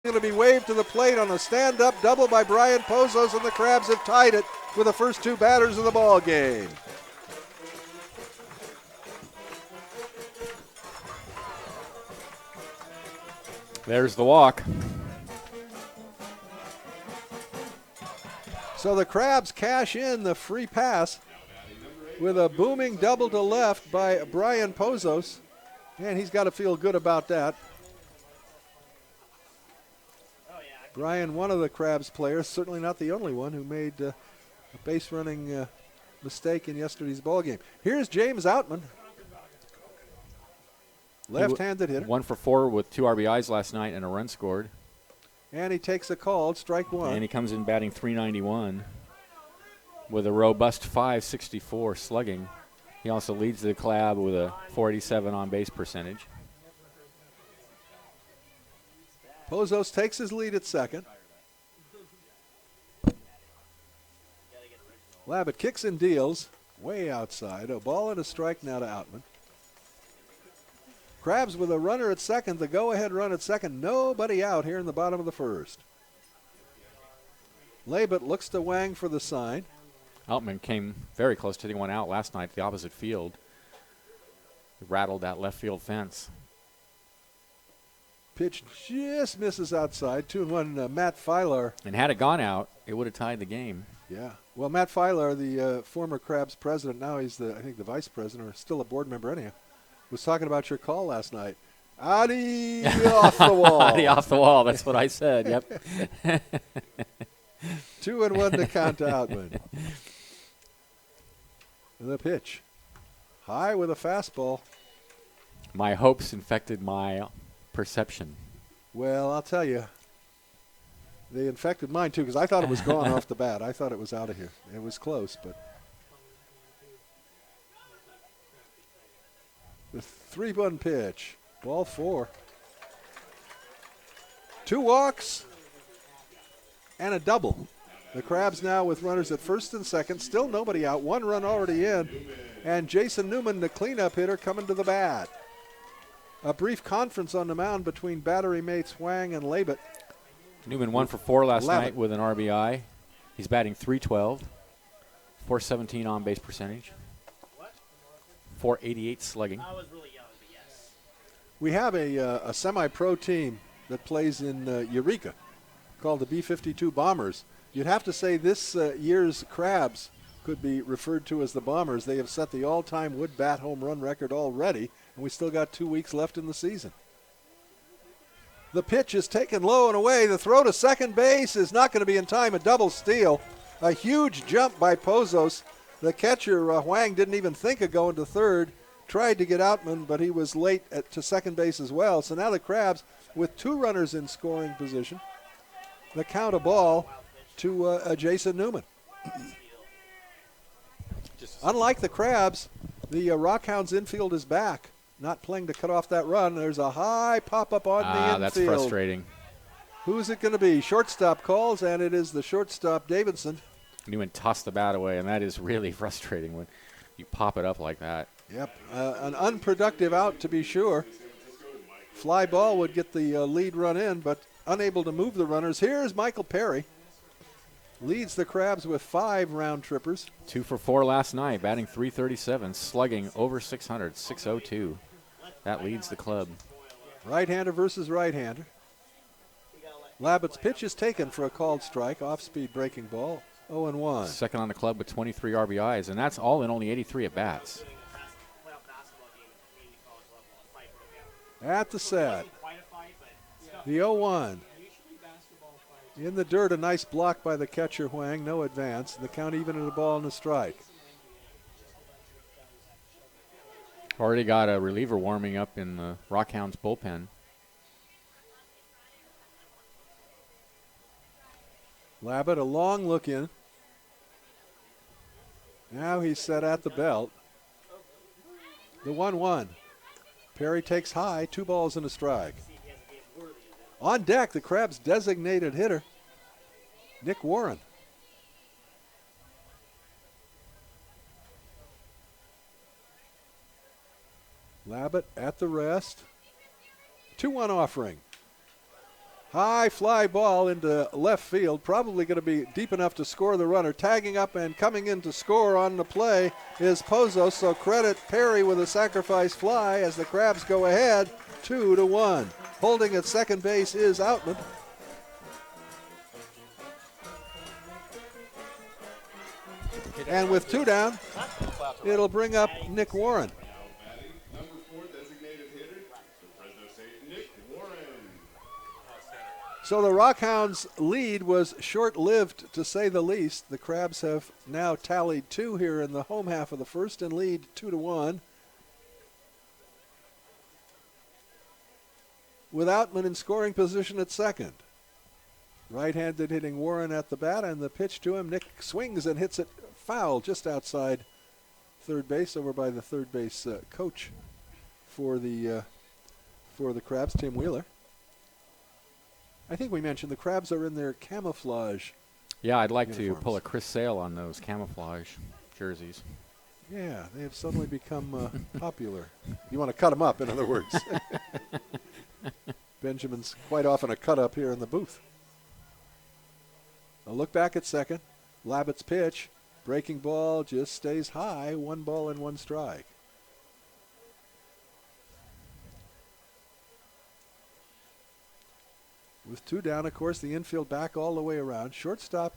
Going to be waved to the plate on a stand-up double by Brian Pozos, and the Crabs have tied it with the first two batters of the ball game. There's the walk. So the Crabs cash in the free pass with a booming double to left by Brian Pozos, and he's got to feel good about that. Brian, one of the Crabs players, certainly not the only one, who made a base running mistake in yesterday's ball game. Here's James Outman, left-handed hitter. 1 for 4 with 2 RBIs last night and a run scored. And he takes a call, strike one. And he comes in batting .391 with a robust .564 slugging. He also leads the club with a .487 on-base percentage. Pozos takes his lead at second. Labatt kicks and deals way outside. A ball and a strike now to Outman. Crabs with a runner at second, the go-ahead run at second. Nobody out here in the bottom of the first. Labatt looks to Wang for the sign. Outman came very close to hitting one out last night at the opposite field. He rattled that left field fence. Pitch just misses outside. 2-1, Matt Filar. And had it gone out, it would have tied the game. Yeah. Well, Matt Filar, the former Crabs president, now he's I think the vice president, or still a board member anyhow, was talking about your call last night. Adi off the wall. Adi off the wall. That's what I said. Yep. 2-1 to count to Outman. The pitch. High with a fastball. My hopes infected my perception. Well, I'll tell you, they infected mine too, because I thought it was gone off the bat. I thought it was out of here. It was close, but the 3-1 pitch, ball 4. 2 walks and a double. The Crabs now with runners at first and second, still nobody out, 1 run already in, and Jason Newman, the cleanup hitter, coming to the bat. A brief conference on the mound between battery mates Wang and Labatt. Newman 1 for 4 last night with an RBI. He's batting .312, .417 on base percentage, .488 slugging. I was really young, but yes. We have a semi-pro team that plays in Eureka called the B-52 Bombers. You'd have to say this year's Crabs could be referred to as the Bombers. They have set the all-time wood bat home run record already, and we still got 2 weeks left in the season. The pitch is taken low and away. The throw to second base is not going to be in time. A double steal. A huge jump by Pozos. The catcher, Wang, didn't even think of going to third. Tried to get Outman, but he was late to second base as well. So now the Crabs with 2 runners in scoring position. The count a ball to Jason Newman. Unlike the Crabs, the Rockhounds infield is back. Not playing to cut off that run. There's a high pop-up on the infield. That's frustrating. Who's it going to be? Shortstop calls, and it is the shortstop, Davidson. Newman tossed the bat away, and that is really frustrating when you pop it up like that. Yep, an unproductive out to be sure. Fly ball would get the lead run in, but unable to move the runners. Here's Michael Perry. Leads the Crabs with 5 round trippers. 2 for 4 last night, batting .337, slugging over .600, .602. That leads the club. Right-hander versus right-hander. Labatt's pitch is taken for a called strike. Off-speed breaking ball. 0-1. Second on the club with 23 RBIs, and that's all in only 83 at-bats. At the set. The 0-1. In the dirt, a nice block by the catcher, Wang. No advance. The count even at a ball and a strike. Already got a reliever warming up in the Rockhounds bullpen. Labatt, a long look in. Now he's set at the belt. The 1-1. Perry takes high, 2 balls and a strike. On deck, the Crabs' designated hitter, Nick Warren. Labatt at the rest. 2-1 offering. High fly ball into left field, probably going to be deep enough to score the runner. Tagging up and coming in to score on the play is Pozos, so credit Perry with a sacrifice fly as the Crabs go ahead 2-1. Holding at second base is Outman. And with 2 down, it'll bring up Nick Warren. So the Rockhounds' lead was short-lived, to say the least. The Crabs have now tallied 2 here in the home half of the first and lead 2-1. With Outman in scoring position at second. Right-handed hitting Warren at the bat, and the pitch to him. Nick swings and hits it foul just outside third base, over by the third base coach for the Crabs, Tim Wheeler. I think we mentioned the Crabs are in their camouflage. Yeah, I'd like uniforms. to pull a Chris Sale on those camouflage jerseys. Yeah, they have suddenly become popular. You want to cut them up, in other words. Benjamin's quite often a cut-up here in the booth. A look back at second. Labbitt's pitch. Breaking ball just stays high. 1 ball and 1 strike. With 2 down, of course, the infield back all the way around. Shortstop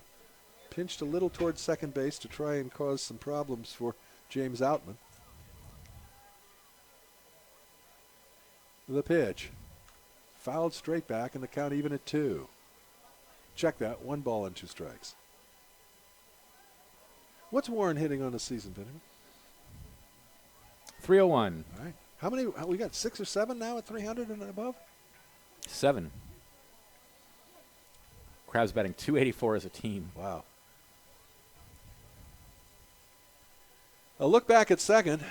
pinched a little towards second base to try and cause some problems for James Outman. The pitch. Fouled straight back, and the count even at 2. Check that. 1 ball and 2 strikes. What's Warren hitting on the season, Benjamin? 301. All right. How many? We got 6 or 7 now at 300 and above? 7. Crabs batting .284 as a team. Wow. A look back at second.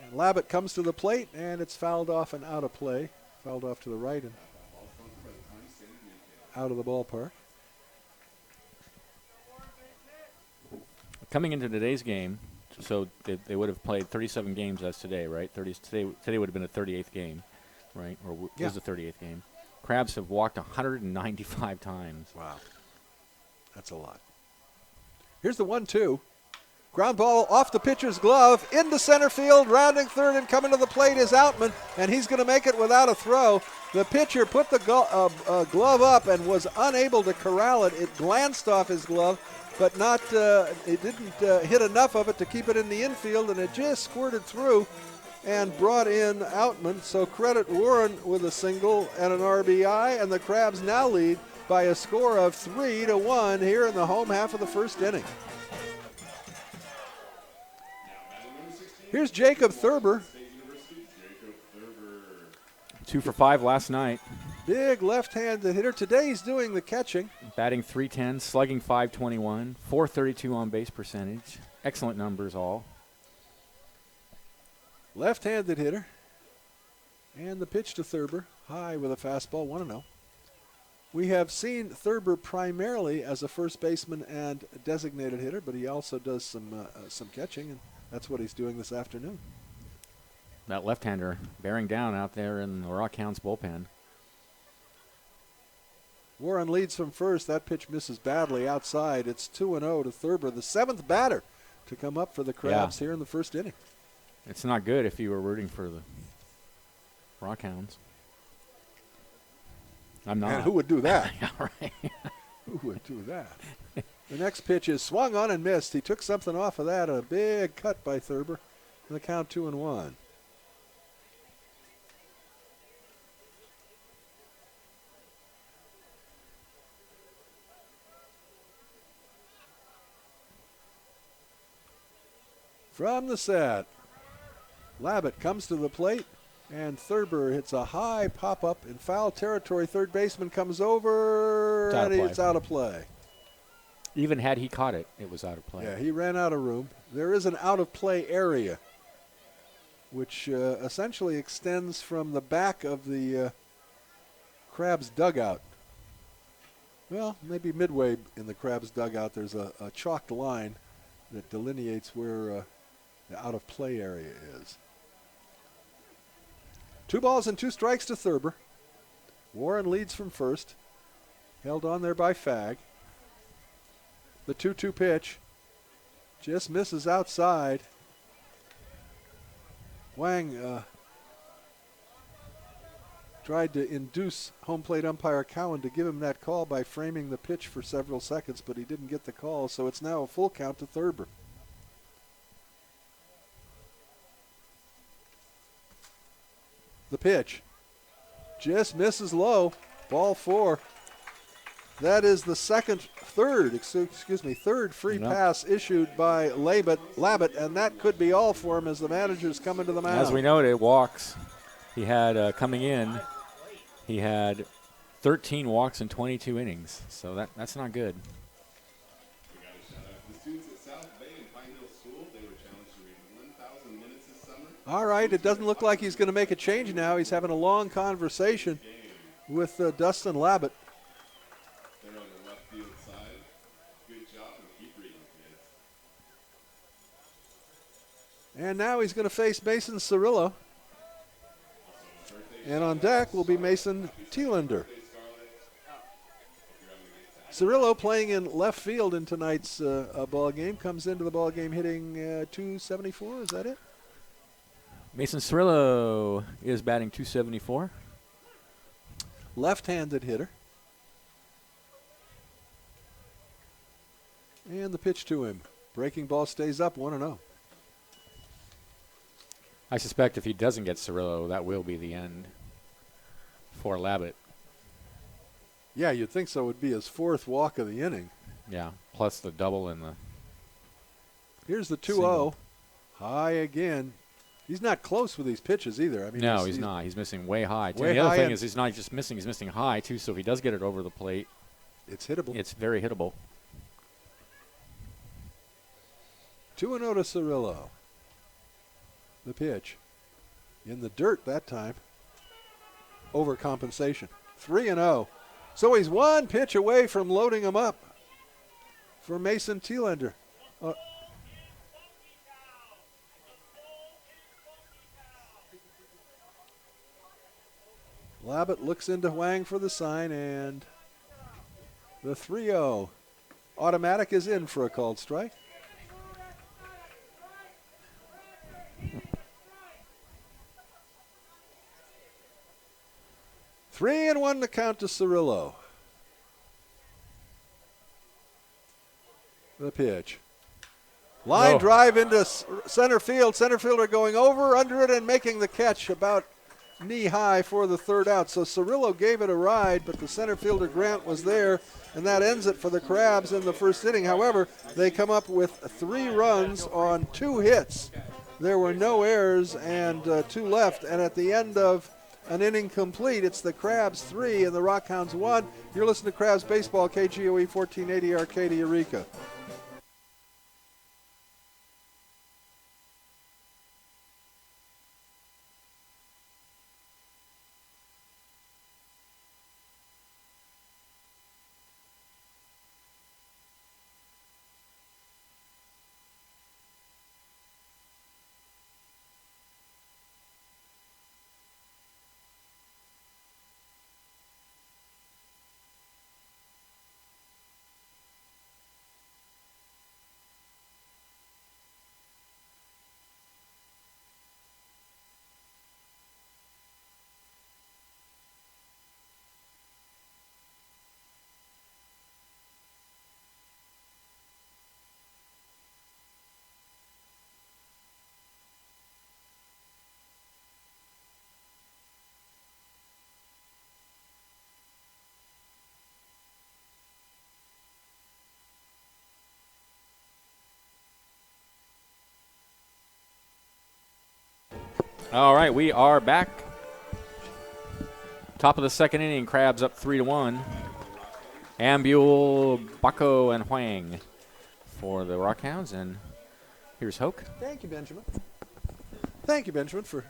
And Labbitt comes to the plate, and it's fouled off and out of play. Fouled off to the right and out of the ballpark. Coming into today's game, so they would have played 37 games as today, right? Today would have been a 38th game, right? Or was the 38th game. Crabs have walked 195 times. Wow. That's a lot. Here's the 1-2. Ground ball off the pitcher's glove into center field, rounding third and coming to the plate is Outman, and he's going to make it without a throw. The pitcher put the glove up and was unable to corral it. It glanced off his glove, but it didn't hit enough of it to keep it in the infield, and it just squirted through and brought in Outman. So credit Warren with a single and an RBI, and the Crabs now lead by a score of 3-1 here in the home half of the first inning. Here's Jacob Thurber. 2 for 5 last night. Big left-handed hitter. Today he's doing the catching. Batting .310, slugging .521, .432 on base percentage. Excellent numbers all. Left-handed hitter. And the pitch to Thurber. High with a fastball, 1-0. We have seen Thurber primarily as a first baseman and designated hitter, but he also does some catching, and that's what he's doing this afternoon. That left-hander bearing down out there in the Rockhounds bullpen. Warren leads from first. That pitch misses badly outside. It's 2-0 to Thurber, the 7th batter to come up for the Crabs here in the first inning. It's not good if you were rooting for the Rockhounds. I'm not. And who would do that? Yeah, right. Who would do that? The next pitch is swung on and missed. He took something off of that. A big cut by Thurber. And the count 2-1. From the set, Labbitt comes to the plate, and Thurber hits a high pop-up in foul territory. Third baseman comes over, and it's out of play. Even had he caught it, it was out of play. Yeah, he ran out of room. There is an out-of-play area, which essentially extends from the back of the Crabs dugout. Well, maybe midway in the Crabs dugout, there's a chalked line that delineates where the out-of-play area is. 2 balls and 2 strikes to Thurber. Warren leads from first. Held on there by Fag. The 2-2 pitch. Just misses outside. Wang tried to induce home plate umpire Cowan to give him that call by framing the pitch for several seconds, but he didn't get the call, so it's now a full count to Thurber. The pitch just misses low. Ball 4. That is the third free pass issued by Labatt, and that could be all for him as the manager's coming to the mound. As we noted, walks. He had coming in, he had 13 walks in 22 innings, so that's not good. We got a shout out to the students at South Bay and Pine Hill School. They were challenged to read 1,000 minutes this summer. All right, it doesn't look like he's going to make a change now. He's having a long conversation with Dustin Labatt. They're on the left field side. Good job and keep reading, kids. And now he's going to face Mason Cirillo. And on deck will be Mason Thielander. Cirillo playing in left field in tonight's ball game. Comes into the ball game hitting 274. Is that it? Mason Cirillo is batting 274. Left-handed hitter. And the pitch to him. Breaking ball stays up 1-0. I suspect if he doesn't get Cirillo, that will be the end for Labatt. Yeah, you'd think so. It would be his 4th walk of the inning. Yeah, plus the double and the Here's the 2-0. single. High again. He's not close with these pitches either. I mean, No, he's not. He's missing way high. Way And the other high thing and- is he's not just missing, he's missing high, too, so if he does get it over the plate, It's hittable. it's very hittable. 2-0 to Cirillo. The pitch. In the dirt that time. Overcompensation. 3-0. So he's one pitch away from loading him up for Mason Thielander. Labatt looks into Wang for the sign, and the 3-0. Automatic is in for a called strike. Three and 1 to count to Cirillo. The pitch. Line drive into center field. Center fielder going over, under it, and making the catch about knee high for the 3rd out. So Cirillo gave it a ride, but the center fielder Grant was there, and that ends it for the Crabs in the 1st inning. However, they come up with 3 runs on 2 hits. There were no errors and 2 left, and at the end of an inning complete, it's the Crabs 3 and the Rockhounds 1. You're listening to Crabs Baseball, KGOE 1480 Arcadia, Eureka. All right, we are back. Top of the 2nd inning, Crabs up 3-1. Ambule, Baco, and Huang for the Rockhounds, and here's Hoke. Thank you, Benjamin. Thank you, Benjamin, for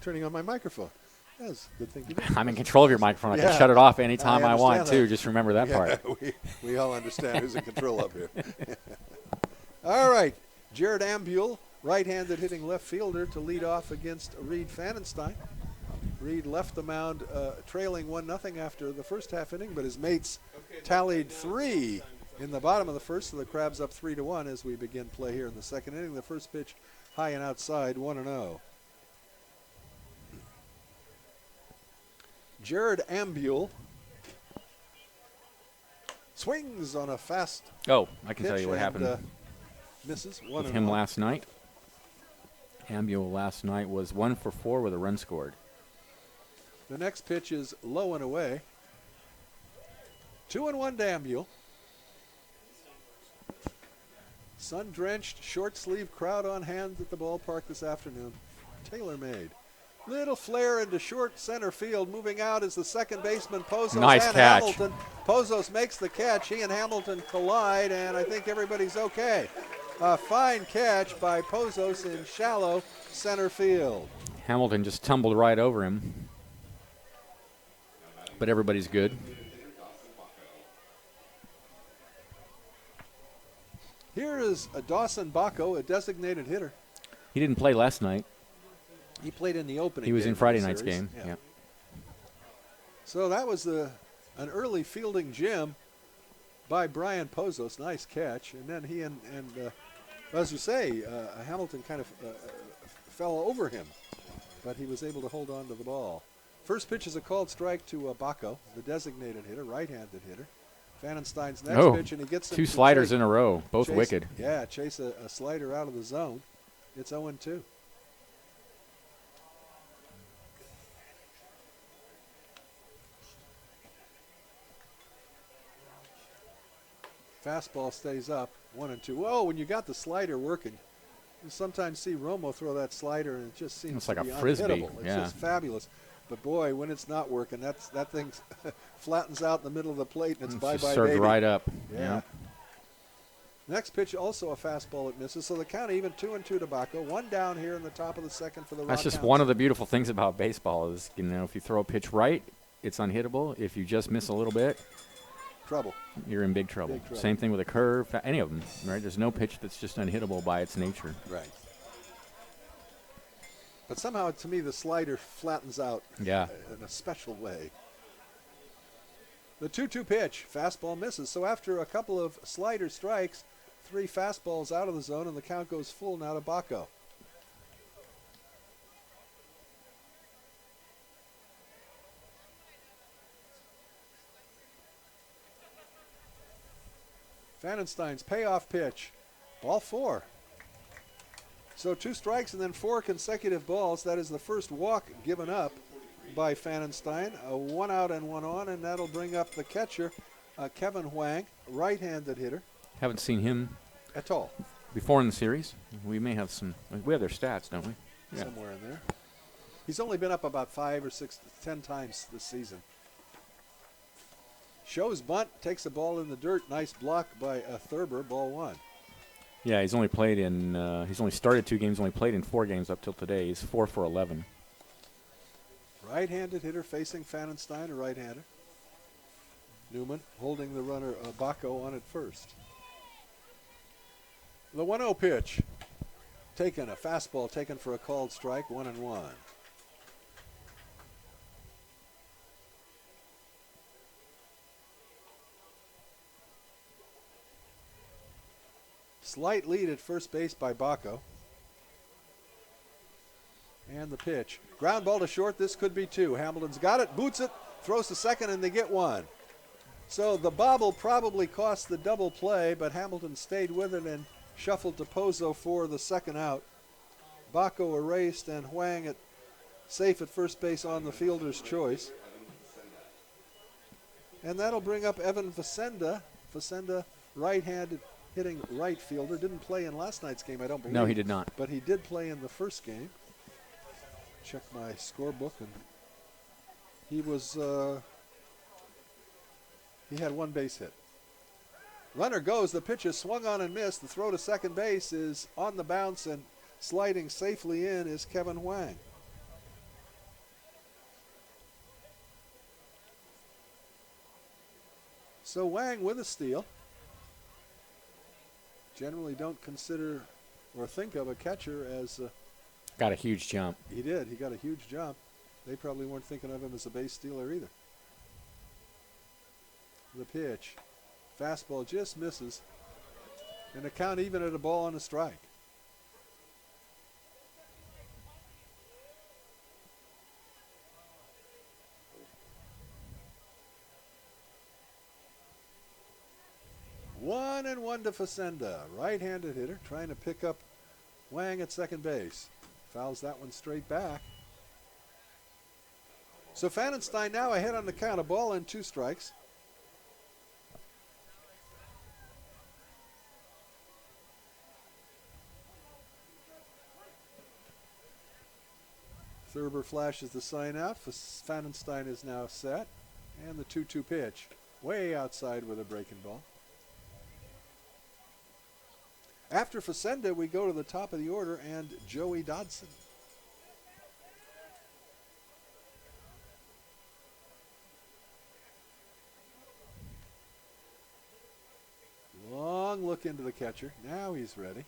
turning on my microphone. That's a good thing to do. I'm in control of your microphone. I Yeah. can shut it off anytime I want, understand too. that. Just remember that part. We all understand who's in control up here. All right, Jared Ambule, right-handed hitting left fielder to lead off against Reed Fanenstein. Reed left the mound trailing 1-0 after the first half inning, but his mates tallied 3 in the bottom of the first, so the Crabs up 3-1 as we begin play here in the second inning. The first pitch high and outside, 1-0. Jared Ambule swings on a fast Oh, I can tell pitch you what and, happened misses. with him last night. Ambule last night was 1 for 4 with a run scored. The next pitch is low and away. 2-1 to Ambule. Sun-drenched, short-sleeve crowd on hand at the ballpark this afternoon. Tailor-made. Little flare into short center field. Moving out is the second baseman, Pozos. Nice and catch. Hamilton. Pozos makes the catch. He and Hamilton collide, and I think everybody's okay. A fine catch by Pozos in shallow center field. Hamilton just tumbled right over him. But everybody's good. Here is a Dawson Bacco, a designated hitter. He didn't play last night. He played in the opening. He was game in of Friday the night's series. game. Yeah. So that was an early fielding gem by Brian Pozos. Nice catch. And then he and as you say, Hamilton kind of fell over him, but he was able to hold on to the ball. First pitch is a called strike to Bacco, the designated hitter, right-handed hitter. Vandenstein's next pitch, and he gets him 2 to sliders in a row, both chase, wicked. Yeah, chase a slider out of the zone. It's 0-2. Fastball stays up, 1-2. Whoa, when you got the slider working, you sometimes see Romo throw that slider, and it just seems It's to like be a frisbee, unhittable. It's yeah. just fabulous. But boy, when it's not working, that thing flattens out in the middle of the plate, and it's Just bye-bye, served baby. right up. Yeah. Next pitch, also a fastball that misses. So the count even 2-2 to Bacco. One down here in the top of the second for the That's just Rockhounds. one of the beautiful things about baseball is, if you throw a pitch right, it's unhittable. If you just miss a little bit, trouble. you're in big trouble. Big trouble. Same thing with a curve, any of them, right? There's no pitch that's just unhittable by its nature. Right. But somehow, to me, the slider flattens out Yeah. in a special way. The 2-2 pitch, fastball misses. So after a couple of slider strikes, 3 fastballs out of the zone, and the count goes full now to Bacco. Vandenstein's payoff pitch, ball 4. So 2 strikes and then 4 consecutive balls. That is the first walk given up by Vandenstein. 1 out and 1 on, and that'll bring up the catcher, Kevin Huang, right-handed hitter. Haven't seen him At all, before in the series. We may have we have their stats, don't we? Yeah. somewhere in there. He's only been up about 5 or 6, 10 times this season. Shows bunt, takes a ball in the dirt. Nice block by Thurber, ball 1. Yeah, he's only started 2 games, only played in 4 games up till today. He's 4 for 11. Right-handed hitter facing Vandenstein, a right-hander. Newman holding the runner Bacco on at first. The 1-0 pitch. Taken, a fastball taken for a called strike, 1-1. Slight lead at first base by Bacco. And the pitch. Ground ball to short. This could be 2. Hamilton's got it, boots it, throws to second, and they get 1. So the bobble probably cost the double play, but Hamilton stayed with it and shuffled to Pozo for the second out. Bacco erased, and Huang safe at first base on the fielder's choice. And that'll bring up Evan Facenda. Facenda, right-handed hitting right fielder. Didn't play in last night's game, I don't believe. No, he did not. But he did play in the first game. Check my scorebook, and he was he had 1 base hit. Runner goes. The pitch is swung on and missed. The throw to second base is on the bounce, and sliding safely in is Kevin Huang. So Wang with a steal. Generally don't consider or think of a catcher as Got a huge jump. he did. He got a huge jump. They probably weren't thinking of him as a base stealer either. The pitch. Fastball just misses. And the count even at a ball and a strike. One and one to Facenda. Right-handed hitter trying to pick up Wang at second base. Fouls that one straight back. So Pfannenstein now ahead on the count. A ball and 2 strikes. Thurber flashes the sign out. Pfannenstein is now set. And the 2-2 pitch. Way outside with a breaking ball. After Facenda, we go to the top of the order and Joey Dodson. Long look into the catcher. Now he's ready.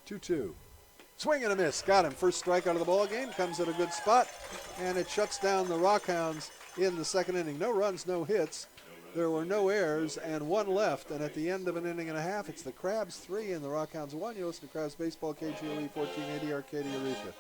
2-2. Swing and a miss. Got him. First strike out of the ball game. Comes at a good spot. And it shuts down the Rockhounds in the second inning. No runs, no hits. There were no errors and 1 left. And at the end of an inning and a half, it's the Crabs 3 and the Rockhounds 1. You listen to Crabs Baseball, KGOE 1480 Arcadia Eureka.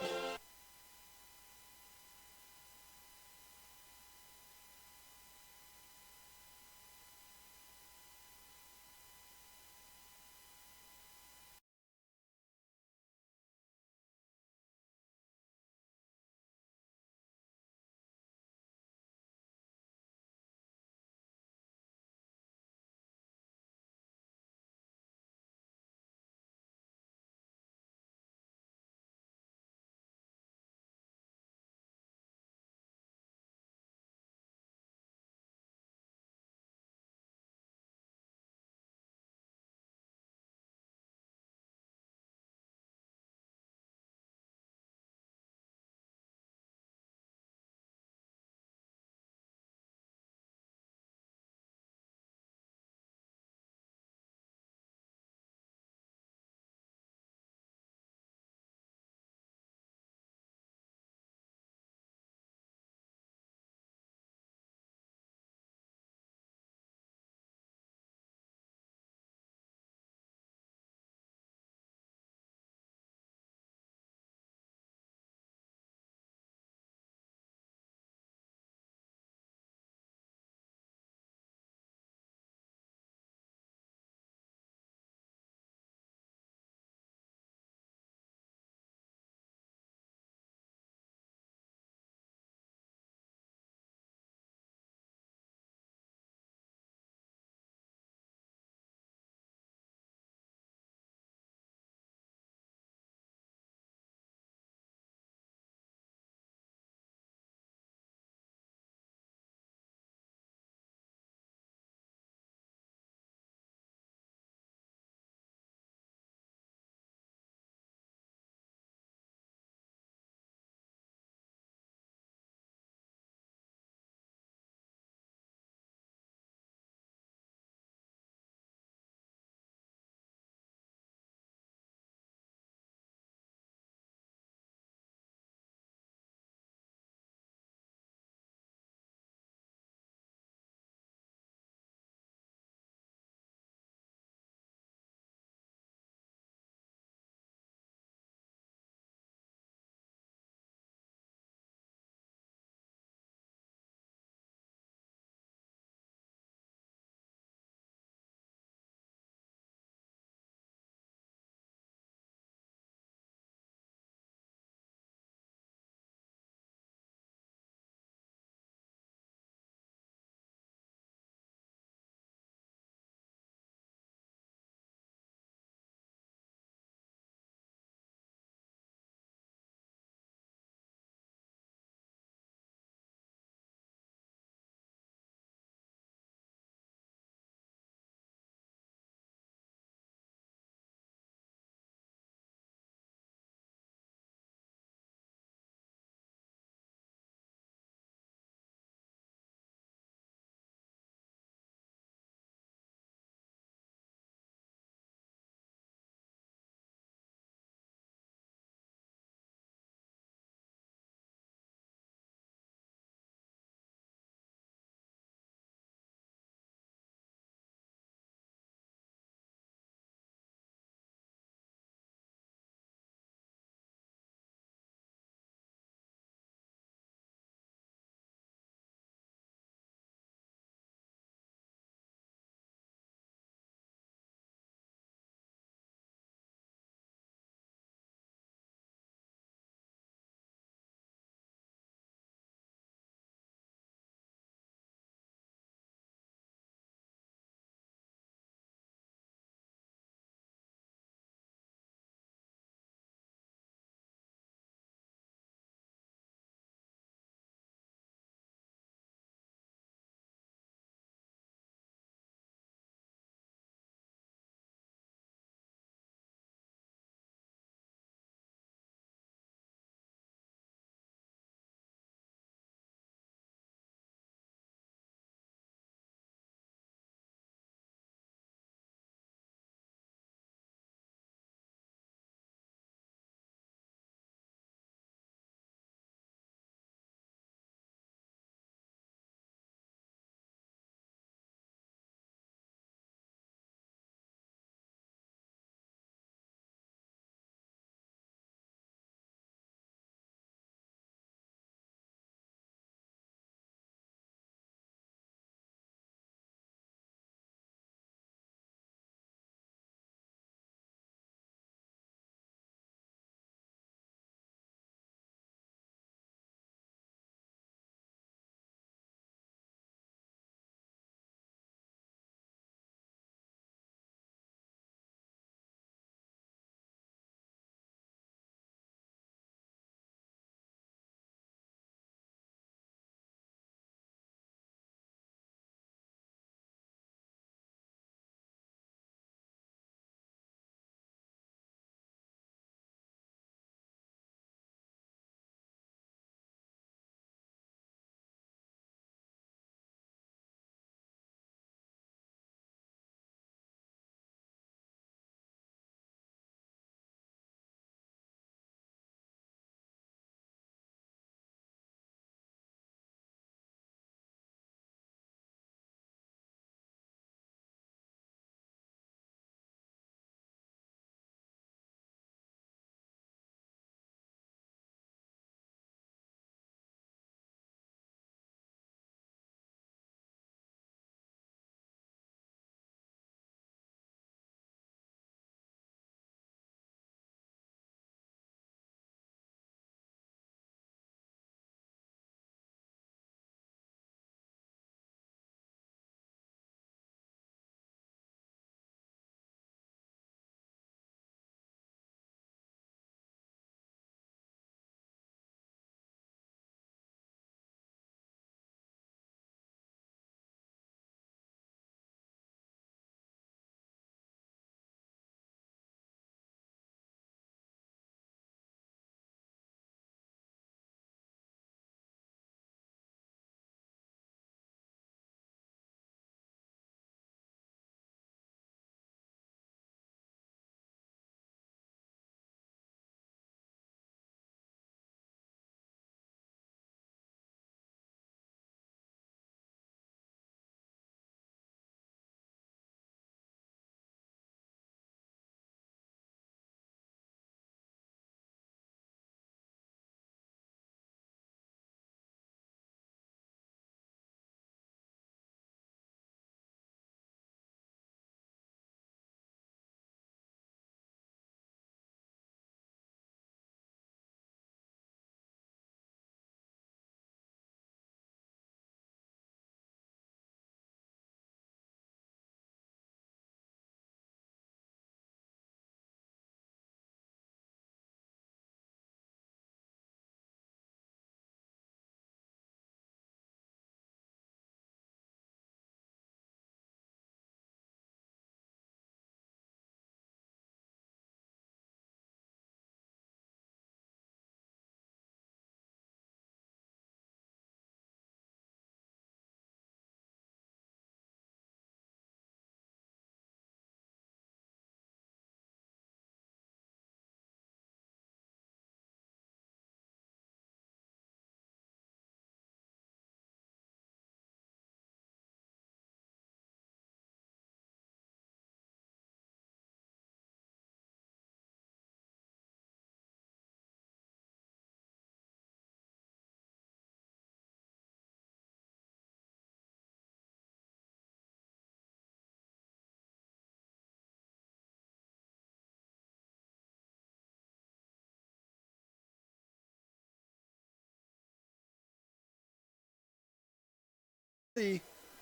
The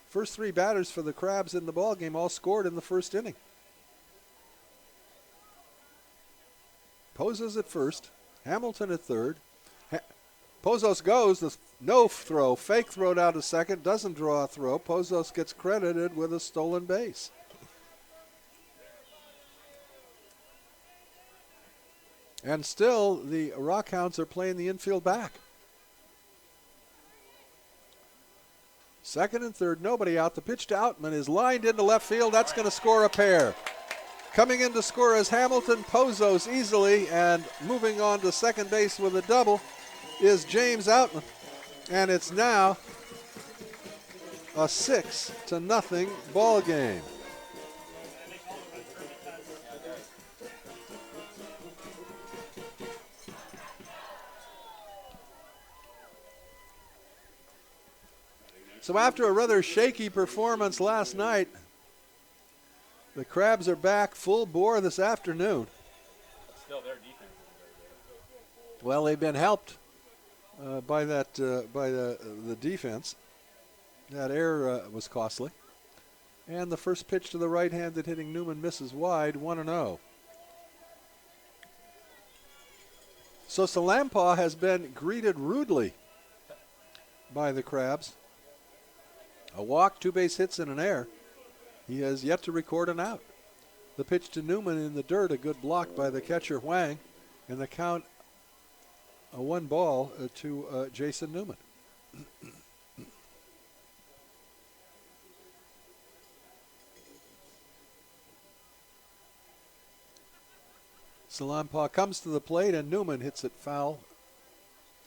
first three batters for the Crabs in the ball game all scored in the first inning. Pozos at first, Hamilton at third. Pozos goes, the no throw, fake throw down to second, doesn't draw a throw. Pozos gets credited with a stolen base. And still, the Rockhounds are playing the infield back. Second and third, nobody out. The pitch to Outman is lined into left field. That's going to score a pair. Coming in to score is Hamilton. Pozos easily, and moving on to second base with a double is James Outman. And it's now a 6-0 ball game. So after a rather shaky performance last night, the Crabs are back full bore this afternoon. Still, their defense is very good. Well, they've been helped by the defense. That error was costly. And the first pitch to the right-handed hitting Newman misses wide, 1-0. So Salampaugh has been greeted rudely by the Crabs. A walk, 2 base hits, and an error. He has yet to record an out. The pitch to Newman in the dirt, a good block by the catcher Wang, and the count a 1-ball to Jason Newman. Salampaugh comes to the plate, and Newman hits it foul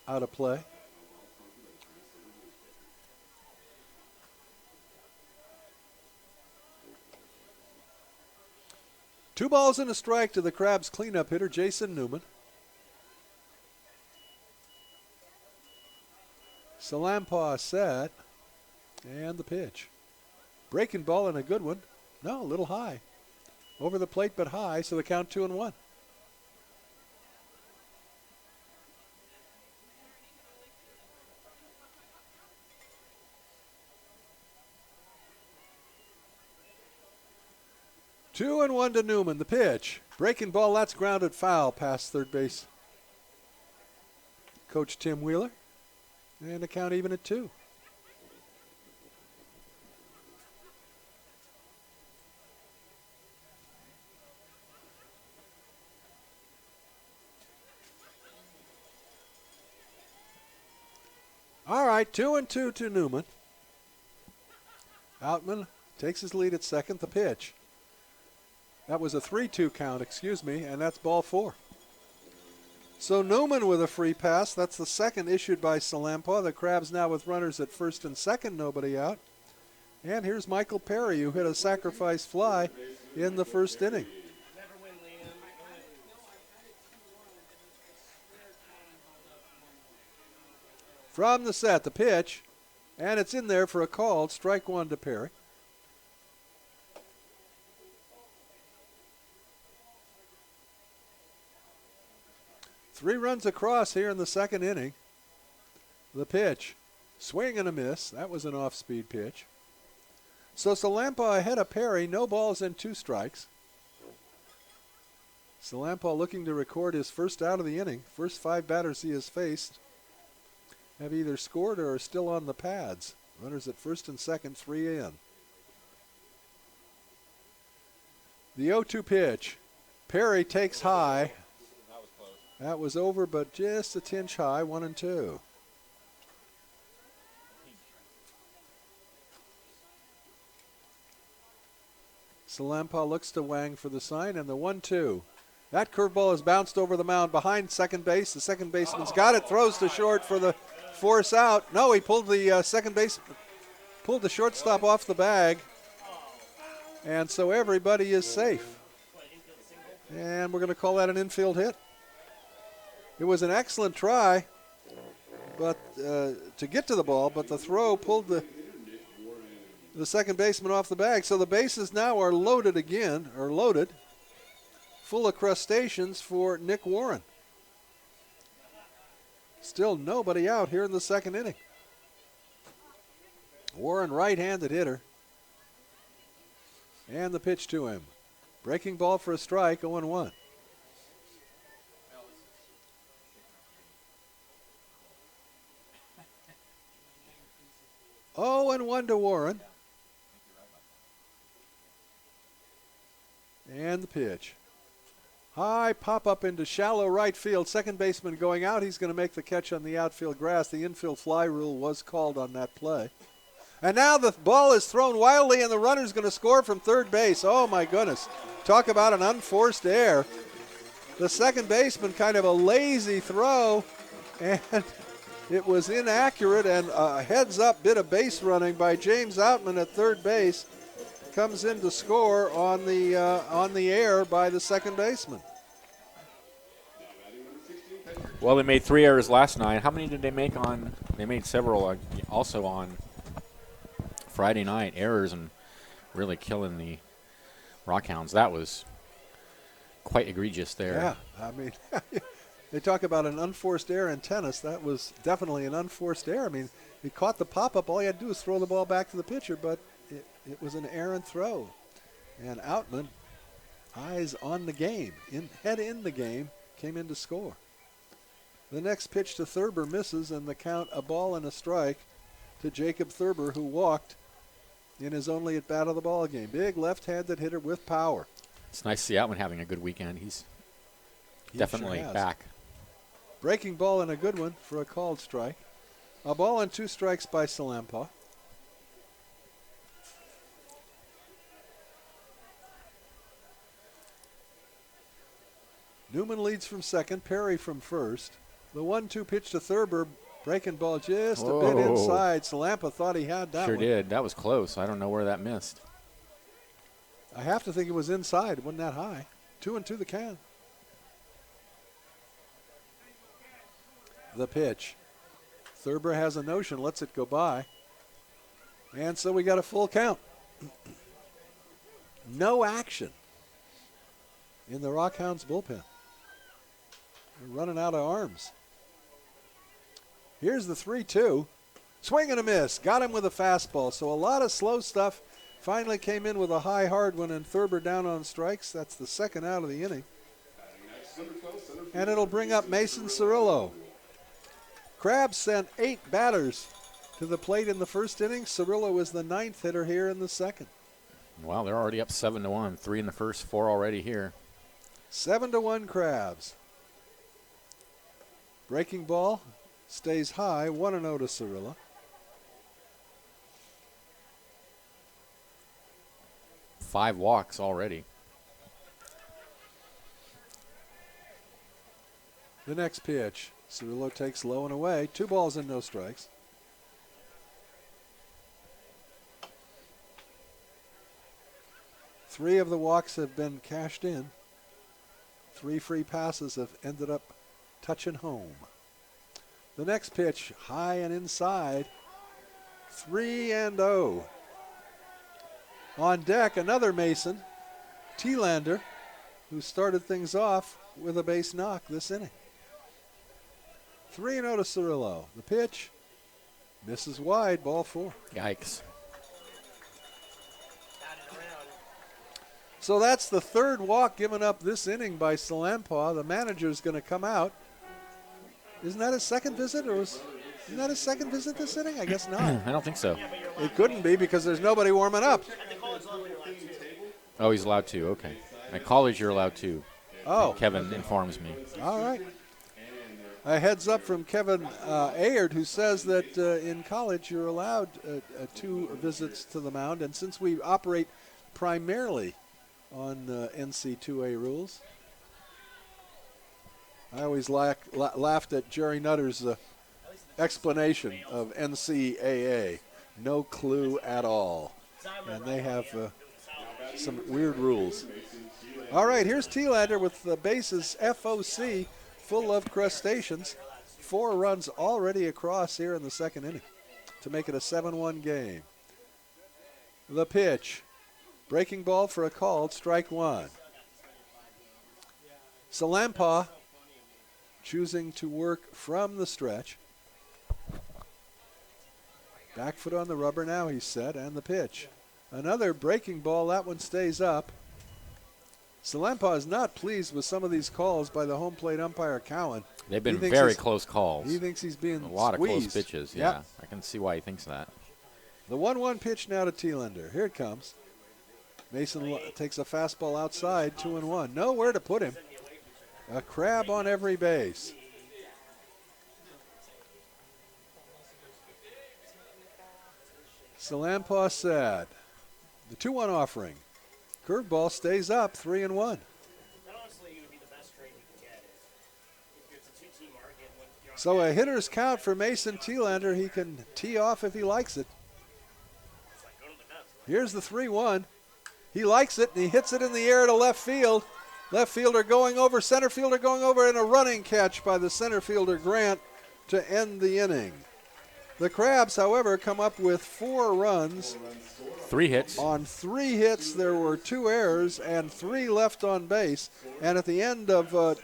out of play. Two balls and a strike to the Crabs cleanup hitter, Jason Newman. Salampaugh set, and the pitch. Breaking ball and a good one. No, a little high. Over the plate but high, so the count 2-1. Two and one to Newman. The pitch. Breaking ball, that's grounded foul past third base coach Tim Wheeler. And the count even at 2. All right, 2-2 to Newman. Outman takes his lead at second. The pitch. That was a 3-2 count, and that's ball 4. So Newman with a free pass. That's the second issued by Salampaugh. The Crabs now with runners at first and second, nobody out. And here's Michael Perry, who hit a sacrifice fly in the first inning. From the set, the pitch, and it's in there for a called strike 1 to Perry. Three runs across here in the second inning. The pitch, swing and a miss. That was an off-speed pitch. So Salampaugh ahead of Perry, no balls and 2 strikes. Salampaugh looking to record his first out of the inning. First 5 batters he has faced have either scored or are still on the pads. Runners at first and second, 3 in. The 0-2 pitch. Perry takes high. That was over, but just a tinge high, 1-2. Salampaugh looks to Wang for the sign, and the 1-2. That curveball is bounced over the mound behind second base. The second baseman's got it, throws to short for the force out. No, he pulled the pulled the shortstop off the bag, and so everybody is safe. And we're going to call that an infield hit. It was an excellent try, but to get to the ball, but the throw pulled the second baseman off the bag. So the bases now are loaded again, or loaded, full of crustaceans for Nick Warren. Still nobody out here in the second inning. Warren, right-handed hitter. And the pitch to him. Breaking ball for a strike, 0-1. Oh, and 1 to Warren. And the pitch. High pop up into shallow right field. Second baseman going out. He's going to make the catch on the outfield grass. The infield fly rule was called on that play. And now the ball is thrown wildly, and the runner's going to score from third base. Oh, my goodness. Talk about an unforced error. The second baseman, kind of a lazy throw, and it was inaccurate, and a heads-up bit of base running by James Outman at third base comes in to score on the air by the second baseman. Well, they made 3 errors last night. How many did they make on? They made several also on Friday night, errors, and really killing the Rockhounds. That was quite egregious there. Yeah, I mean, they talk about an unforced error in tennis. That was definitely an unforced error. I mean, he caught the pop-up. All he had to do was throw the ball back to the pitcher, but it was an errant throw. And Outman, eyes on the game, head in the game, came in to score. The next pitch to Thurber misses, and the count a ball and a strike to Jacob Thurber, who walked in his only at-bat of the ball game. Big left-handed hitter with power. It's nice to see Outman having a good weekend. He's definitely sure back. Breaking ball and a good one for a called strike. A ball and 2 strikes by Salampaugh. Newman leads from second, Perry from first. The 1-2 pitch to Thurber, breaking ball just a bit inside. Salampaugh thought he had that Sure one. did. That was close. I don't know where that missed. I have to think it was inside. It wasn't that high. 2-2 the count. The pitch. Thurber has a notion, lets it go by. And so we got a full count. No action in the Rockhounds bullpen. They're running out of arms. Here's the 3-2. Swing and a miss. Got him with a fastball. So a lot of slow stuff. Finally came in with a high hard one, and Thurber down on strikes. That's the second out of the inning. And it'll bring up Mason Cirillo. Crabs sent 8 batters to the plate in the first inning. Cirillo is the 9th hitter here in the second. Wow, they're already up 7-1. 3 in the first, 4 already here. 7-1 Crabs. Breaking ball stays high. 1-0 to Cirillo. 5 walks already. The next pitch. Cirillo takes low and away. 2 balls and no strikes. Three of the walks have been cashed in. 3 free passes have ended up touching home. The next pitch, high and inside. 3-0. On deck, another Mason, Thielander, who started things off with a base knock this inning. 3-0 to Cirillo. The pitch misses wide, ball 4. Yikes. So that's the 3rd walk given up this inning by Salampaugh. The manager's going to come out. Isn't that his second visit, or isn't that his second visit this inning? I guess not. I don't think so. It couldn't be because there's nobody warming up. Oh, he's allowed to. Okay. At college, you're allowed to. Oh, Kevin informs me. all right. A heads up from Kevin Ayard, who says that in college you're allowed 2 visits to the mound. And since we operate primarily on NC2A rules, I always laughed at Jerry Nutter's explanation of NCAA. No clue at all. And they have some weird rules. All right, here's Thielander with the bases FOC, full of crustaceans. 4 runs already across here in the second inning to make it a 7-1 game. The pitch. Breaking ball for a called strike 1. Salampaugh choosing to work from the stretch. Back foot on the rubber now, he's set, and the pitch. Another breaking ball. That one stays up. Salempa is not pleased with some of these calls by the home plate umpire, Cowan. They've been very close calls. He thinks he's being a lot squeezed. Of close pitches, yeah. Yep. I can see why he thinks that. The 1-1 pitch now to Thielander. Here it comes. Mason takes a fastball outside, 2-1. Nowhere to put him. A crab on every base. Salempa sad. The 2-1 offering. Curveball stays up, 3-1. So a hitter's count for Mason Thielander. He can tee off if he likes it. Here's the 3-1. He likes it, and he hits it in the air to left field. Left fielder going over, center fielder going over, and a running catch by the center fielder, Grant, to end the inning. The Crabs, however, come up with 4 runs. 3 hits. On 3 hits, there were 2 errors and 3 left on base. And at the end of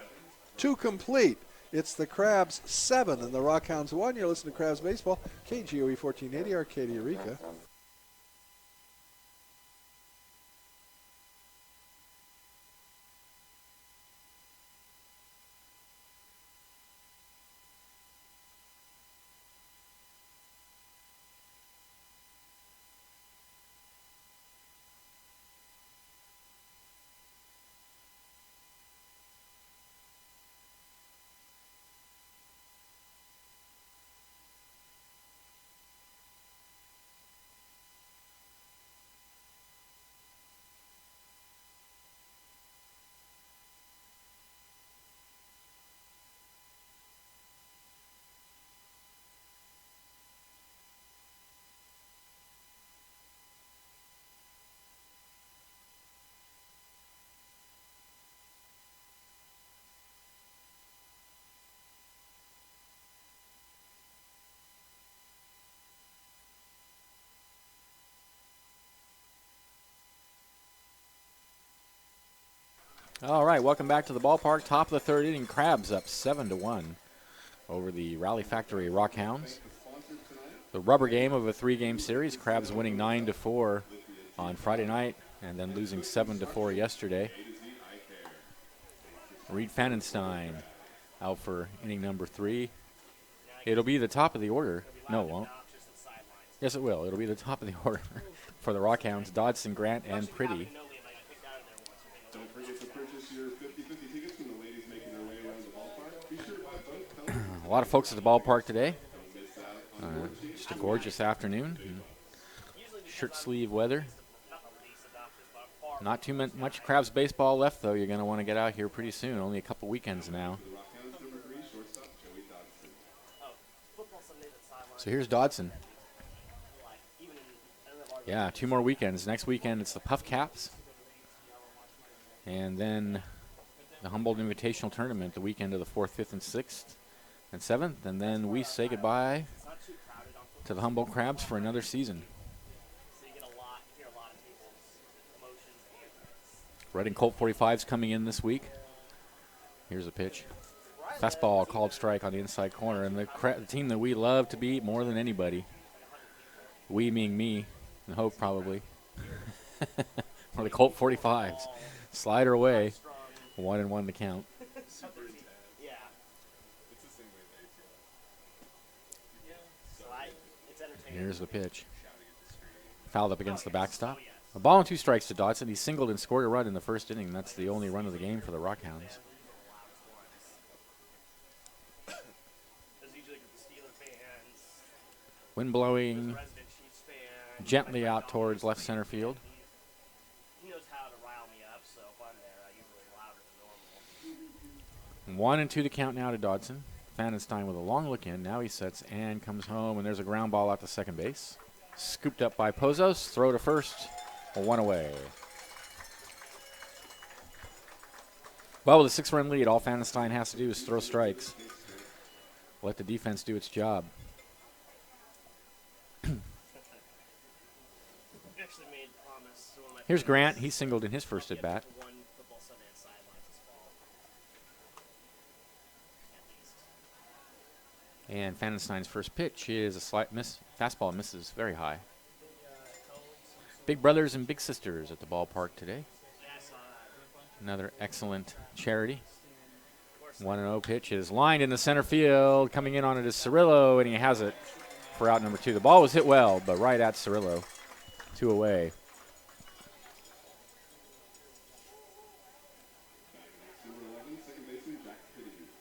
2 complete, it's the Crabs 7 and the Rockhounds 1. You're listening to Crabs Baseball, KGOE 1480, Arcadia, Eureka. All right, welcome back to the ballpark. Top of the 3rd inning, Crabs up 7-1 over the Rally Factory Rockhounds. The rubber game of a 3-game series, Crabs winning 9-4 on Friday night and then losing 7-4 yesterday. Reed Pfannenstein out for inning number 3. It'll be the top of the order. No, it won't. Yes, it will. It'll be the top of the order for the Rockhounds. Dodson, Grant, and Pretty. Don't forget to purchase your 50/50 tickets from the ladies making their way around the ballpark. Be sure to buy both colors. A lot of folks at the ballpark today. Don't miss out on Just a gorgeous afternoon. Shirt sleeve weather. Not too much Crabs baseball left, though. You're going to want to get out here pretty soon. Only a couple weekends now. the Rockhounds number 3, shortstop Joey Dodson. So here's Dodson. Yeah, 2 more weekends. Next weekend it's the Puff Caps. And then the Humboldt Invitational Tournament the weekend of the 4th, 5th, and 6th, and 7th. And then we say goodbye to the Humboldt Crabs for another season. Reading Colt 45's coming in this week. Here's a pitch. Fastball called strike on the inside corner. And the team that we love to beat more than anybody. We meaning me and Hope probably. Or the Colt 45s. Slider away. 1-1 to count. Here's the pitch. Fouled up against the backstop. A ball and 2 strikes to Dodson. He singled and scored a run in the 1st inning. That's the only run of the game for the Rockhounds. Wind blowing gently out towards left center field. 1-2 to count now to Dodson. Pfannenstein with a long look in. Now he sets and comes home, and there's a ground ball out to second base. Scooped up by Pozos. Throw to first. 1 away. Well, with a 6-run lead, all Pfannenstein has to do is throw strikes. Let the defense do its job. Here's Grant. He singled in his first at bat. And Fanenstein's first pitch is a slight miss. Fastball misses very high. Big brothers and big sisters at the ballpark today. Another excellent charity. 1-0 pitch is lined in the center field. Coming in on it is Cirillo, and he has it for out number 2. The ball was hit well, but right at Cirillo. 2 away.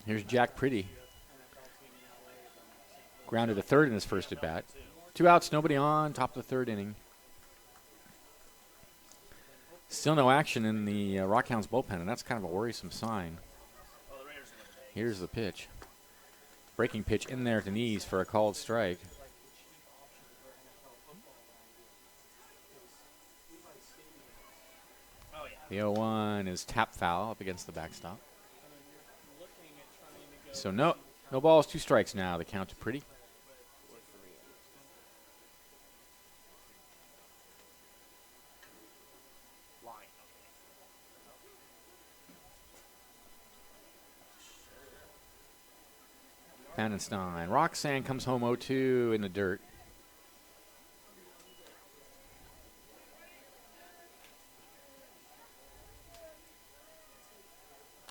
Here's Jack Pretty. Grounded to third in his first at bat. 2 outs, nobody on, top of the 3rd inning. Still no action in the Rockhounds bullpen, and that's kind of a worrisome sign. Here's the pitch. Breaking pitch in there to knees for a called strike. The 0-1 is tap foul up against the backstop. So no balls, 2 strikes now. The count to Pretty. Fanenstein. Roxanne comes home 0-2 in the dirt.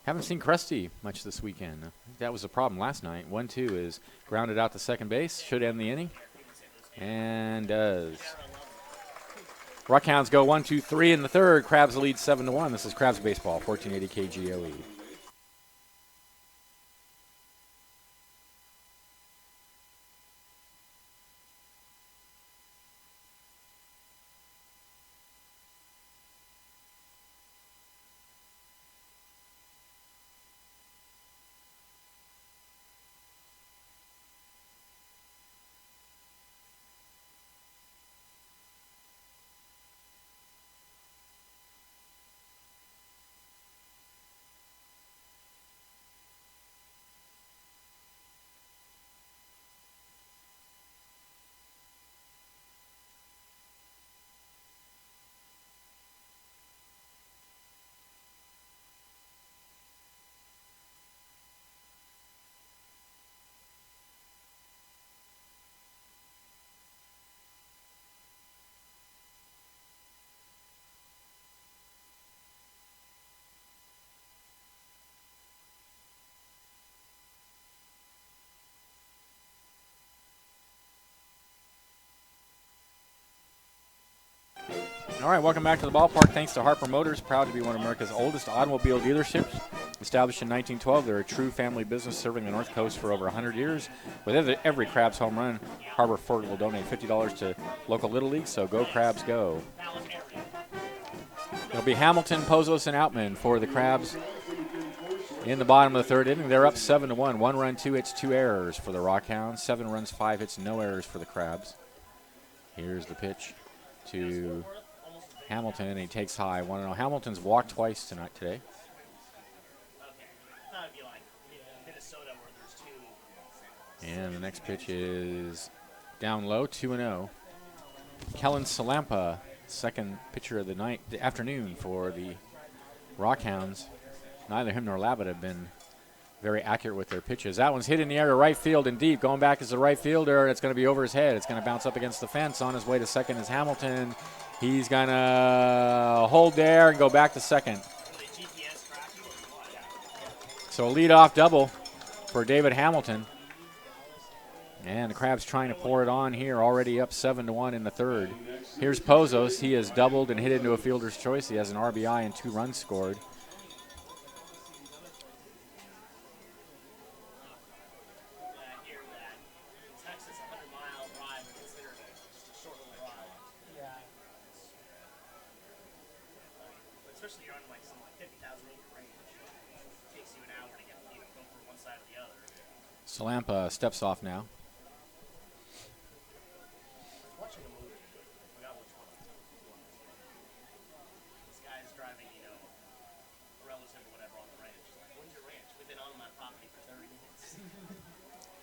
Haven't seen Krusty much this weekend. That was a problem last night. 1-2 is grounded out to second base. Should end the inning. And does. Rockhounds go 1-2-3 in the 3rd. Crabs lead 7-1. This is Crabs Baseball, 1480 KGOE. All right, welcome back to the ballpark. Thanks to Harper Motors, proud to be one of America's oldest automobile dealerships. Established in 1912, they're a true family business serving the North Coast for over 100 years. With every Crabs home run, Harbor Ford will donate $50 to local Little League, so go Crabs, go. It'll be Hamilton, Pozos, and Outman for the Crabs in the bottom of the 3rd inning. They're up 7-1. 1 run, 2 hits, 2 errors for the Rockhounds. 7 runs, 5 hits, no errors for the Crabs. Here's the pitch to Hamilton, and he takes high. 1-0. Hamilton's walked twice today. And the next pitch is down low, 2-0. Kellen Salampa, second pitcher of the afternoon for the Rockhounds. Neither him nor Labatt have been very accurate with their pitches. That one's hit in the air to right field and deep. Going back as the right fielder, and it's going to be over his head. It's going to bounce up against the fence. On his way to second is Hamilton. He's going to hold there and go back to second. So a leadoff double for David Hamilton. And the Crabs trying to pour it on here, already up 7-1 in the 3rd. Here's Pozos. He has doubled and hit into a fielder's choice. He has an RBI and 2 runs scored. Salampa steps off now.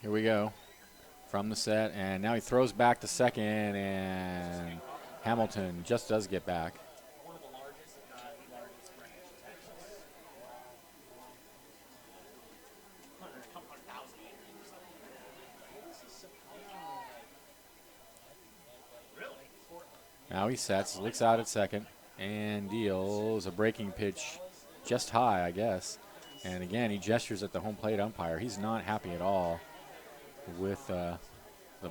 Here we go from the set, and now he throws back to second, and Hamilton just does get back. resets, looks out at second, and deals a breaking pitch just high, I guess. And again, he gestures at the home plate umpire. He's not happy at all with the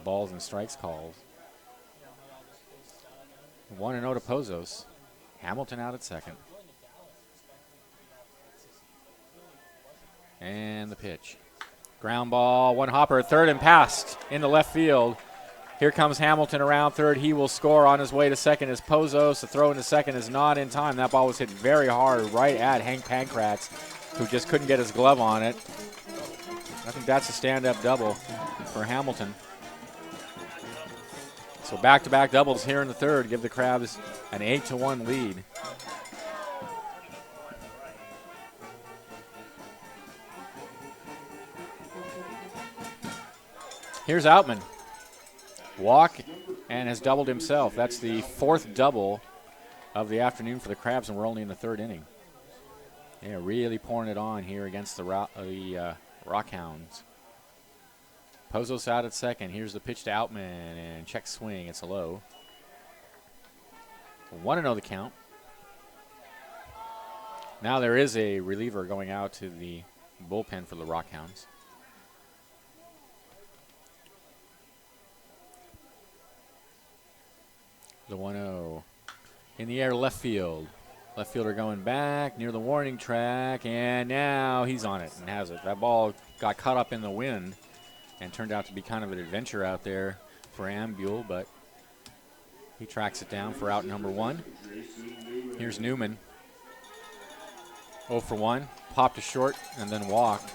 balls and strikes calls. 1-0 to Pozos. Hamilton out at second. And the pitch. Ground ball, one hopper at third and passed into left field. Here comes Hamilton around third. He will score on his way to second as Pozos. The throw into second is not in time. That ball was hit very hard right at Hank Pankratz, who just couldn't get his glove on it. I think that's a stand-up double for Hamilton. So back-to-back doubles here in the third give the Crabs an 8-1 lead. Here's Outman. Walk and has doubled himself. That's the fourth double of the afternoon for the Crabs, and we're only in the third inning. Yeah, really pouring it on here against the Rockhounds. Pozos out at second. Here's the pitch to Outman, and check swing. It's a low. 1-0 the count. Now there is a reliever going out to the bullpen for the Rockhounds. The 1-0 in the air, left field. Left fielder going back near the warning track, and now he's on it and has it. That ball got caught up in the wind and turned out to be kind of an adventure out there for Ambule, but he tracks it down for out number one. Here's Newman. 0 for 1, popped to short and then walked.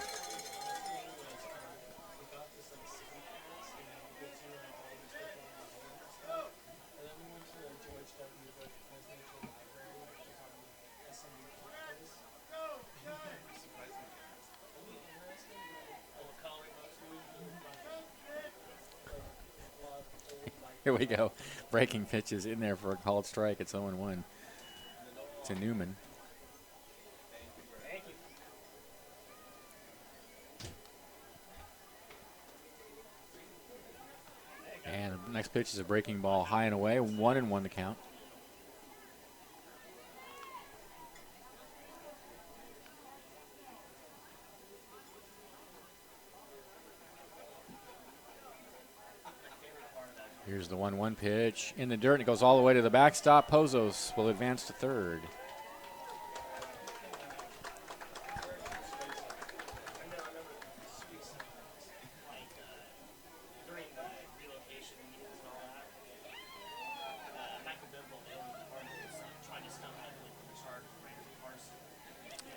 Here we go. Breaking pitches in there for a called strike. It's 0-1 to Newman. And the next pitch is a breaking ball high and away. 1-1 to count. Here's the 1-1 pitch in the dirt, and it goes all the way to the backstop. Pozos will advance to third.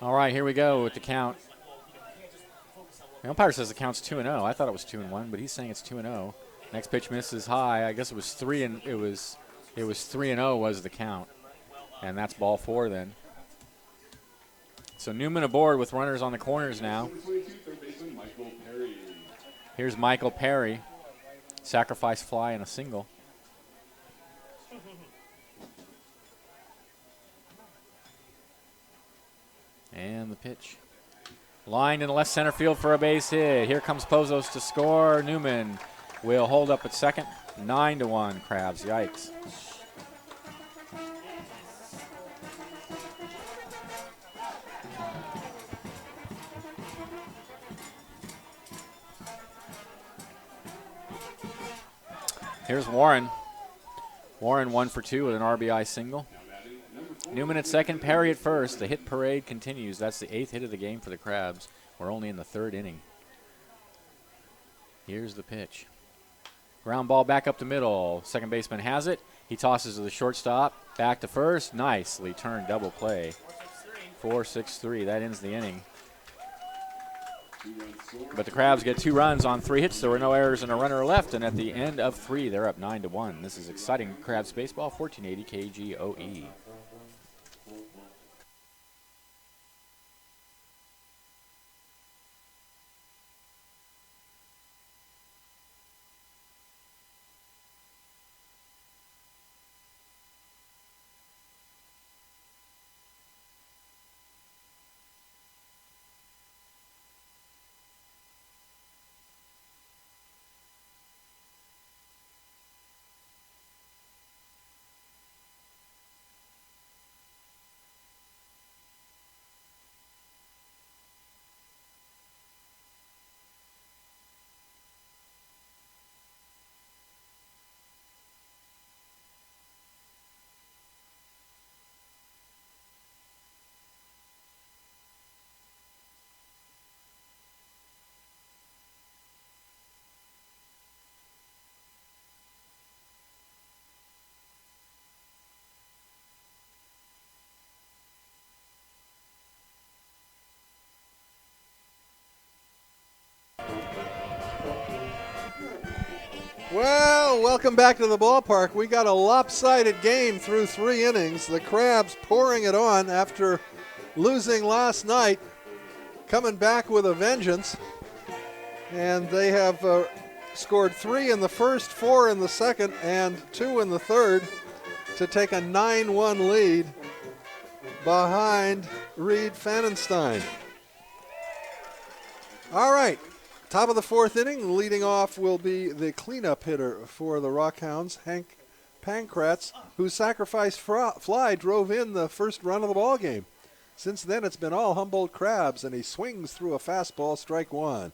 All right, here we go with the count. The umpire says the count's 2-0. I thought it was 2-1, but he's saying it's 2-0. Next pitch misses high. I guess it was 3-0 was the count, and that's ball 4 then. So Newman aboard with runners on the corners now. Here's Michael Perry, sacrifice fly and a single. And the pitch. Lined in the left center field for a base hit. Here comes Pozos to score. Newman will hold up at second. 9-1 Crabs. Yikes. Here's Warren. Warren 1 for 2 with an RBI single. Newman at second, Perry at first. The hit parade continues. That's the 8th hit of the game for the Crabs. We're only in the 3rd inning. Here's the pitch. Ground ball back up the middle. Second baseman has it. He tosses to the shortstop. Back to first. Nicely turned double play. 4-6-3. That ends the inning. But the Crabs get 2 runs on 3 hits. There were no errors and a runner left. And at the end of 3, they're up 9-1. This is exciting Crabs baseball. 1480 KGOE. Well, welcome back to the ballpark. We got a lopsided game through 3 innings. The Crabs pouring it on after losing last night, coming back with a vengeance. And they have scored 3 in the first, 4 in the second, and 2 in the third to take a 9-1 lead behind Reed Fanenstein. All right. Top of the 4th inning, leading off will be the cleanup hitter for the Rockhounds, Hank Pankratz, whose sacrifice fly drove in the first run of the ball game. Since then, it's been all Humboldt Crabs, and he swings through a fastball, strike 1.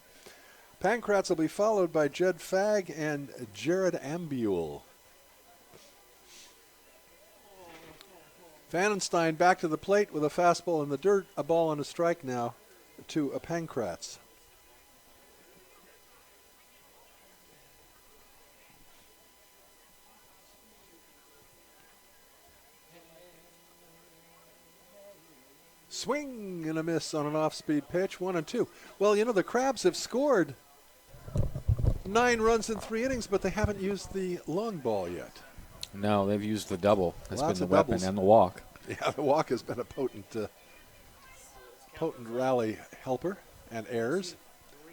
Pankratz will be followed by Jed Fagg and Jared Ambule. Fanenstein back to the plate with a fastball in the dirt, a ball and a strike now to Pankratz. Swing and a miss on an off-speed pitch, 1-2. Well, you know, the Crabs have scored 9 runs in 3 innings, but they haven't used the long ball yet. No, they've used the double. That's Lots been of the weapon doubles. and the walk. Yeah, the walk has been a potent rally helper, and errors.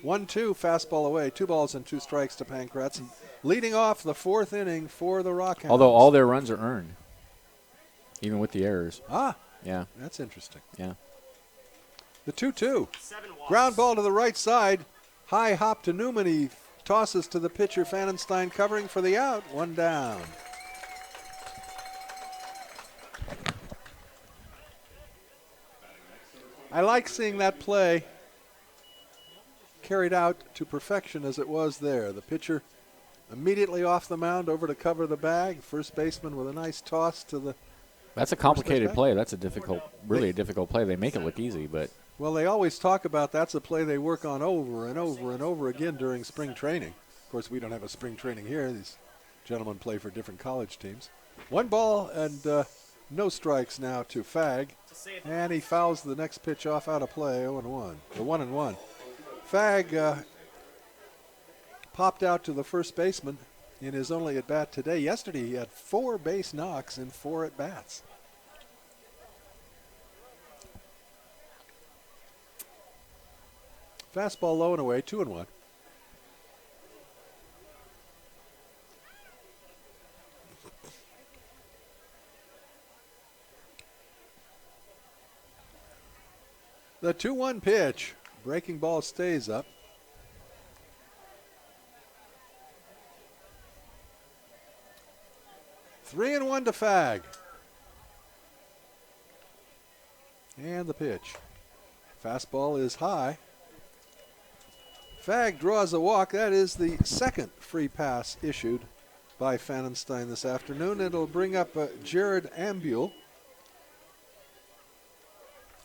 1-2, fastball away, 2 balls and 2 strikes to Pankratz. Leading off the 4th inning for the Rockhounds. Although all their runs are earned, even with the errors. Ah, Yeah, that's interesting. yeah. The 2-2. Ground ball to the right side. High hop to Newman. He tosses to the pitcher, Fanenstein, covering for the out. 1 down. I like seeing that play carried out to perfection as it was there. The pitcher immediately off the mound over to cover the bag. First baseman with a nice toss to the... That's a complicated play. That's a difficult, really a difficult play. They make it look easy, but... Well, they always talk about that's a play they work on over and over and over again during spring training. Of course, we don't have a spring training here. These gentlemen play for different college teams. 1 ball and no strikes now to Fagg. And he fouls the next pitch off out of play, 0-1. The 1-1. Fagg popped out to the first baseman in his only at-bat today. Yesterday, he had 4 base knocks in 4 at-bats. Fastball low and away, 2-1. The 2-1 pitch. Breaking ball stays up. Three and 1 to Fagg. And the pitch. Fastball is high. Fagg draws a walk. That is the second free pass issued by Fanenstein this afternoon. It'll bring up Jared Ambule,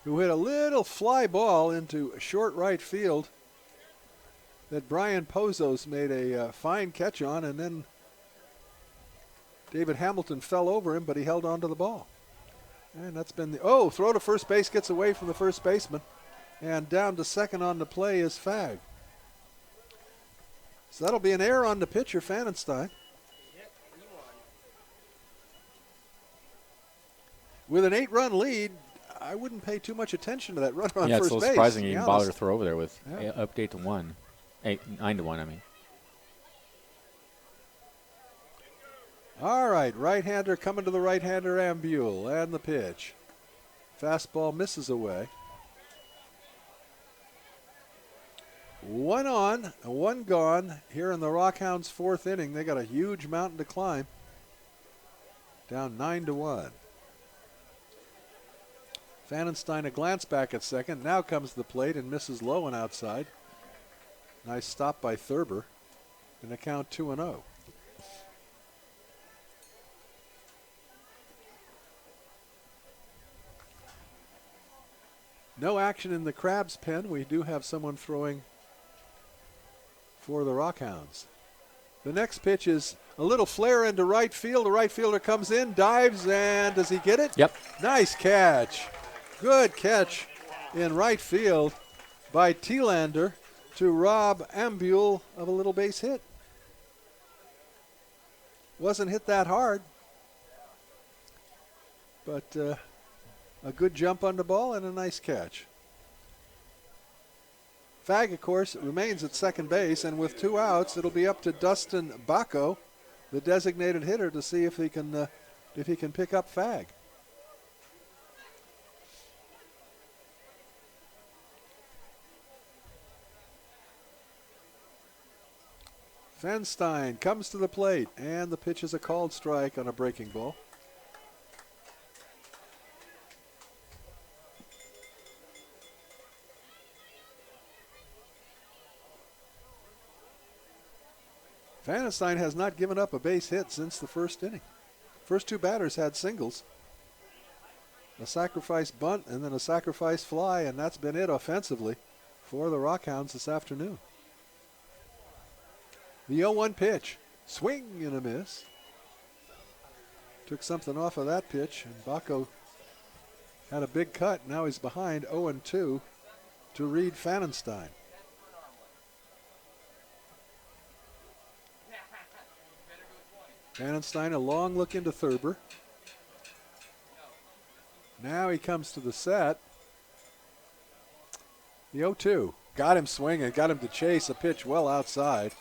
who hit a little fly ball into short right field that Brian Pozos made a fine catch on, and then David Hamilton fell over him, but he held on to the ball. And that's been the, throw to first base, gets away from the first baseman, and down to second on the play is Fagg. So that'll be an error on the pitcher, Fanenstein. With an 8-run lead, I wouldn't pay too much attention to that runner on yeah, first it's a base. little surprising you to be didn't bother honest. to throw over there with Yeah. update to 9-1, I mean. All right, right-hander coming to the right-hander, Ambule, and the pitch. Fastball misses away. 1 on, 1 gone here in the Rockhounds' 4th inning. They got a huge mountain to climb. Down 9-1. Fanenstein a glance back at second. Now comes the plate and misses low and outside. Nice stop by Thurber. And a count 2-0. No action in the Crabs pen. We do have someone throwing for the Rockhounds. The next pitch is a little flare into right field. The right fielder comes in, dives, and does he get it? Yep. Nice catch. Good catch in right field by Thielander to rob Ambule of a little base hit. Wasn't hit that hard, but a good jump on the ball and a nice catch. Fagg, of course, remains at second base, and with 2 outs, it'll be up to Dustin Bacco, the designated hitter, to see if he can pick up Fagg. Fenstein comes to the plate, and the pitch is a called strike on a breaking ball. Fenstein has not given up a base hit since the first inning. First 2 batters had singles. A sacrifice bunt and then a sacrifice fly, and that's been it offensively for the Rockhounds this afternoon. The 0-1 pitch. Swing and a miss. Took something off of that pitch, and Bacco had a big cut. Now he's behind 0-2 to Reed Fenstein. Fenstein, a long look into Thurber. Now he comes to the set. The 0-2. Got him swinging, got him to chase a pitch well outside.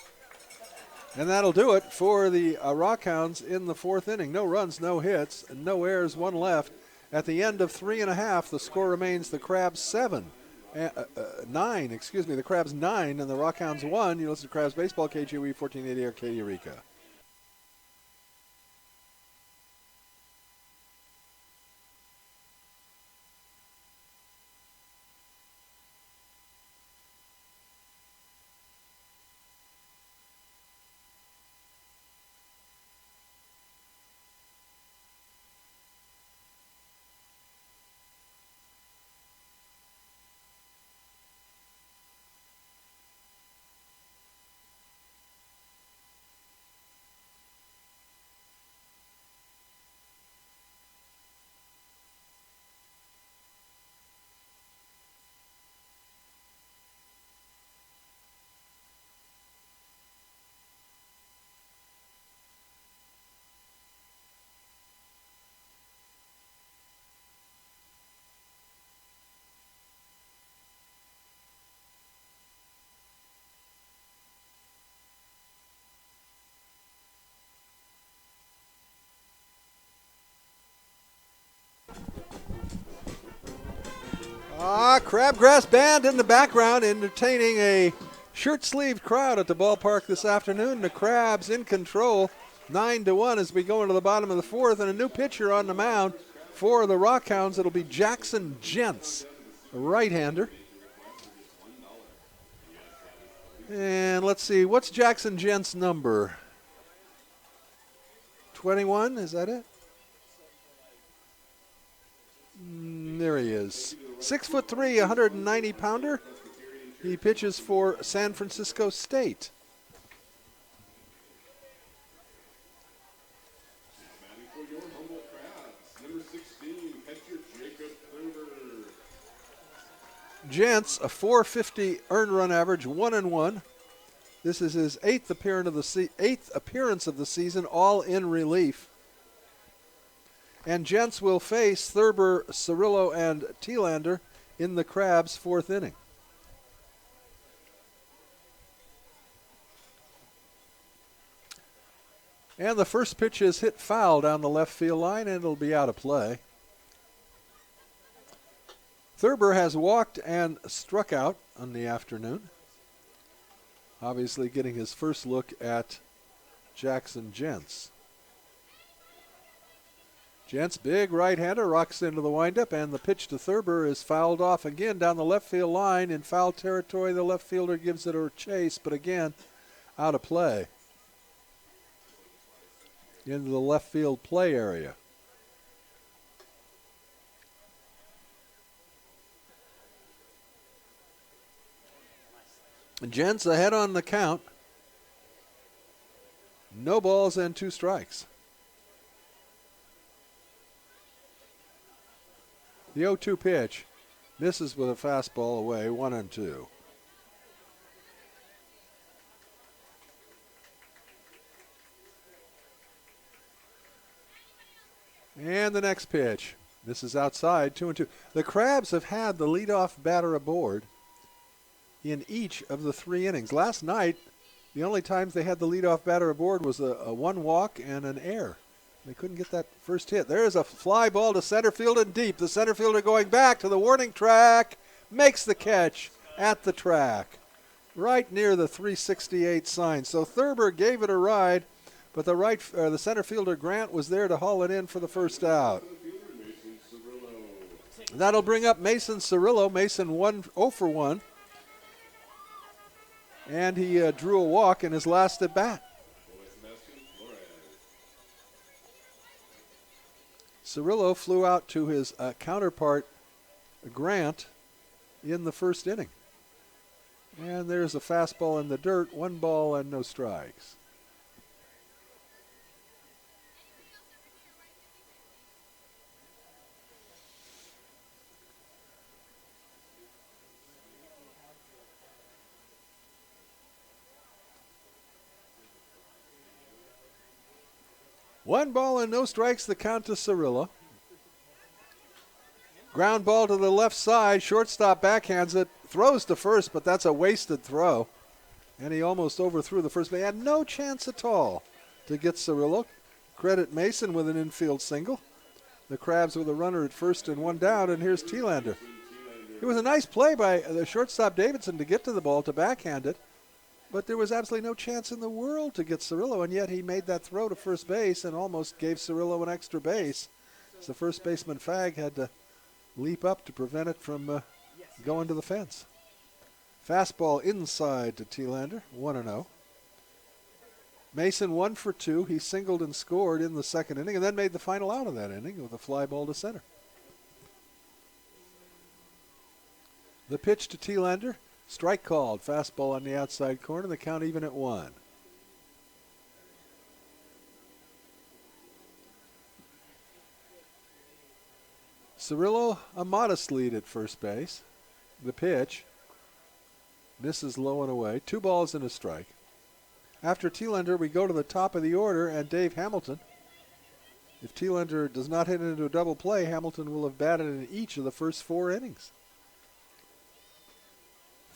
And that'll do it for the Rockhounds in the 4th inning. No runs, no hits, no errors, 1 left. At the end of 3 1/2, the score remains the Crabs 9, the Crabs 9 and the Rockhounds 1. You listen to Crabs Baseball, KGOE 1480 Arcadia Eureka. Crabgrass Band in the background entertaining a shirt-sleeved crowd at the ballpark this afternoon. The Crabs in control, 9-1 as we go into the bottom of the 4th, and a new pitcher on the mound for the Rockhounds. It'll be Jackson Gents, a right-hander. And let's see, what's Jackson Gents' number? 21, is that it? There he is. 6'3", 190-pounder. He pitches for San Francisco State. Batting for your Humboldt Crabs, number 16, catcher Jacob Thurber. Gents, a 450 earned run average, 1-1. This is his 8th appearance of the season, all in relief. And Gents will face Thurber, Cirillo, and Thielander in the Crabs' 4th inning. And the first pitch is hit foul down the left field line, and it'll be out of play. Thurber has walked and struck out on the afternoon. Obviously getting his first look at Jackson Gents. Gents, big right-hander, rocks into the windup, and the pitch to Thurber is fouled off again down the left field line. In foul territory, the left fielder gives it a chase, but again, out of play. Into the left field play area. Gents ahead on the count. No balls and 2 strikes. The 0-2 pitch misses with a fastball away, 1-2. And the next pitch. This is outside, 2-2. The Crabs have had the leadoff batter aboard in each of the 3 innings. Last night, the only times they had the leadoff batter aboard was a 1 walk and an error. They couldn't get that first hit. There's a fly ball to center field and deep. The center fielder going back to the warning track, makes the catch at the track, right near the 368 sign. So Thurber gave it a ride, but the center fielder Grant was there to haul it in for the first out. That'll bring up Mason Cirillo. Mason 0 for 1. And he drew a walk in his last at bat. Cirillo flew out to his counterpart, Grant, in the first inning. And there's a fastball in the dirt, 1 ball and no strikes. One ball and no strikes, the count to Cirillo. Ground ball to the left side. Shortstop backhands it. Throws to first, but that's a wasted throw. And he almost overthrew the first base. Had no chance at all to get Cirillo. Credit Mason with an infield single. The Crabs with a runner at first and 1 down, and here's Thielander. It was a nice play by the shortstop Davidson to get to the ball, to backhand it. But there was absolutely no chance in the world to get Cirillo, and yet he made that throw to first base and almost gave Cirillo an extra base. So first baseman Fagg had to leap up to prevent it from going to the fence. Fastball inside to Thielander, 1-0. Mason 1 for 2. He singled and scored in the second inning and then made the final out of that inning with a fly ball to center. The pitch to Thielander. Strike called. Fastball on the outside corner. The count even at 1. Cirillo, a modest lead at first base. The pitch misses low and away. 2 balls and a strike. After Thielander, we go to the top of the order and Dave Hamilton. If Thielander does not hit into a double play, Hamilton will have batted in each of the first 4 innings.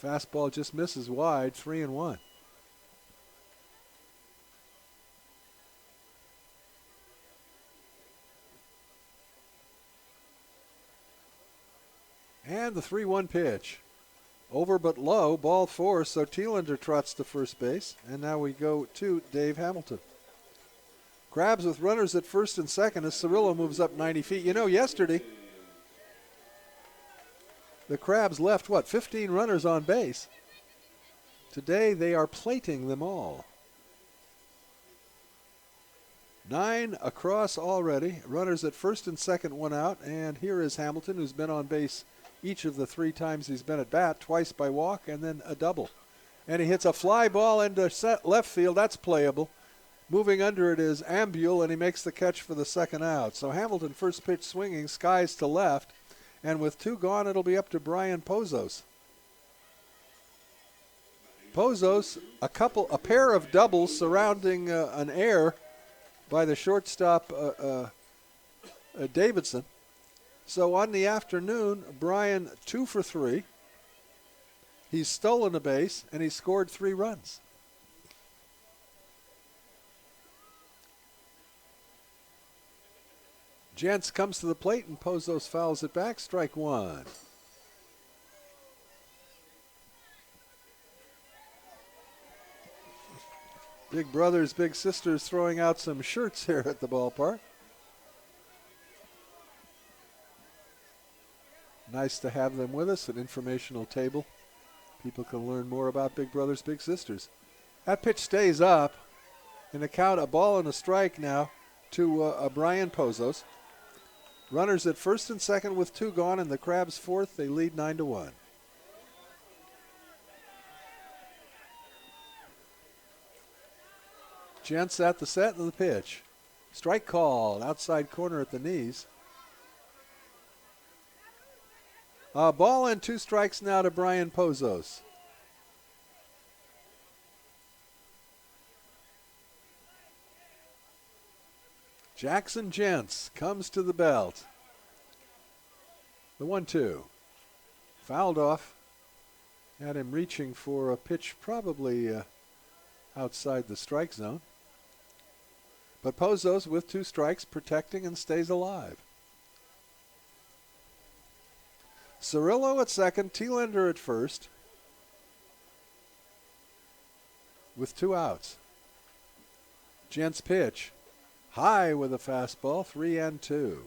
Fastball just misses wide, 3-1. And the 3-1 pitch. Over but low, ball 4, so Thielander trots to first base. And now we go to Dave Hamilton. Crabs with runners at first and second as Cirillo moves up 90 feet. You know, yesterday, the Crabs left, 15 runners on base. Today they are plating them all. 9 across already. Runners at first and second, 1 out. And here is Hamilton, who's been on base each of the 3 times he's been at bat, twice by walk and then a double. And he hits a fly ball into left field. That's playable. Moving under it is Ambule, and he makes the catch for the second out. So Hamilton, first pitch swinging, skies to left. And with 2 gone, it'll be up to Brian Pozos. Pozos, a pair of doubles surrounding an error by the shortstop Davidson. So on the afternoon, Brian 2 for 3. He's stolen a base, and he scored 3 runs. Jentz comes to the plate, and Pozos fouls it back. Strike 1. Big brothers, big sisters throwing out some shirts here at the ballpark. Nice to have them with us, an informational table. People can learn more about big brothers, big sisters. That pitch stays up. In the count, a ball and a strike now to Brian Pozos. Runners at first and second with 2 gone, and the Crabs fourth. They lead 9-1. Jentz at the set and the pitch. Strike called, outside corner at the knees. A ball and 2 strikes now to Brian Pozos. Jackson Gents comes to the belt. The 1-2. Fouled off. Had him reaching for a pitch probably outside the strike zone. But Pozos with 2 strikes, protecting and stays alive. Cirillo at second, Thielander at first, with 2 outs. Gents pitch, high with a fastball, 3-2.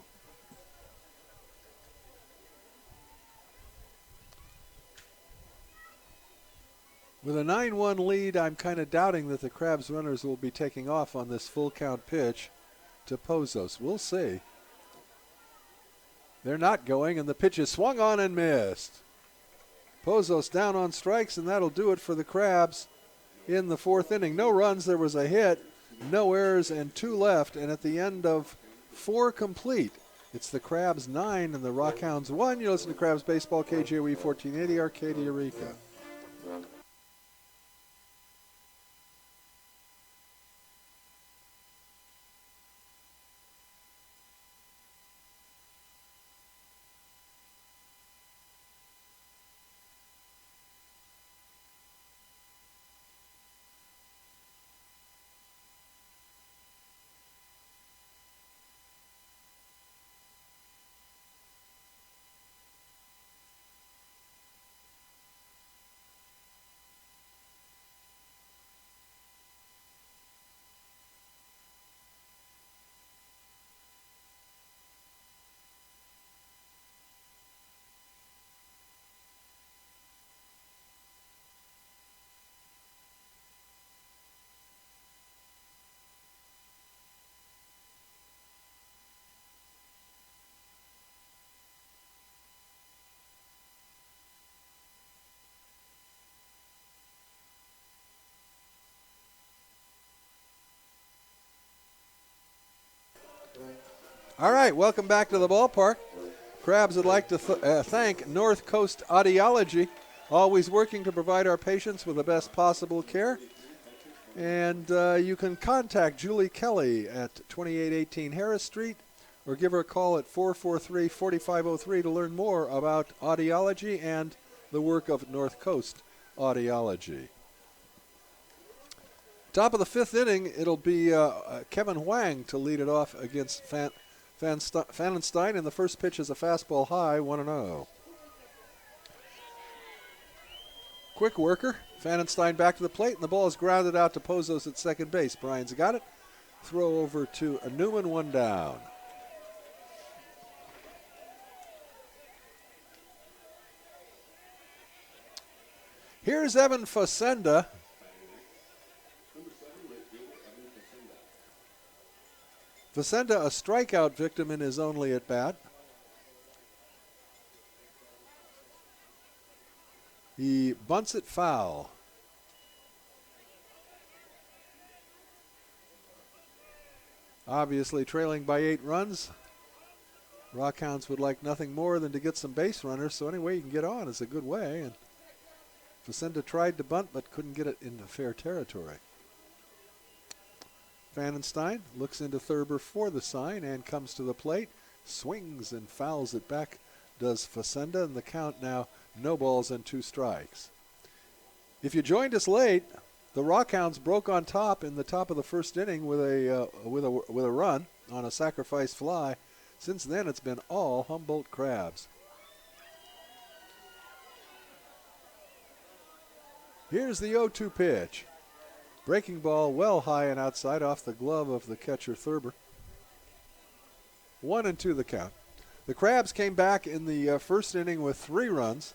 With a 9-1 lead, I'm kind of doubting that the Crabs runners will be taking off on this full count pitch to Pozos. We'll see. They're not going, and the pitch is swung on and missed. Pozos down on strikes, and that'll do it for the Crabs in the 4th inning. No runs, there was a hit, no errors, and 2 left, and at the end of 4 complete, it's the Crabs 9 and the Rockhounds 1. You listen to Crabs Baseball, KJOE 1480, Arcadia, Eureka. All right, welcome back to the ballpark. Crabs would like to thank North Coast Audiology, always working to provide our patients with the best possible care. And you can contact Julie Kelly at 2818 Harris Street or give her a call at 443-4503 to learn more about audiology and the work of North Coast Audiology. Top of the 5th inning, it'll be Kevin Huang to lead it off against Fanenstein, and the first pitch is a fastball high, 1-0. Quick worker. Fanenstein back to the plate, and the ball is grounded out to Pozos at second base. Bryan's got it. Throw over to Newman, 1 down. Here's Evan Facenda. Facenda, a strikeout victim in his only at-bat. He bunts it foul. Obviously trailing by 8 runs. Rockhounds would like nothing more than to get some base runners, so any way you can get on is a good way. And Facenda tried to bunt but couldn't get it into fair territory. Fanenstein looks into Thurber for the sign and comes to the plate, swings and fouls it back, does Facenda, and the count now 0-2 strikes. If you joined us late, the Rockhounds broke on top in the top of the 1st inning with a run on a sacrifice fly. Since then, it's been all Humboldt Crabs. Here's the 0-2 pitch. Breaking ball well high and outside off the glove of the catcher Thurber. 1-2 the count. The Crabs came back in the 1st inning with 3 runs.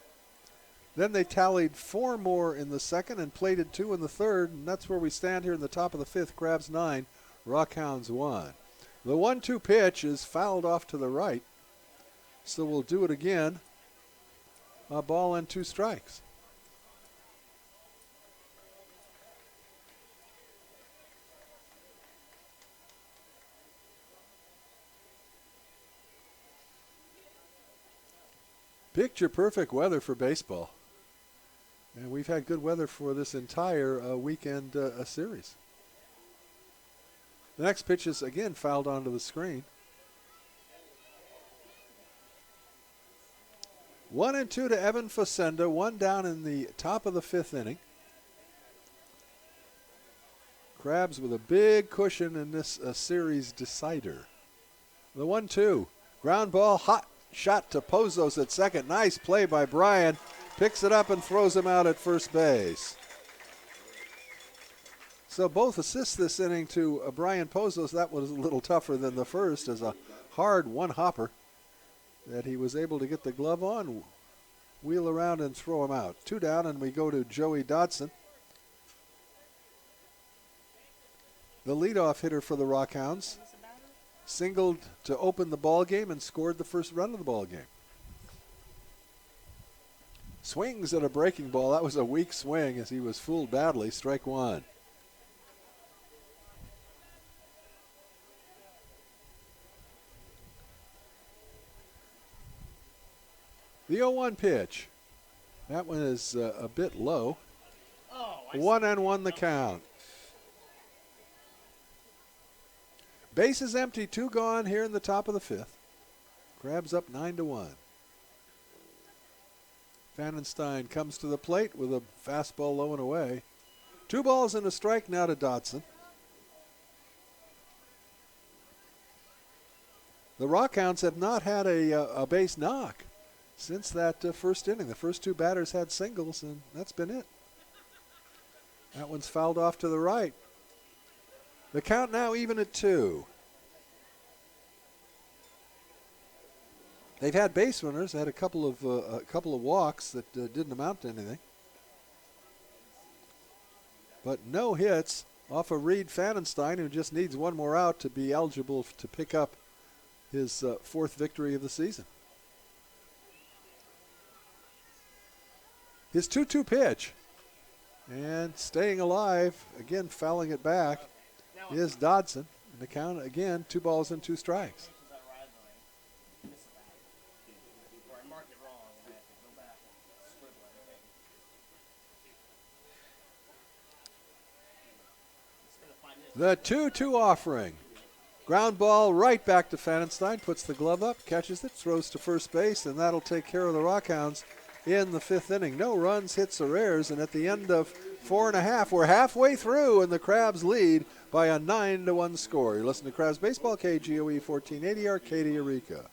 Then they tallied 4 more in the 2nd and plated 2 in the 3rd, and that's where we stand here in the top of the 5th. Crabs 9, Rockhounds 1. The 1-2 pitch is fouled off to the right, so we'll do it again. A ball and 2 strikes. Picture perfect weather for baseball. And we've had good weather for this entire weekend series. The next pitch is again fouled onto the screen. 1-2 to Evan Facenda, one down in the top of the fifth inning. Crabs with a big cushion in this series decider. The 1-2. Ground ball, hot shot to Pozos at second. Nice play by Brian. Picks it up and throws him out at first base. So both assists this inning to Brian Pozos. That was a little tougher than the first as a hard one-hopper that he was able to get the glove on, wheel around and throw him out. 2 down, and we go to Joey Dodson, the leadoff hitter for the Rockhounds. Singled to open the ball game and scored the first run of the ball game. Swings at a breaking ball. That was a weak swing as he was fooled badly. Strike one. The 0-1 pitch. That one is a bit low. 1-1 the count. Bases empty, 2 gone here in the top of the fifth. Crabs up 9-1. Pfannenstein comes to the plate with a fastball low and away. 2 balls and a strike now to Dodson. The Rockhounds have not had a base knock since that first inning. The first 2 batters had singles, and that's been it. That one's fouled off to the right. The count now even at 2. They've had base runners. They had a couple of walks that didn't amount to anything. But no hits off of Reed Pfannenstein, who just needs one more out to be eligible to pick up his 4th victory of the season. His 2-2 pitch. And staying alive, again fouling it back, is Dodson. And the count, again, 2 balls and 2 strikes. The 2-2 offering. Ground ball right back to Pfannenstein, puts the glove up, catches it, throws to first base, and that'll take care of the Rockhounds in the 5th inning. No runs, hits, or errors, and at the end of 4.5, we're halfway through, and the Crabs lead by a 9-1 score. You're listening to Crabs Baseball, KGOE 1480, Arcadia, Eureka.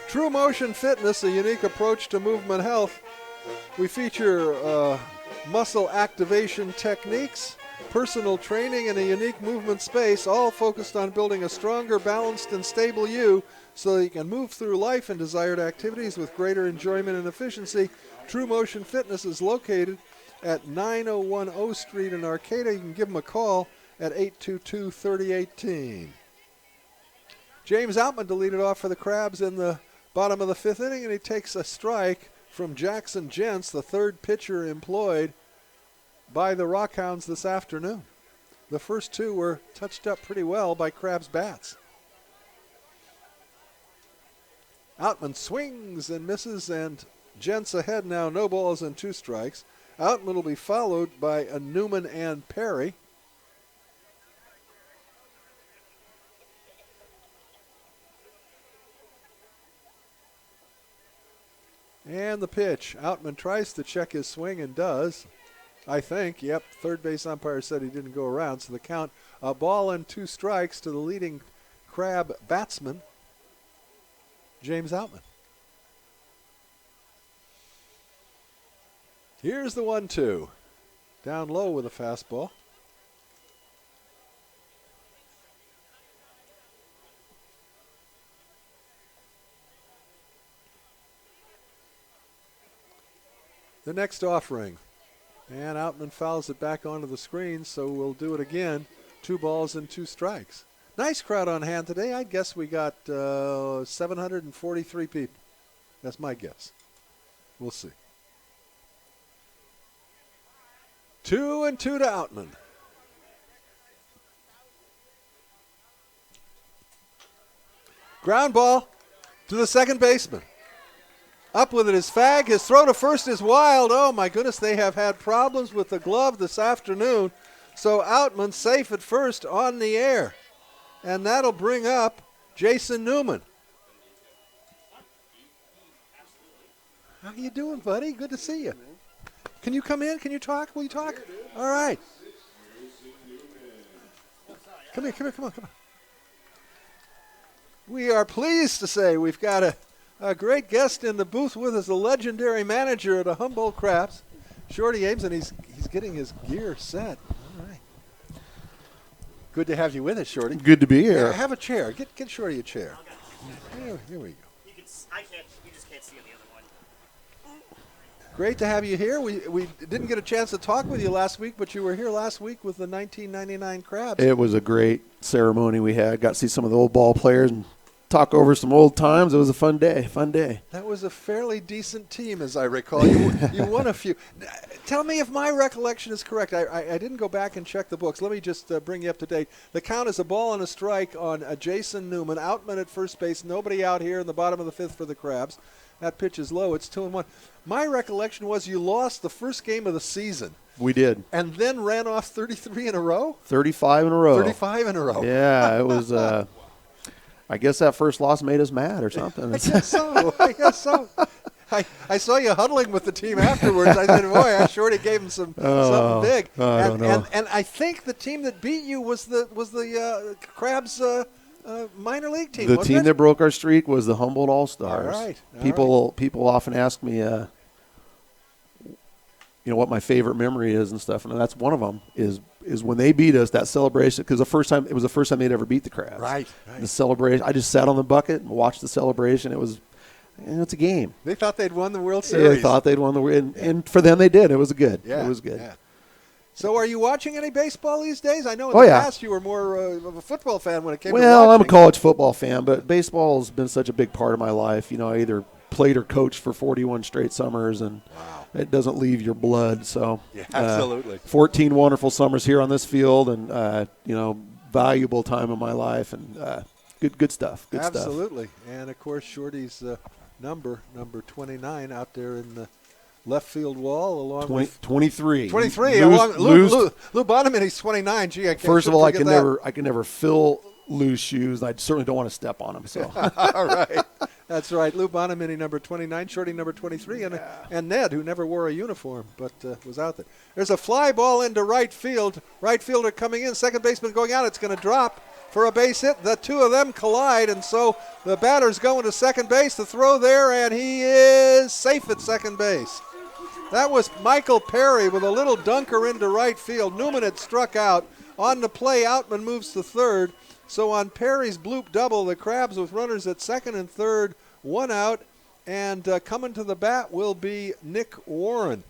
True Motion Fitness, a unique approach to movement health. We feature muscle activation techniques, personal training, and a unique movement space, all focused on building a stronger, balanced, and stable you so that you can move through life and desired activities with greater enjoyment and efficiency. True Motion Fitness is located at 901 O Street in Arcata. You can give them a call at 822-3018. James Outman to lead it off for the Crabs in the bottom of the 5th inning, and he takes a strike from Jackson Gents, the 3rd pitcher employed by the Rockhounds this afternoon. The first 2 were touched up pretty well by Crabs bats. Outman swings and misses, and Gents ahead now, no balls and 2 strikes. Outman will be followed by Newman and Perry. And the pitch. Outman tries to check his swing and does. I think. Yep, third base umpire said he didn't go around, so the count, a ball and 2 strikes to the leading Crab batsman, James Outman. Here's the 1-2. Down low with a fastball. The next offering. And Outman fouls it back onto the screen, so we'll do it again. 2 balls and 2 strikes. Nice crowd on hand today. I guess we got 743 people. That's my guess. We'll see. 2-2 to Outman. Ground ball to the second baseman. Up with it is Fag. His throw to first is wild. Oh, my goodness, they have had problems with the glove this afternoon. So Outman safe at first on the air. And that'll bring up Jason Newman. How you doing, buddy? Good to see you. Can you come in? Can you talk? Will you talk? All right. Come here, come on. We are pleased to say we've got a great guest in the booth with us, a legendary manager at the Humboldt Crabs, Shorty Ames, and he's getting his gear set. All right. Good to have you with us, Shorty. Good to be here. Yeah, have a chair. Get Shorty a chair. Here we go. You just can't see on the other one. Great to have you here. We didn't get a chance to talk with you last week, but you were here last week with the 1999 Crabs. It was a great ceremony we had. Got to see some of the old ball players and talk over some old times. It was a fun day. That was a fairly decent team, as I recall. You won a few. Tell me if my recollection is correct. I didn't go back and check the books. Let me just bring you up to date. The count is a ball and a strike on Jason Newman. Outman at first base. Nobody out here in the bottom of the 5th for the Crabs. That pitch is low. It's 2-1. My recollection was you lost the first game of the season. We did. And then ran off 33 in a row? 35 in a row. 35 in a row. Yeah, it was I guess that first loss made us mad or something. I guess so. I saw you huddling with the team afterwards. I said, boy, Shorty gave him something big. I don't know. And I think the team that beat you was the Crabs minor league team. The team that broke our streak was the Humboldt All-Stars. All right. People often ask me, what my favorite memory is and stuff, and that's one of them is when they beat us, that celebration, because it was the first time they'd ever beat the Crabs. Right. The celebration, I just sat on the bucket and watched the celebration. It was, it's a game. They thought they'd won the World Yeah, Series. they thought they'd won and for them they did. It was good. Yeah. It was good. Yeah. So are you watching any baseball these days? I know in Oh, the yeah. past you were more of a football fan when it came to Well, I'm a watching. college football fan, but baseball has been such a big part of my life. I either played or coached for 41 straight summers, and it doesn't leave your blood. So, Yeah, absolutely. 14 wonderful summers here on this field, and valuable time of my life, and good stuff. Good stuff. Absolutely. And of course, Shorty's number 29 out there in the left field wall, along with 23. 23. Lou Bonneman, he's 29. Gee, First of all, I can that. never fill Lou's shoes. I certainly don't want to step on them. So. All right. That's right. Lou Bonneman, number 29, Shorty number 23, and Ned, who never wore a uniform but was out there. There's a fly ball into right field. Right fielder coming in, second baseman going out. It's going to drop for a base hit. The two of them collide, and so the batter's going to second base. The throw there, and he is safe at second base. That was Michael Perry with a little dunker into right field. Newman had struck out. On the play, Outman moves to third. So on Perry's bloop double, the Crabs with runners at second and third, 1 out, and coming to the bat will be Nick Warren.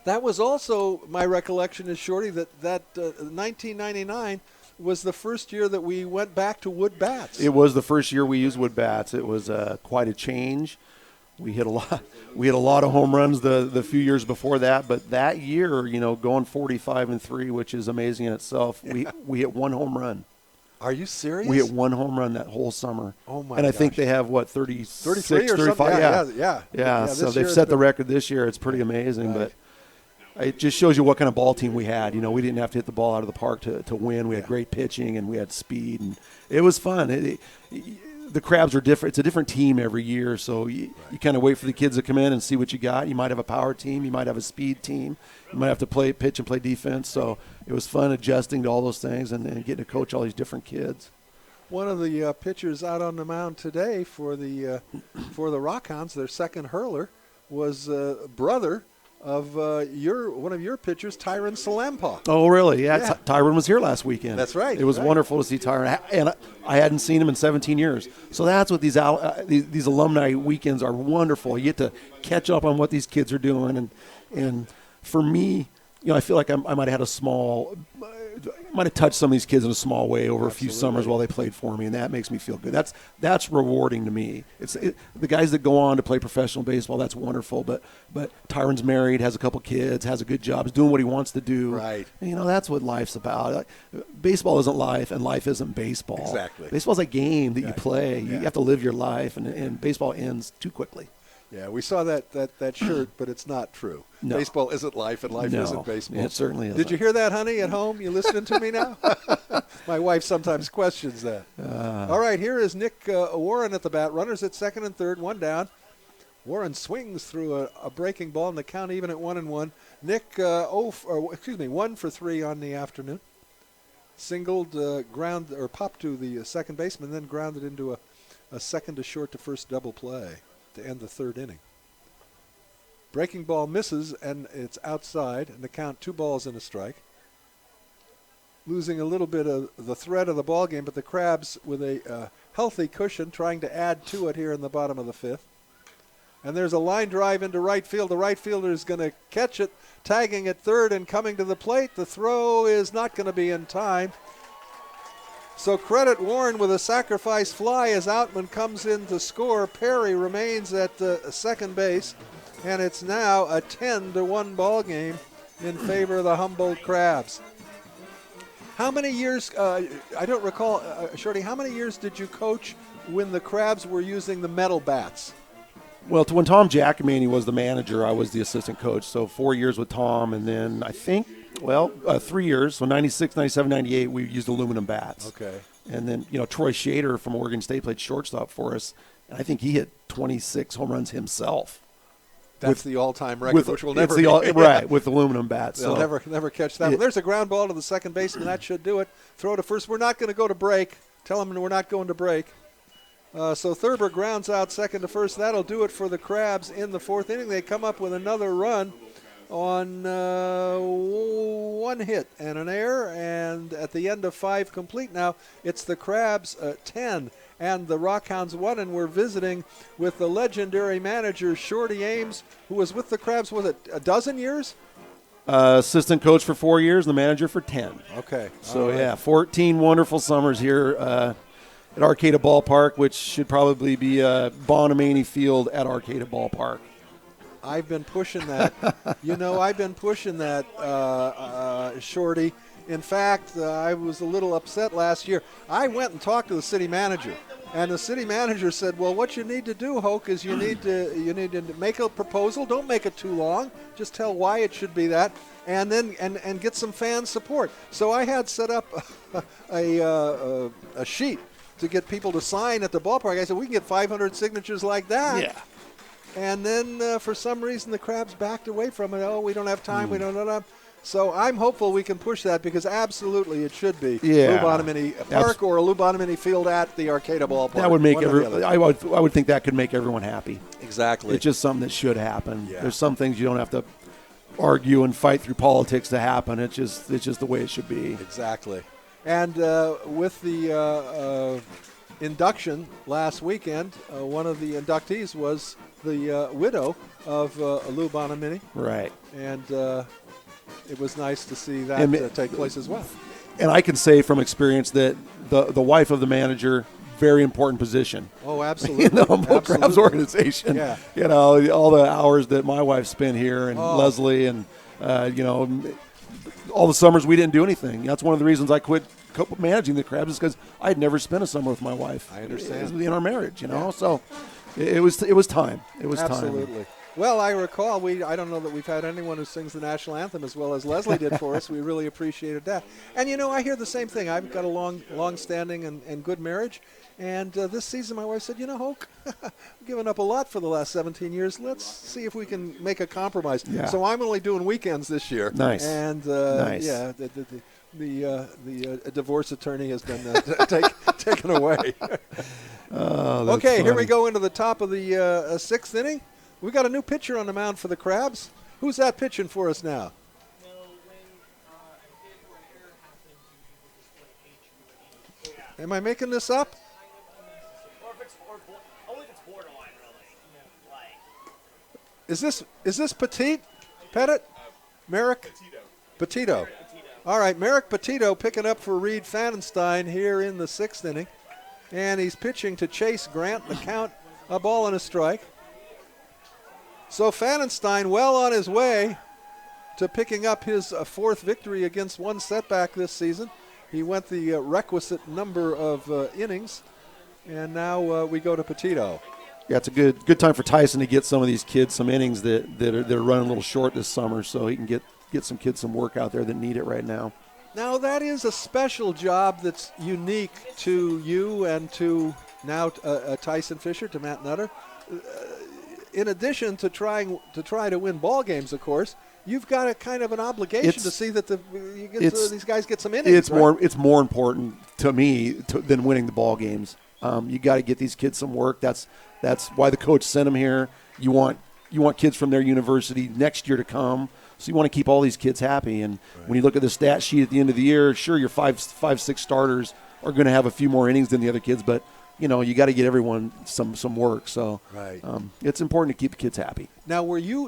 That was also my recollection is, Shorty, that 1999 was the first year that we went back to wood bats. It was the first year we used wood bats. It was quite a change. We hit a lot. We hit a lot of home runs the few years before that, but that year, going 45-3, which is amazing in itself. We hit 1 home run. Are you serious? We hit 1 home run that whole summer. Oh my! And I think gosh. they have 33 or 35. something. Yeah. So they've set the record this year. It's pretty amazing, Right. but it just shows you what kind of ball team we had. We didn't have to hit the ball out of the park to win. We had great pitching and we had speed, and it was fun. the Crabs are different. It's a different team every year, so you kind of wait for the kids to come in and see what you got. You might have a power team. You might have a speed team. You might have to play pitch and play defense. So it was fun adjusting to all those things and getting to coach all these different kids. One of the pitchers out on the mound today for the Rockhounds, their second hurler, was brother of one of your pitchers, Tyron Salampaugh. Oh, really? Yeah. Yeah. Tyron was here last weekend. That's right. It was right. wonderful to see Tyron, and I hadn't seen him in 17 years. So that's what these alumni weekends are wonderful. You get to catch up on what these kids are doing, and for me, I feel like I might have had might have touched some of these kids in a small way over a few summers while they played for me, and that makes me feel good. That's rewarding to me. The guys that go on to play professional baseball, that's wonderful. But Tyron's married, has a couple kids, has a good job, is doing what he wants to do. Right. And, that's what life's about. Baseball isn't life, and life isn't baseball. Exactly. Baseball's a game that you Yeah. play. You Yeah. have to live your life, and baseball ends too quickly. Yeah, we saw that shirt, but it's not true. No. All isn't life, and life No, isn't baseball. it certainly isn't. Did you hear that, honey, at home? You listening to me now? My wife sometimes questions that. All right, here is Nick Warren at the bat. Runners at second and third, one down. Warren swings through a breaking ball, and the count even at 1-1. Nick, 1 for 3 on the afternoon. Singled, ground or popped to the second baseman, then grounded into a second to short to first double play to end the third inning. Breaking ball misses, and it's outside, and the count 2 balls and a strike. Losing a little bit of the thread of the ball game, but the Crabs with a healthy cushion trying to add to it here in the bottom of the fifth. And there's a line drive into right field. The right fielder is going to catch it, tagging at third and coming to the plate. The throw is not going to be in time. So credit Warren with a sacrifice fly as Outman comes in to score. Perry remains at second base, and it's now a 10-1 ball game in favor of the Humboldt Crabs. How many years, I don't recall, Shorty, how many years did you coach when the Crabs were using the metal bats? Well, when Tom Giacomini was the manager, I was the assistant coach. So 4 years with Tom, and then I think, 3 years. So 96, 97, 98, we used aluminum bats. Okay. And then, Troy Shader from Oregon State played shortstop for us. And I think he hit 26 home runs himself. That's the all-time record, which will never be. Right, with aluminum bats. They'll never catch that one. There's a ground ball to the second baseman. That should do it. Throw to first. We're not going to go to break. Tell them we're not going to break. So Thurber grounds out second to first. That'll do it for the Crabs in the fourth inning. They come up with another run on one hit and an error, and at the end of 5 complete now, it's the Crabs 10 and the Rockhounds 1, and we're visiting with the legendary manager Shorty Ames, who was with the Crabs, was it a dozen years? Assistant coach for 4 years and the manager for 10. Okay. So, 14 wonderful summers here at Arcata Ballpark, which should probably be Bonamini Field at Arcata Ballpark. I've been pushing that. I've been pushing that, Shorty. In fact, I was a little upset last year. I went and talked to the city manager, and the city manager said, "Well, what you need to do, Hoke, is you need to make a proposal. Don't make it too long. Just tell why it should be that, and then and get some fan support." So I had set up a sheet to get people to sign at the ballpark. I said, "We can get 500 signatures like that." Yeah. And then for some reason the Crabs backed away from it. Oh, we don't have time. We don't know. So I'm hopeful we can push that, because absolutely it should be Lou Bonamini Park or Lou Bonamini Field at the Arcata Ballpark. That would make I would think that could make everyone happy. Exactly. It's just something that should happen. Yeah. There's some things you don't have to argue and fight through politics to happen. It's just the way it should be. Exactly. And with the induction last weekend, one of the inductees was the widow of Lou Bonamini. Right. And it was nice to see that take place as well. And I can say from experience that the wife of the manager, very important position. Oh, absolutely. In the Humboldt Crabs organization. Yeah. All the hours that my wife spent here, and Leslie, and all the summers we didn't do anything. That's one of the reasons I quit managing the Crabs, is because I had never spent a summer with my wife. I understand. In our marriage, So it was time. It was Absolutely. time. Well, I recall I don't know that we've had anyone who sings the national anthem as well as Leslie did for us. We really appreciated that. And I hear the same thing. I've got a long-standing and good marriage, and this season my wife said, Hoke, I've given up a lot for the last 17 years. Let's see if we can make a compromise. Yeah. So I'm only doing weekends this year. Nice. And Nice. yeah, the divorce attorney has been taken away. Oh, that's Okay, here we funny. go into the top of the sixth inning. We got a new pitcher on the mound for the Crabs. Who's that pitching for us now? No, when a kid or an error happens, you just like Am I making this up? Or if it's only if it's borderline, really. Like Is this Pettit? Merrick? Petito. All right, Merrick Petito picking up for Reed Fanenstein here in the sixth inning. And he's pitching to Chase Grant. The count, a ball and a strike. So Fanenstein well on his way to picking up his fourth victory against one setback this season. He went the requisite number of innings, and now we go to Petito. Yeah, it's a good time for Tyson to get some of these kids some innings that are running a little short this summer, so he can get some kids some work out there that need it right now. Now that is a special job that's unique to you and to now Tyson Fisher, to Matt Nutter. In addition to trying to win ball games, of course, you've got a kind of an obligation to see that these guys get some innings. It's more important to me than winning the ball games. You got to get these kids some work. That's why the coach sent them here. You want kids from their university next year to come. So you want to keep all these kids happy. And when you look at the stat sheet at the end of the year, sure, your five, six starters are going to have a few more innings than the other kids, but you got to get everyone some work. So it's important to keep the kids happy. Now,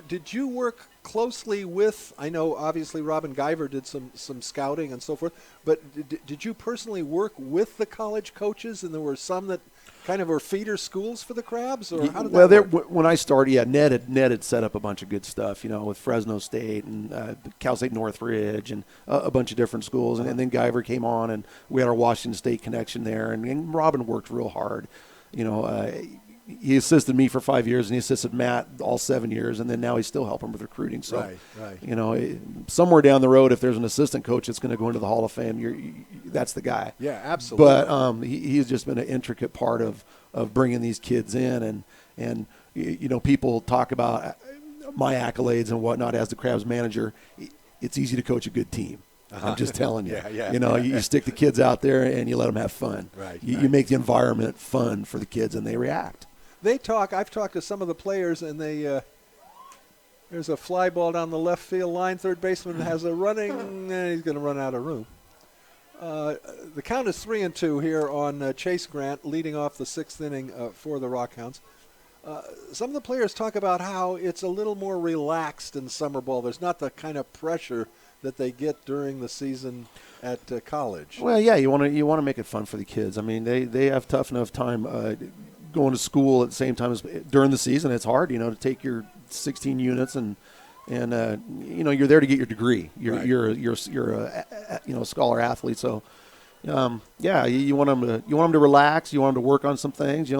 did you work closely with? I know obviously Robin Guyver did some scouting and so forth, but did you personally work with the college coaches? And there were some that kind of were feeder schools for the Crabs, or how did that work? When I started, Ned had set up a bunch of good stuff, with Fresno State and Cal State Northridge and a bunch of different schools, and then Guyver came on, and we had our Washington State connection there, and Robin worked real hard. He assisted me for 5 years, and he assisted Matt all 7 years, and then now he's still helping with recruiting. So, somewhere down the road, if there's an assistant coach that's going to go into the Hall of Fame, that's the guy. Yeah, absolutely. But he's just been an intricate part of bringing these kids in, and people talk about my accolades and whatnot as the Crabs manager. It's easy to coach a good team. I'm just telling you. You stick the kids out there and you let them have fun. You make the environment fun for the kids, and they react. I've talked to some of the players, and there's a fly ball down the left field line. Third baseman has a running, and he's going to run out of room. The count is 3-2 here on Chase Grant, leading off the sixth inning for the Rockhounds. Some of the players talk about how it's a little more relaxed in summer ball. There's not the kind of pressure that they get during the season at college. Well, yeah, you want to make it fun for the kids. I mean, they have tough enough time going to school at the same time as during the season. It's hard, to take your 16 units and you're there to get your degree. You're a scholar athlete. So you want them to relax. You want them to work on some things.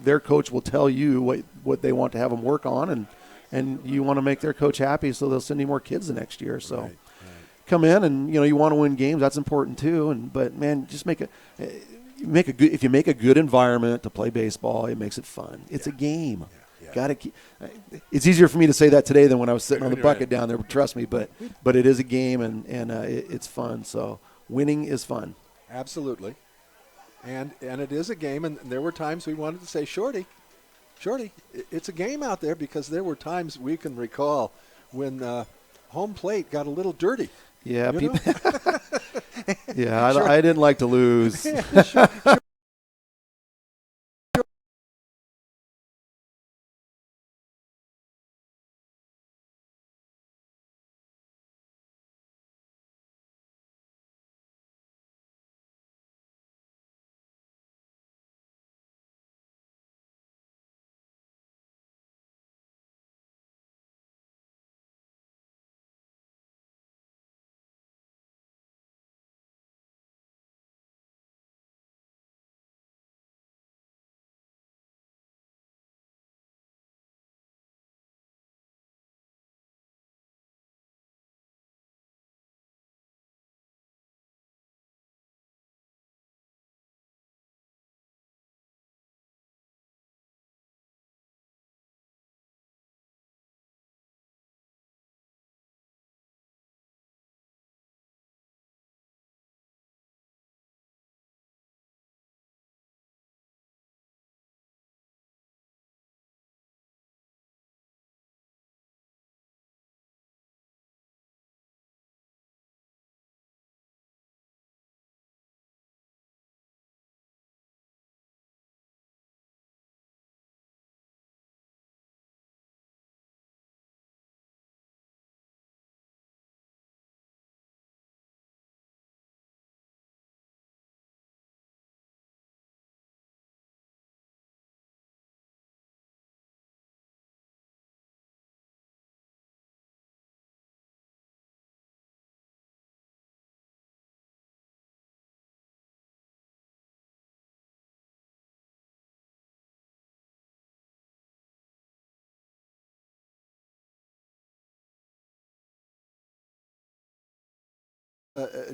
Their coach will tell you what they want to have them work on, and you want to make their coach happy, so they'll send you more kids the next year. So. Come in and you want to win games. That's important too. But man, just if you make a good environment to play baseball, it makes it fun. It's a game. It's easier for me to say that today than when I was sitting on the bucket down there. Trust me, but it is a game and it's fun. So winning is fun. Absolutely, and it is a game. And there were times we wanted to say, Shorty, it's a game out there, because there were times we can recall when home plate got a little dirty. Yeah, I didn't like to lose.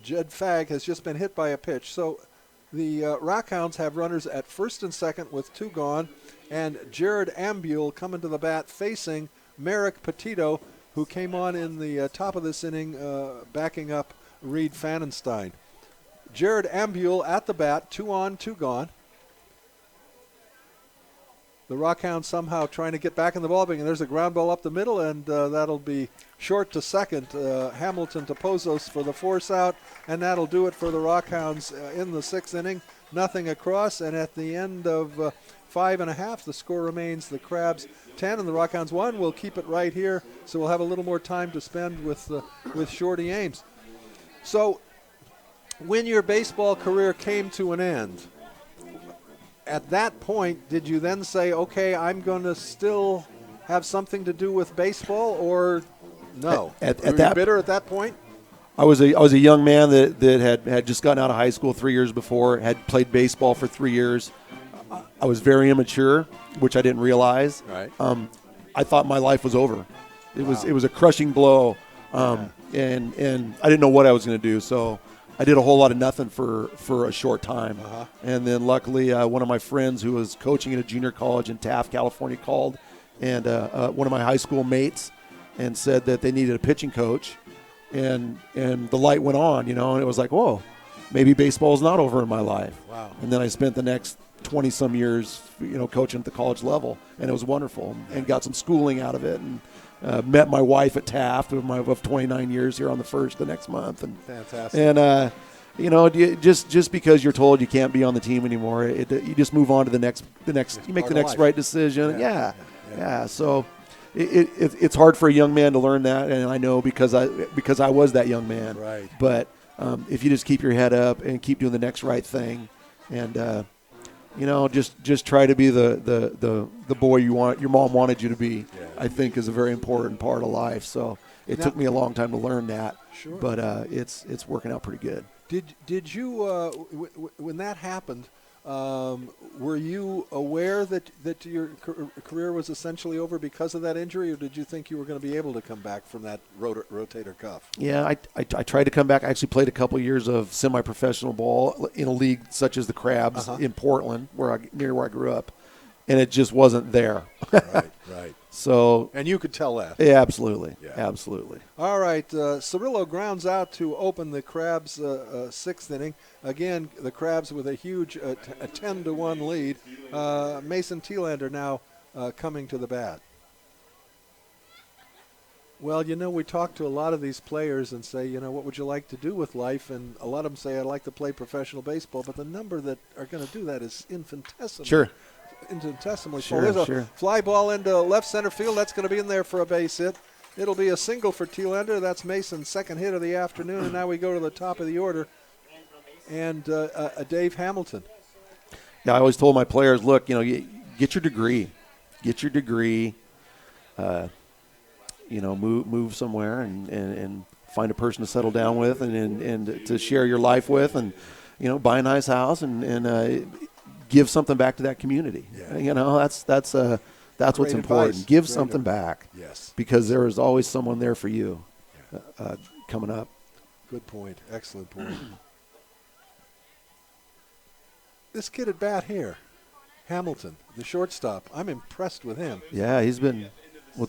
Jed Fagg has just been hit by a pitch. So the Rockhounds have runners at first and second with 2 gone, and Jared Ambule coming to the bat facing Merrick Petito, who came on in the top of this inning backing up Reed Fannenstein. Jared Ambule at the bat, 2 on, 2 gone. The Rockhounds somehow trying to get back in the ballgame, and there's a ground ball up the middle, and that'll be short to second. Hamilton to Pozos for the force out, and that'll do it for the Rockhounds in the 6th inning. Nothing across, and at the end of 5 1/2, the score remains the Crabs 10 and the Rockhounds 1. We'll keep it right here, so we'll have a little more time to spend with Shorty Ames. So, when your baseball career came to an end, at that point, did you then say, okay, I'm going to still have something to do with baseball, or no? At Were you that bitter at that point? I was a young man that had just gotten out of high school 3 years before, had played baseball for 3 years. I was very immature, which I didn't realize. Right. I thought my life was over. It was a crushing blow, and I didn't know what I was going to do. So I did a whole lot of nothing for a short time. And then luckily, one of my friends who was coaching at a junior college in Taft, California, called, and one of my high school mates, and said that they needed a pitching coach. And the light went on, and it was like, whoa, maybe baseball is not over in my life. Wow. And then I spent the next 20-some years, coaching at the college level, and it was wonderful, and got some schooling out of it, and met my wife at Taft of 29 years here on the 1st the next month. And Fantastic. And just because you're told you can't be on the team anymore, you just move on to the next. You make the next right decision. Yeah. So it's hard for a young man to learn that, and I know because I was that young man. Right. But if you just keep your head up and keep doing the next right thing, and just try to be the boy your mom wanted you to be, I think is a very important part of life. So it took me a long time to learn that. Sure. But it's working out pretty good. Did you when that happened? Were you aware that your career was essentially over because of that injury, or did you think you were going to be able to come back from that rotator cuff? Yeah, I tried to come back. I actually played a couple years of semi-professional ball in a league such as the Crabs in Portland, near where I grew up, and it just wasn't there. Right. So, and you could tell that. Yeah, absolutely. Yeah. Absolutely. All right, Cirillo grounds out to open the Crabs' 6th inning. Again, the Crabs with a huge 10-1 lead. Mason Thielander now coming to the bat. Well, we talk to a lot of these players and say, what would you like to do with life? And a lot of them say, I'd like to play professional baseball, but the number that are going to do that is infinitesimal. Sure. Infinitesimally Sure, small. There's sure. a fly ball into left center field. That's going to be in there for a base hit. It'll be a single for Thielander. That's Mason's second hit of the afternoon. And now we go to the top of the order. And Dave Hamilton. Yeah, I always told my players, look, get your degree. Get your degree. Move somewhere and find a person to settle down with and to share your life with, and buy a nice house and give something back to that community. Yeah. That's what's Great important. advice. Give Great something advice. back. Yes. Because there is always someone there for you coming up. Good point. Excellent point. This kid at bat here, Hamilton, the shortstop, I'm impressed with him. Yeah, he's been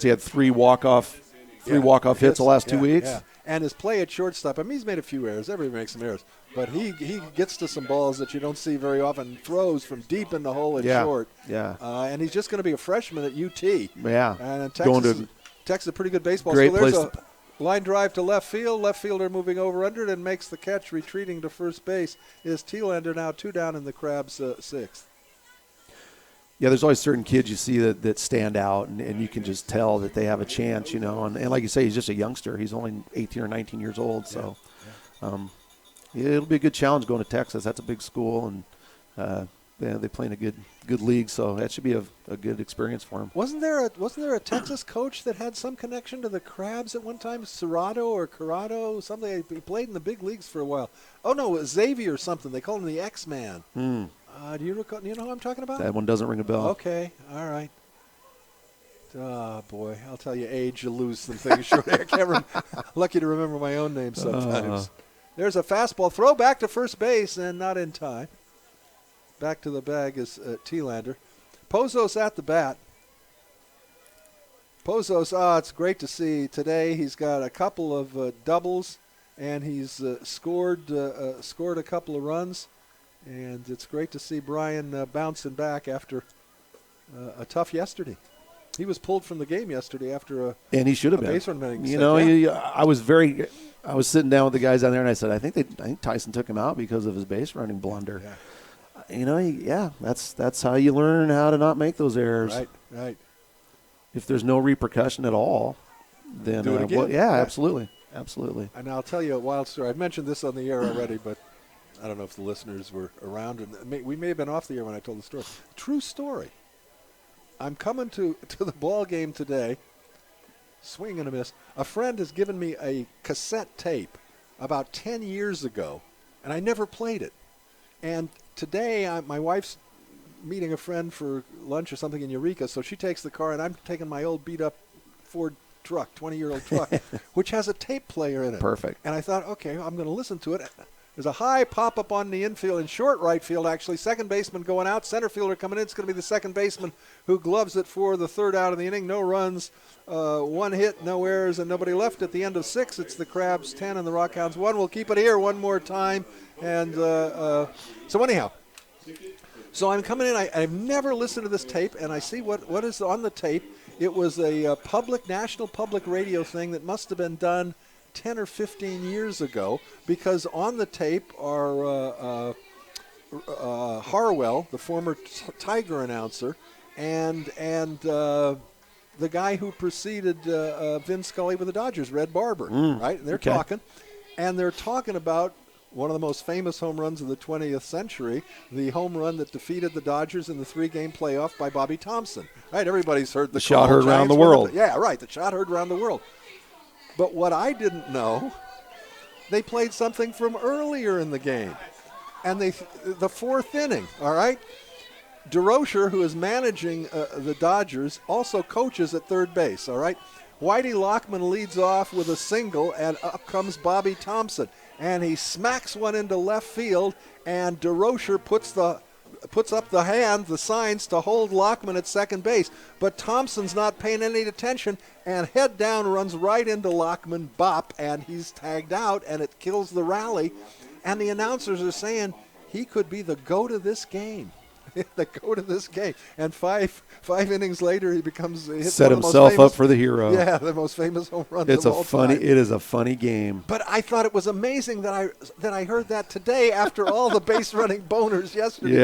he had three walk-off hits the last 2 weeks. Yeah. And his play at shortstop, he's made a few errors. Everybody makes some errors. But he gets to some balls that you don't see very often, throws from deep in the hole at short. Yeah. And he's just going to be a freshman at UT. Yeah. And Texas is a pretty good baseball great school. There's place a line drive to left field. Left fielder moving over under it and makes the catch, retreating to first base. Is Thielander now 2 down in the Crabs' 6th. Yeah, there's always certain kids you see that stand out, and you can just tell that they have a chance, And like you say, he's just a youngster. He's only 18 or 19 years old. So it'll be a good challenge going to Texas. That's a big school, and they play in a good league. So that should be a good experience for him. Wasn't there a Texas coach that had some connection to the Crabs at one time? Serrato or Corrado, something. He played in the big leagues for a while. Oh, no, it was Xavier or something. They called him the X-Man. Do you recall? You know who I'm talking about? That one doesn't ring a bell. Okay, all right. Oh, boy, I'll tell you, age, you lose some things. Sure, I can't remember. Lucky to remember my own name sometimes. There's a fastball. Throw back to first base, and not in time. Back to the bag is Thielander. Pozos at the bat. Pozos, it's great to see today. He's got a couple of doubles, and he's scored a couple of runs. And it's great to see Brian bouncing back after a tough yesterday. He was pulled from the game yesterday after a and he should have been base running. You know, I was sitting down with the guys down there, and I said, I think Tyson took him out because of his base running blunder. Yeah. You know, that's how you learn how to not make those errors. Right. If there's no repercussion at all, then do it again. Absolutely. And I'll tell you a wild story. I've mentioned this on the air already, but I don't know if the listeners were around, and we may have been off the air when I told the story. True story. I'm coming to the ball game today, swing and a miss. A friend has given me a cassette tape about 10 years ago, and I never played it. And today my wife's meeting a friend for lunch or something in Eureka, so she takes the car, and I'm taking my old beat-up Ford truck, 20-year-old truck, which has a tape player in it. Perfect. And I thought, okay, I'm going to listen to it. There's a high pop-up on the infield, in short right field, actually. Second baseman going out, center fielder coming in. It's going to be the second baseman who gloves it for the third out of the inning. No runs, one hit, no errors, and nobody left at the end of 6. It's the Crabs 10 and the Rockhounds 1. We'll keep it here one more time. And so anyhow, so I'm coming in. I've never listened to this tape, and I see what is on the tape. It was a national public radio thing that must have been done 10 or 15 years ago, because on the tape are Harwell, the former Tiger announcer, and the guy who preceded Vin Scully with the Dodgers, Red Barber, right? And they're talking about one of the most famous home runs of the 20th century, the home run that defeated the Dodgers in the 3-game playoff by Bobby Thompson. Right? Everybody's heard the shot heard around the world. Yeah, right. The shot heard around the world. But what I didn't know, they played something from earlier in the game. And the fourth inning, all right? DeRocher, who is managing the Dodgers, also coaches at third base, all right? Whitey Lockman leads off with a single, and up comes Bobby Thompson. And he smacks one into left field, and DeRocher puts up the signs to hold Lockman at second base. But Thompson's not paying any attention, and head down runs right into Lockman, bop, and he's tagged out, and it kills the rally. And the announcers are saying he could be the GOAT of this game. The GOAT of this game. And five innings later, he becomes set himself up for the hero. Yeah, the most famous home run of all time. It is a funny game. But I thought it was amazing that I heard that today after all the base running boners yesterday.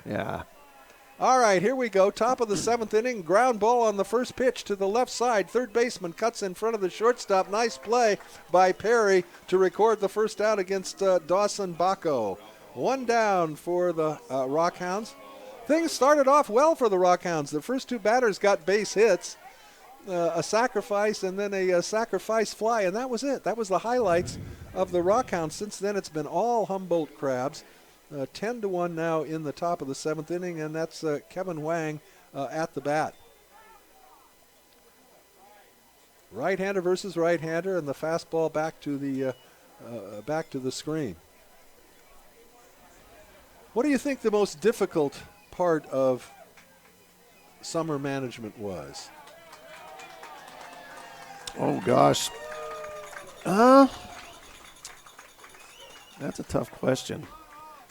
Yeah. All right, here we go. Top of the 7th inning. Ground ball on the first pitch to the left side. Third baseman cuts in front of the shortstop. Nice play by Perry to record the first out against Dawson Bacco. One down for the Rockhounds. Things started off well for the Rockhounds. The first two batters got base hits, a sacrifice, and then a sacrifice fly, and that was it. That was the highlights of the Rockhounds. Since then, it's been all Humboldt Crabs. 10-1 now in the top of the 7th inning, and that's Kevin Wang at the bat. Right-hander versus right-hander, and the fastball back to the screen. What do you think the most difficult part of summer management was? Oh, gosh. That's a tough question.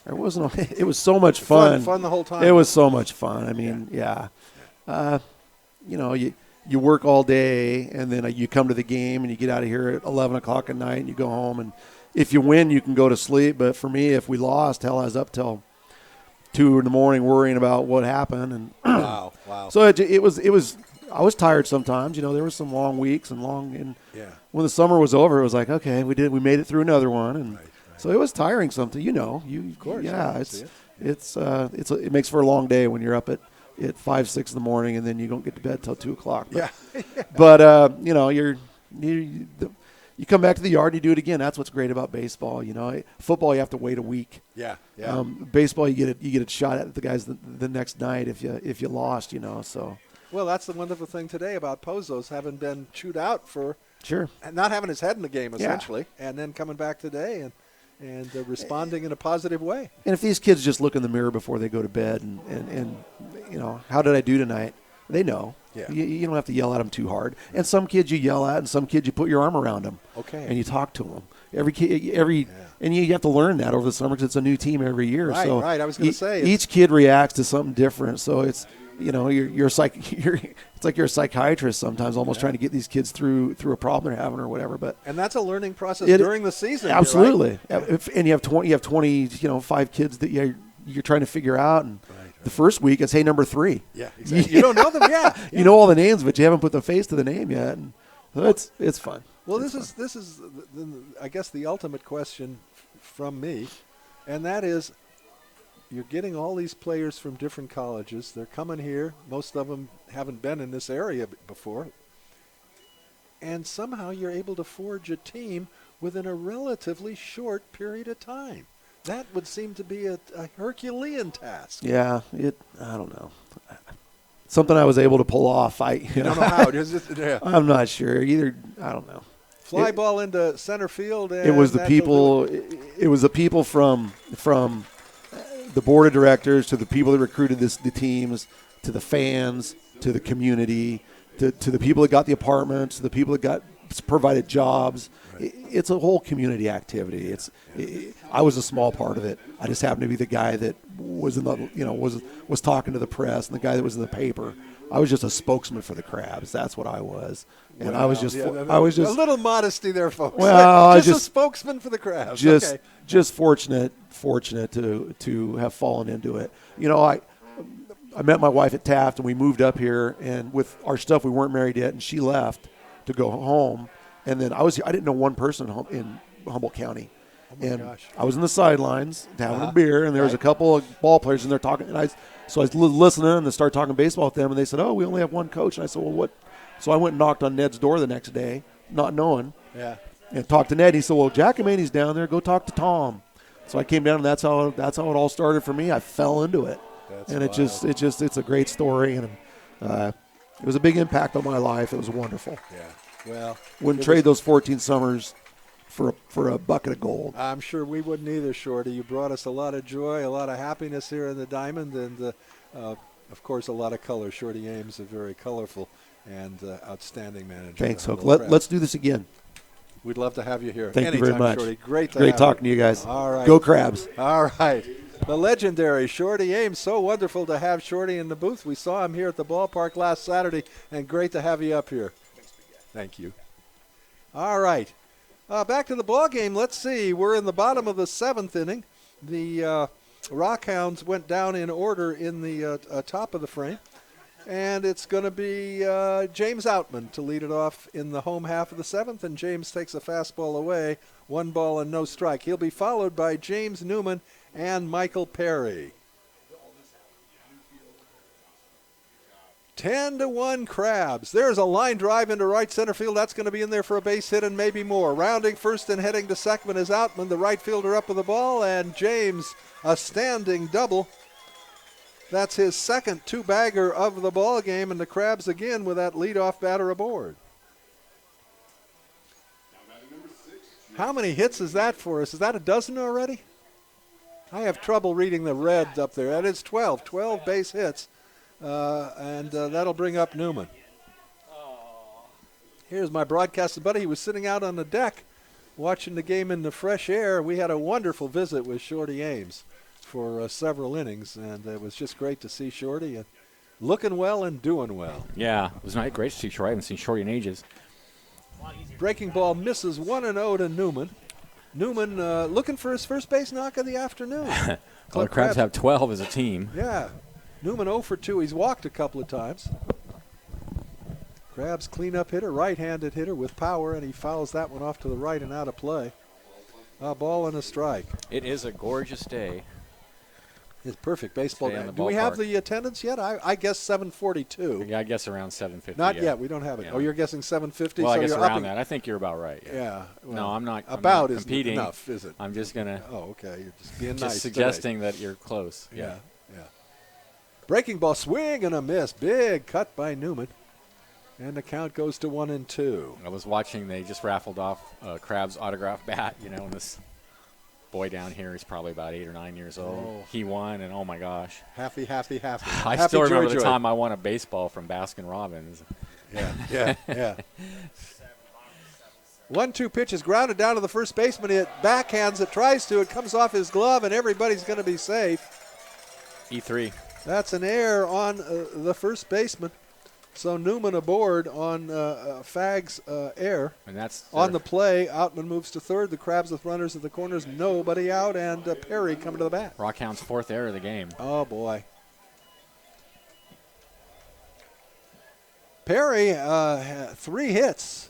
There wasn't. It was so much fun. Fun the whole time. It was so much fun. I mean, you work all day, and then you come to the game, and you get out of here at 11 o'clock at night, and you go home. And if you win, you can go to sleep. But for me, if we lost, hell, I was up till 2 in the morning worrying about what happened. And wow. So it was. I was tired sometimes. You know, there were some long weeks and when the summer was over, it was like, okay, we made it through another one, and so it was tiring. Something, of course. Yeah, it makes for a long day when you're up at 5, 6 in the morning, and then you don't get to bed till 2 o'clock. But, But you come back to the yard and you do it again. That's what's great about baseball. Football, you have to wait a week. Yeah. Baseball, you get a shot at the guys the next night if you lost. So. Well, that's the wonderful thing today about Pozos having been chewed out for Sure. and not having his head in the game essentially, and then coming back today and responding in a positive way. And if these kids just look in the mirror before they go to bed and how did I do tonight? They know. Yeah. You don't have to yell at them too hard. And some kids you yell at, and some kids you put your arm around them. Okay. And you talk to them. And you have to learn that over the summer because it's a new team every year. Right, so right. I was going to say each kid reacts to something different. So it's it's like you're a psychiatrist sometimes, almost trying to get these kids through a problem they're having or whatever. But and that's a learning process during the season. absolutely. Right? And you have 5 kids that you're trying to figure out. And the first week it's number 3. Yeah, exactly. You don't know them yet. You know all the names, but you haven't put the face to the name yet. And so it's fun. Well, this is I guess the ultimate question from me, and that is, you're getting all these players from different colleges. They're coming here. Most of them haven't been in this area before, and somehow you're able to forge a team within a relatively short period of time. That would seem to be a Herculean task. Yeah, I don't know. Something I was able to pull off. I don't know how. I'm not sure either. I don't know. Fly ball into center field. And it was the people. It was the people from the board of directors to the people that recruited the teams, to the fans, to the community, to the people that got the apartments, to the people that provided jobs. Right. It's a whole community activity. I was a small part of it. I just happened to be the guy that was in the was talking to the press, and the guy that was in the paper. I was just a spokesman for the Crabs. That's what I was. And I was just a little modesty there, folks. Well, just a spokesman for the Crabs. Just fortunate to have fallen into it. I met my wife at Taft, and we moved up here, and with our stuff, we weren't married yet, and she left to go home. And then I didn't know one person in Humboldt County. Gosh. I was in the sidelines having a beer, and there was a couple of ball players in there talking. And I was listening, and they started talking baseball with them, and they said, "Oh, we only have one coach." And I said, "Well, what?" So I went and knocked on Ned's door the next day, not knowing, and talked to Ned. He said, "Well, Giacomani's down there. Go talk to Tom." So I came down, and that's how it all started for me. I fell into it, and it's a great story, and it was a big impact on my life. It was wonderful. Yeah. Well, wouldn't trade those 14 summers for a bucket of gold. I'm sure we wouldn't either, Shorty. You brought us a lot of joy, a lot of happiness here in the Diamond, and of course a lot of color. Shorty Ames, a very colorful and outstanding manager. Thanks, Hook. Let's do this again. We'd love to have you here. Thank you very much. Shorty. Great talking to you guys. All right. Go Crabs. All right. The legendary Shorty Ames. So wonderful to have Shorty in the booth. We saw him here at the ballpark last Saturday, and great to have you up here. Thank you. All right. Back to the ball game. Let's see. We're in the bottom of the 7th inning. The Rockhounds went down in order in the top of the frame. And it's going to be James Outman to lead it off in the home half of the 7th. And James takes a fastball away. 1 ball and no strike. He'll be followed by James Newman and Michael Perry. 10-1 Crabs. There's a line drive into right center field. That's going to be in there for a base hit and maybe more. Rounding first and heading to second is Outman, the right fielder up with the ball, and James a standing double. That's his second 2-bagger of the ball game, and the Crabs again with that leadoff batter aboard. How many hits is that for us? Is that a dozen already? I have trouble reading the red up there. That is 12 base hits. And that'll bring up Newman. Here's my broadcaster buddy. He was sitting out on the deck watching the game in the fresh air. We had a wonderful visit with Shorty Ames for several innings, and it was just great to see Shorty looking well and doing well. Yeah, it was great to see Shorty. I haven't seen Shorty in ages. Breaking ball misses 1-0 to Newman. Newman looking for his first base knock of the afternoon. Well, the Crabs have 12 as a team. Yeah. Newman 0 for 2. He's walked a couple of times. Crabs cleanup hitter, right-handed hitter with power, and he fouls that one off to the right and out of play. A ball and a strike. It is a gorgeous day. It's perfect baseball. Do we ballpark. have the attendance yet? I guess 742. Yeah, I guess around 750. Not yet. We don't have it. Yeah. Oh, you're guessing 750? Well, so I guess you're around upping. that. I think you're about right. Yeah. Well, no, I'm not. About I'm not isn't competing. enough, is it? I'm just going to. Oh, okay. You're just being just nice suggesting today. that you're close. Yeah. Breaking ball, swing and a miss. Big cut by Newman. And the count goes to 1-2. I was watching. They just raffled off Crab's autograph bat. And this boy down here is probably about 8 or 9 years old. Oh. He won, and oh my gosh. Happy. I Happy still remember joy, the joy. time I won a baseball from Baskin Robbins. Yeah. 1-2 pitch is grounded down to the first baseman. It backhands it, tries to. It comes off his glove, and everybody's going to be safe. E3. That's an error on the first baseman. So Newman aboard on Fag's error. And that's On the play, Outman moves to third. The Crabs with runners at the corners, nobody out, and Perry coming to the bat. Rockhounds' 4th error of the game. Oh, boy. Perry, 3 hits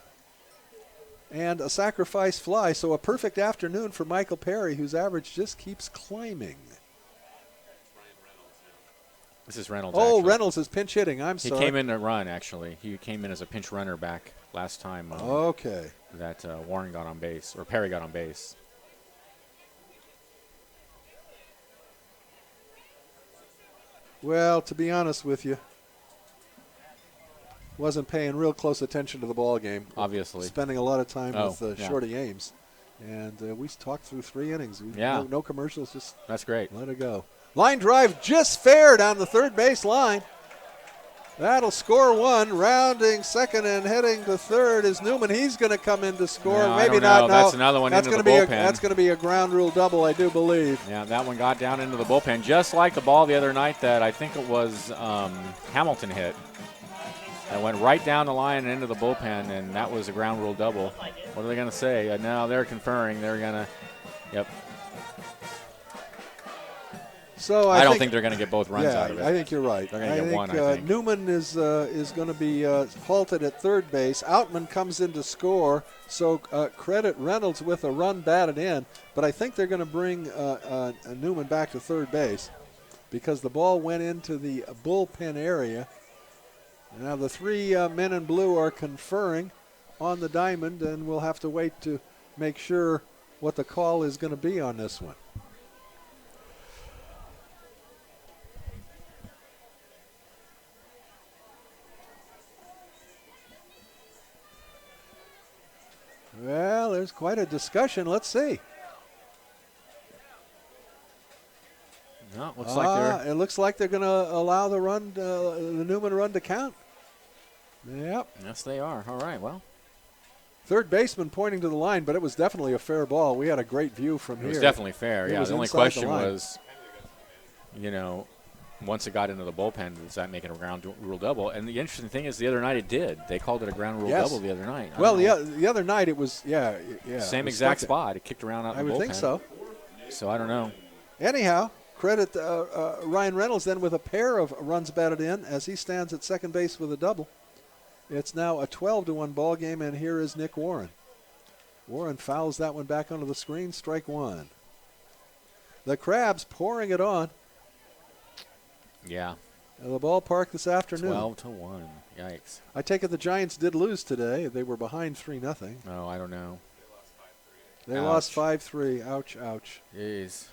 and a sacrifice fly. So a perfect afternoon for Michael Perry, whose average just keeps climbing. This is Reynolds. Oh, actually. Reynolds is pinch hitting. I'm He sorry. came in to run, actually. He came in as a pinch runner back last time Okay. that Warren got on base, or Perry got on base. Well, to be honest with you, wasn't paying real close attention to the ball game. Obviously. Spending a lot of time with yeah. Shorty Ames. And we talked through 3 innings. Yeah. No commercials, just That's great. let it go. Line drive just fair down the third base line. That'll score 1. Rounding second and heading to third is Newman. He's going to come in to score. No, I Maybe don't not. know. No. That's another one That's into gonna the be bullpen. That's going to be a ground rule double, I do believe. Yeah, that one got down into the bullpen, just like the ball the other night that I think it was Hamilton hit. That went right down the line and into the bullpen, and that was a ground rule double. What are they going to say? Now they're conferring. They're going to, yep. So I don't think they're going to get both runs out of it. I think you're right. They're gonna get one, I think. Newman is going to be halted at third base. Outman comes in to score, so credit Reynolds with a run batted in. But I think they're going to bring Newman back to third base because the ball went into the bullpen area. Now the 3 men in blue are conferring on the diamond, and we'll have to wait to make sure what the call is going to be on this one. Well, there's quite a discussion. Let's see. No, looks like It looks like they're going to allow the run, the Newman run to count. Yep. yes, they are. All right, well. Third baseman pointing to the line, but it was definitely a fair ball. We had a great view from It here. was definitely fair. It Yeah, was the only inside the question line. was, once it got into the bullpen, does that make it a ground rule double? And the interesting thing is the other night it did. They called it a ground rule Yes. double the other night. I Well, don't know. the other night it was, yeah. Same it was exact stuck spot. It kicked around out I in the would bullpen. think so. So I don't know. Anyhow, credit Ryan Reynolds then with a pair of runs batted in as he stands at second base with a double. It's now a 12-1 ball game, and here is Nick Warren. Warren fouls that one back onto the screen, strike 1. The Crabs pouring it on Yeah, at the ballpark this afternoon. 12-1. Yikes. I take it the Giants did lose today. They were behind 3-0. Oh, I don't know. They Ouch. lost 5-3. Ouch, ouch. Jeez.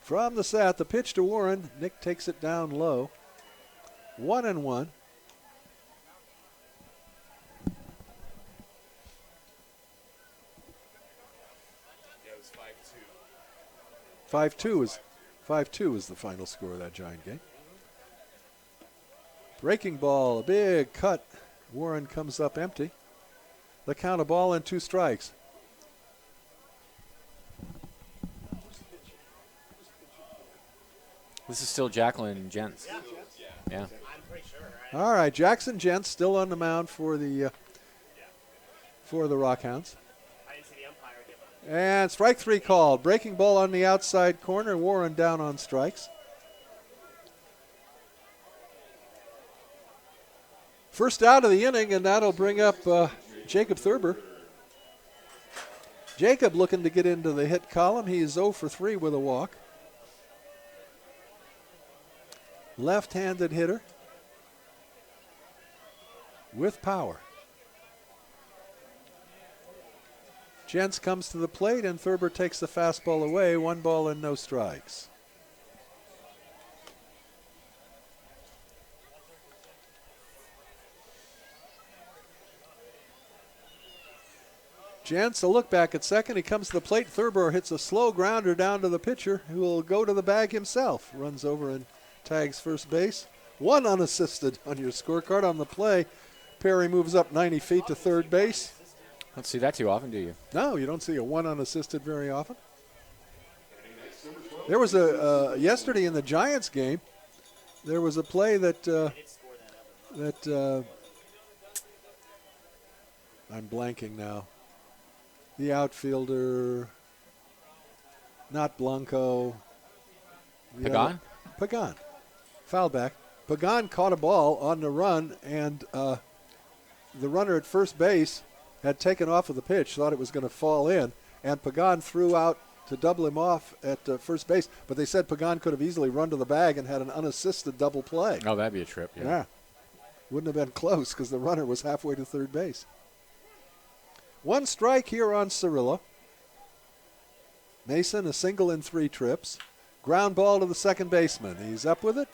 From the set, the pitch to Warren. Nick takes it down low. 1-1. Yeah, it was 5-2. 5-2 is the final score of that Giant game. Breaking ball, a big cut. Warren comes up empty. The count, a ball and 2 strikes. This is still Jacqueline Gents. Yeah. I'm pretty sure, right? All right, Jackson Gents still on the mound for the Rockhounds. I didn't see the umpire give a. And strike 3 called. Breaking ball on the outside corner. Warren down on strikes. First out of the inning, and that'll bring up Jacob Thurber. Jacob looking to get into the hit column. He is 0 for 3 with a walk. Left-handed hitter with power. Gents comes to the plate, and Thurber takes the fastball away. 1 ball and no strikes. Gents, a look back at second. He comes to the plate. Thurber hits a slow grounder down to the pitcher, who will go to the bag himself. Runs over and tags first base. One unassisted on your scorecard on the play. Perry moves up 90 feet to third base. Don't see that too often, do you? No, you don't see a one unassisted very often. There was yesterday in the Giants game, there was a play that I'm blanking now. The outfielder, not Blanco. Pagan? Pagan. Foul back. Pagan caught a ball on the run, and the runner at first base had taken off of the pitch, thought it was going to fall in, and Pagan threw out to double him off at first base. But they said Pagan could have easily run to the bag and had an unassisted double play. Oh, that'd be a trip, yeah. Wouldn't have been close because the runner was halfway to third base. One strike here on Cirilla. Mason, a single in 3 trips. Ground ball to the second baseman. He's up with it.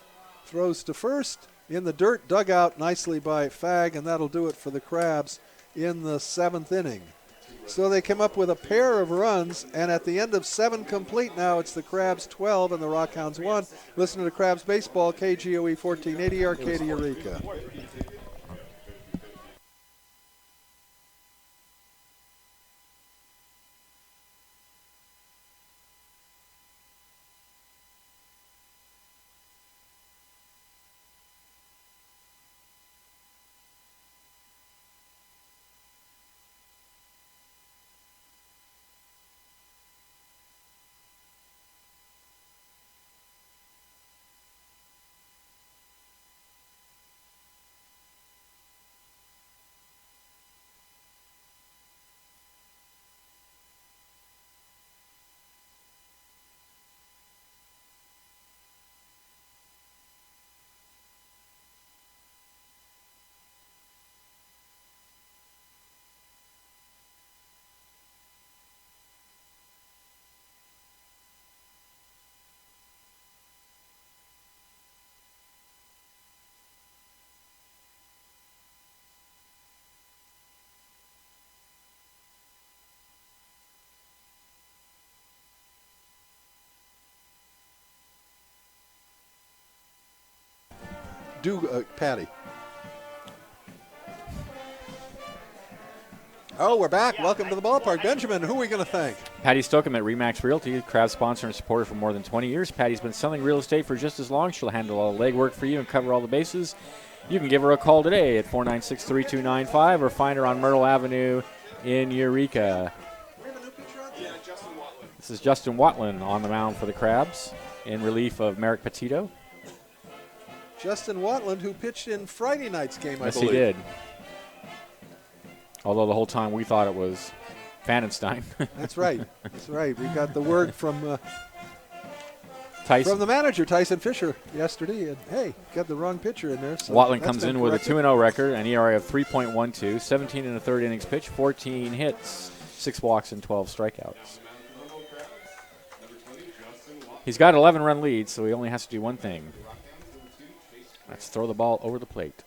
Throws to first. In the dirt, dug out nicely by Fag, and that'll do it for the Crabs in the 7th inning. So they come up with a pair of runs, and at the end of 7 complete now, it's the Crabs 12 and the Rockhounds 1. Listen to the Crabs baseball, KGOE 1480, Arcadia, Eureka. Patty. Oh, we're back. Welcome to the ballpark. Benjamin, who are we going to thank? Patty Stokeham at Remax Realty, Crab sponsor and supporter for more than 20 years. Patty's been selling real estate for just as long. She'll handle all the legwork for you and cover all the bases. You can give her a call today at 496-3295 or find her on Myrtle Avenue in Eureka. This is Justin Watlin on the mound for the Crabs in relief of Merrick Petito. Justin Watland, who pitched in Friday night's game, I believe. Yes, he did. Although the whole time we thought it was Pfannenstein. That's right. That's right. We got the word from Tyson. From the manager, Tyson Fisher, yesterday. And, hey, got the wrong pitcher in there. So Watland comes in with a 2-0 record, an ERA of 3.12, 17 and a third innings pitched, 14 hits, 6 walks, and 12 strikeouts. He's got an 11-run lead, so he only has to do one thing. Let's throw the ball over the plate.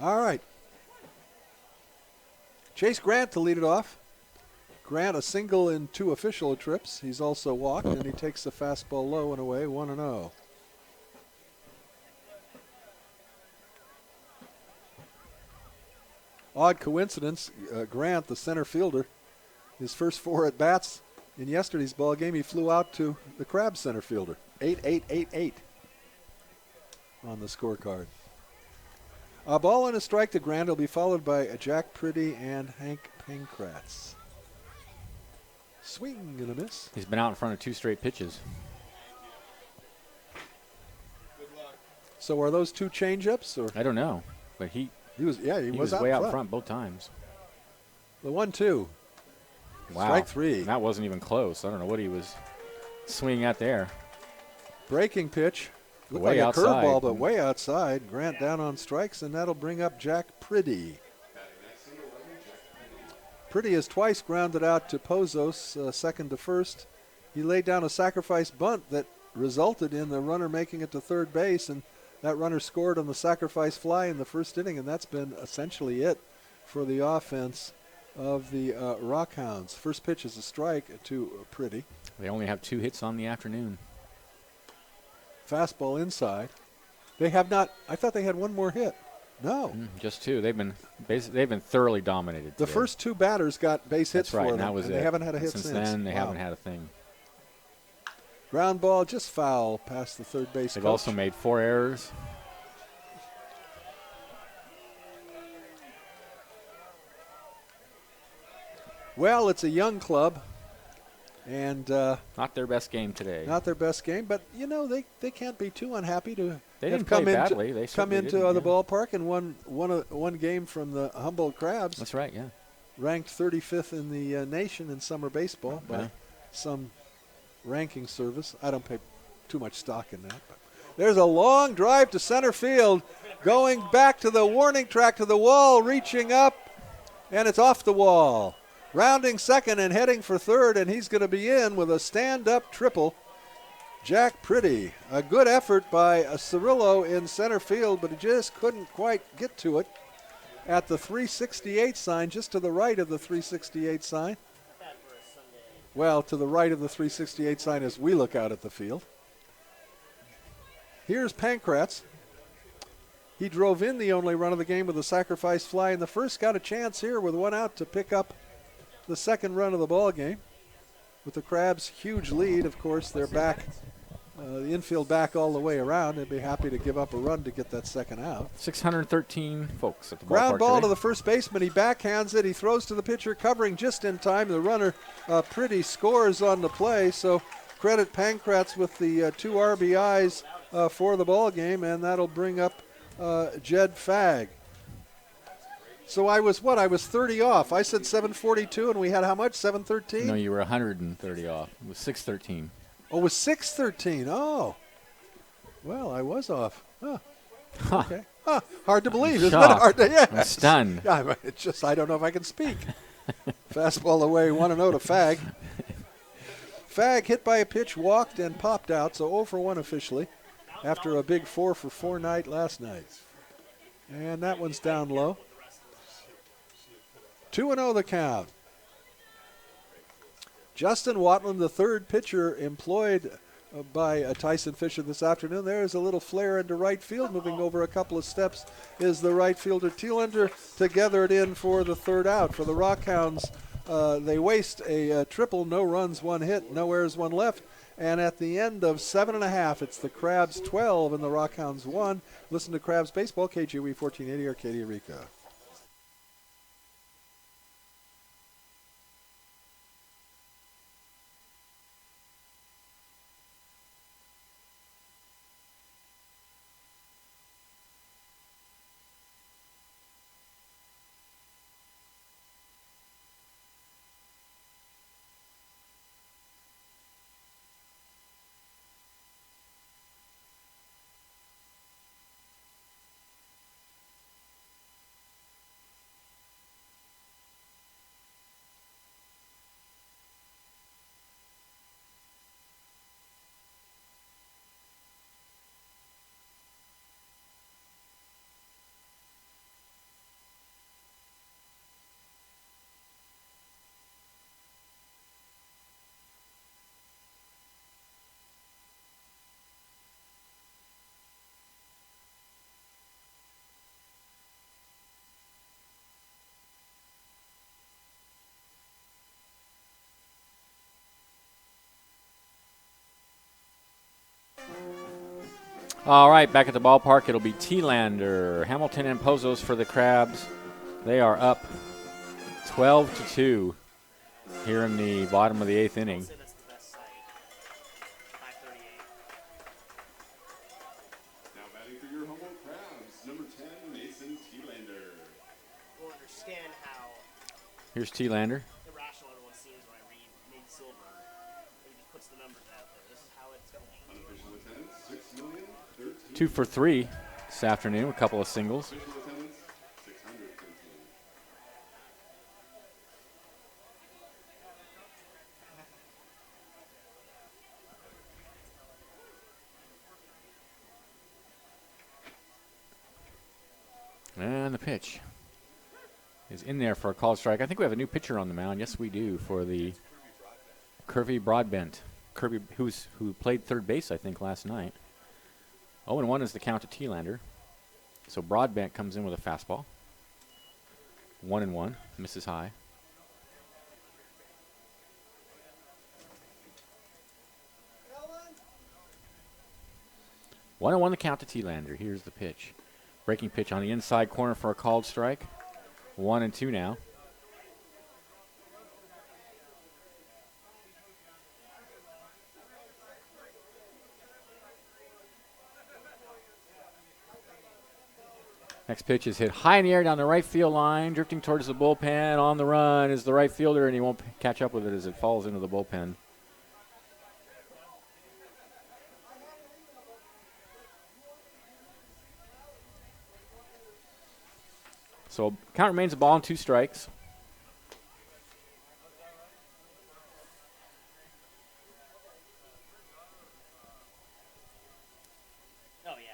All right. Chase Grant to lead it off. Grant a single in 2 official trips. He's also walked, and he takes the fastball low and away, 1-0. Odd coincidence, Grant, the center fielder, his first 4 at-bats in yesterday's ball game, he flew out to the Crabs center fielder. 8-8-8-8 on the scorecard. A ball and a strike to Grant will be followed by Jack Priddy and Hank Pankratz. Swing and a miss. He's been out in front of 2 straight pitches. So are those 2 changeups, or I don't know, but he was was way out front both times. The 1-2. Wow. Strike 3. That wasn't even close. I don't know what he was swinging at there. Breaking pitch. Looked Way like a outside. curveball, but way outside. Grant down on strikes, and that'll bring up Jack Priddy. Priddy has twice grounded out to Pozos, second to first. He laid down a sacrifice bunt that resulted in the runner making it to third base, and that runner scored on the sacrifice fly in the first inning, and that's been essentially it for the offense of the Rockhounds. First pitch is a strike to Pretty. They only have 2 hits on the afternoon. Fastball inside. They have not. I thought they had one more hit. No. Just 2. They've been thoroughly dominated The today. first 2 batters got base hits That's right, for and them, that was and it. they haven't had a hit Since since. then, they Wow. haven't had a thing. Ground ball, just foul past the third base They've coach. also made 4 errors. Well, it's a young club, and Not their best game today. not their best game, but you know they can't be too unhappy to They have didn't play come into, badly. They come certainly into didn't, the yeah. ballpark and won game from the Humboldt Crabs, That's right, yeah. ranked 35th in the nation in summer baseball by Yeah. some ranking service. I don't pay too much stock in that. But there's a long drive to center field, going back to the warning track to the wall, reaching up, and it's off the wall. Rounding second and heading for third, and he's going to be in with a stand-up triple. Jack Pretty, a good effort by Cirillo in center field, but he just couldn't quite get to it at the 368 sign, just to the right of the 368 sign. Well, to the right of the 368 sign as we look out at the field. Here's Pankratz. He drove in the only run of the game with a sacrifice fly in the first. Got a chance here with 1 out to pick up the second run of the ball game. With the Crabs' huge lead, of course, they're back, the infield back all the way around. They'd be happy to give up a run to get that second out. 613 folks at the Ground ballpark ball today. to the first baseman. He backhands it. He throws to the pitcher, covering just in time. The runner, Pretty, scores on the play. So credit Pankratz with the 2 RBIs for the ball game, and that'll bring up Jed Fagg. So I was 30 off. I said 742, and we had how much? 713? No, you were 130 off. It was 613. Oh, it was 613. Oh. Well, I was off. Huh. Okay. Huh. Hard to believe, isn't it? Shocked. Hard to, yeah. I'm stunned. Yeah, it's just I don't know if I can speak. Fastball away, 1-0 to Fagg. Fagg hit by a pitch, walked, and popped out, so 0 for 1 officially after a big 4 for 4 night last night. And that one's down low. 2-0 the count. Justin Watland, the third pitcher employed by Tyson Fisher this afternoon. There's a little flare into right field. Moving over a couple of steps is the right fielder Thielander to gather it in for the third out. For the Rockhounds, they waste a triple, no runs, 1 hit, no errors, 1 left. And at the end of 7.5, it's the Crabs 12 and the Rockhounds 1. Listen to Crabs Baseball, KGOE 1480, Arcadia, Eureka. All right, back at the ballpark, it'll be Thielander, Hamilton, and Pozos for the Crabs. They are up 12-2 here in the bottom of the 8th inning. Say that's the best site. 538. Now batting for your Humboldt Crabs, number 10, Mason Thielander. We'll understand how Here's Thielander. irrational everyone seems when I read Nate Silver. He just puts the numbers out there. This is how it's going. Unofficial attendance, 6,013,000. 2 for 3 this afternoon, a couple of singles. Official attendance, 613. And the pitch. is in there for a called strike. I think we have a new pitcher on the mound. Yes, we do, for the Kirby Broadbent. Kirby, who played third base, I think, last night. 0-1 is the count to T-Lander. So Broadbent comes in with a fastball. 1-1, misses high. One and one the count to T-Lander. Here's the pitch. Breaking pitch on the inside corner for a called strike. 1-2 now. Next pitch is hit high in the air down the right field line, drifting towards the bullpen. On the run is the right fielder, and he won't catch up with it as it falls into the bullpen. So count remains a ball and 2 strikes. Oh, yeah.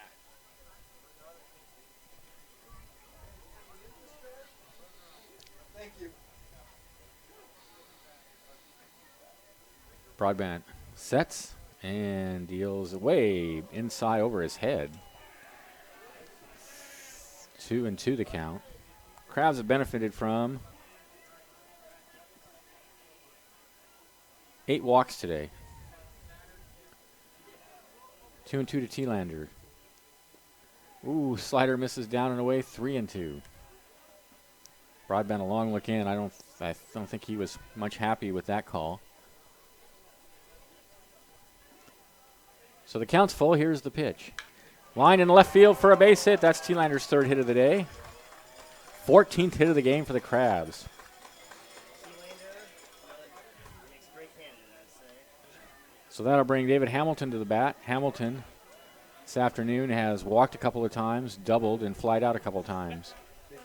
Thank you. Broadbent sets and deals away inside over his head. 2-2 the count. Crabs have benefited from 8 walks today. 2-2 to T-Lander. Ooh, slider misses down and away. 3-2. Broadbent a long look in. I don't think he was much happy with that call. So the count's full. Here's the pitch. Line in left field for a base hit. That's T-Lander's 3rd hit of the day. 14th hit of the game for the Crabs. Makes a great candidate, I'd say. So that'll bring David Hamilton to the bat. Hamilton this afternoon has walked a couple of times, doubled, and flied out a couple of times. Yeah.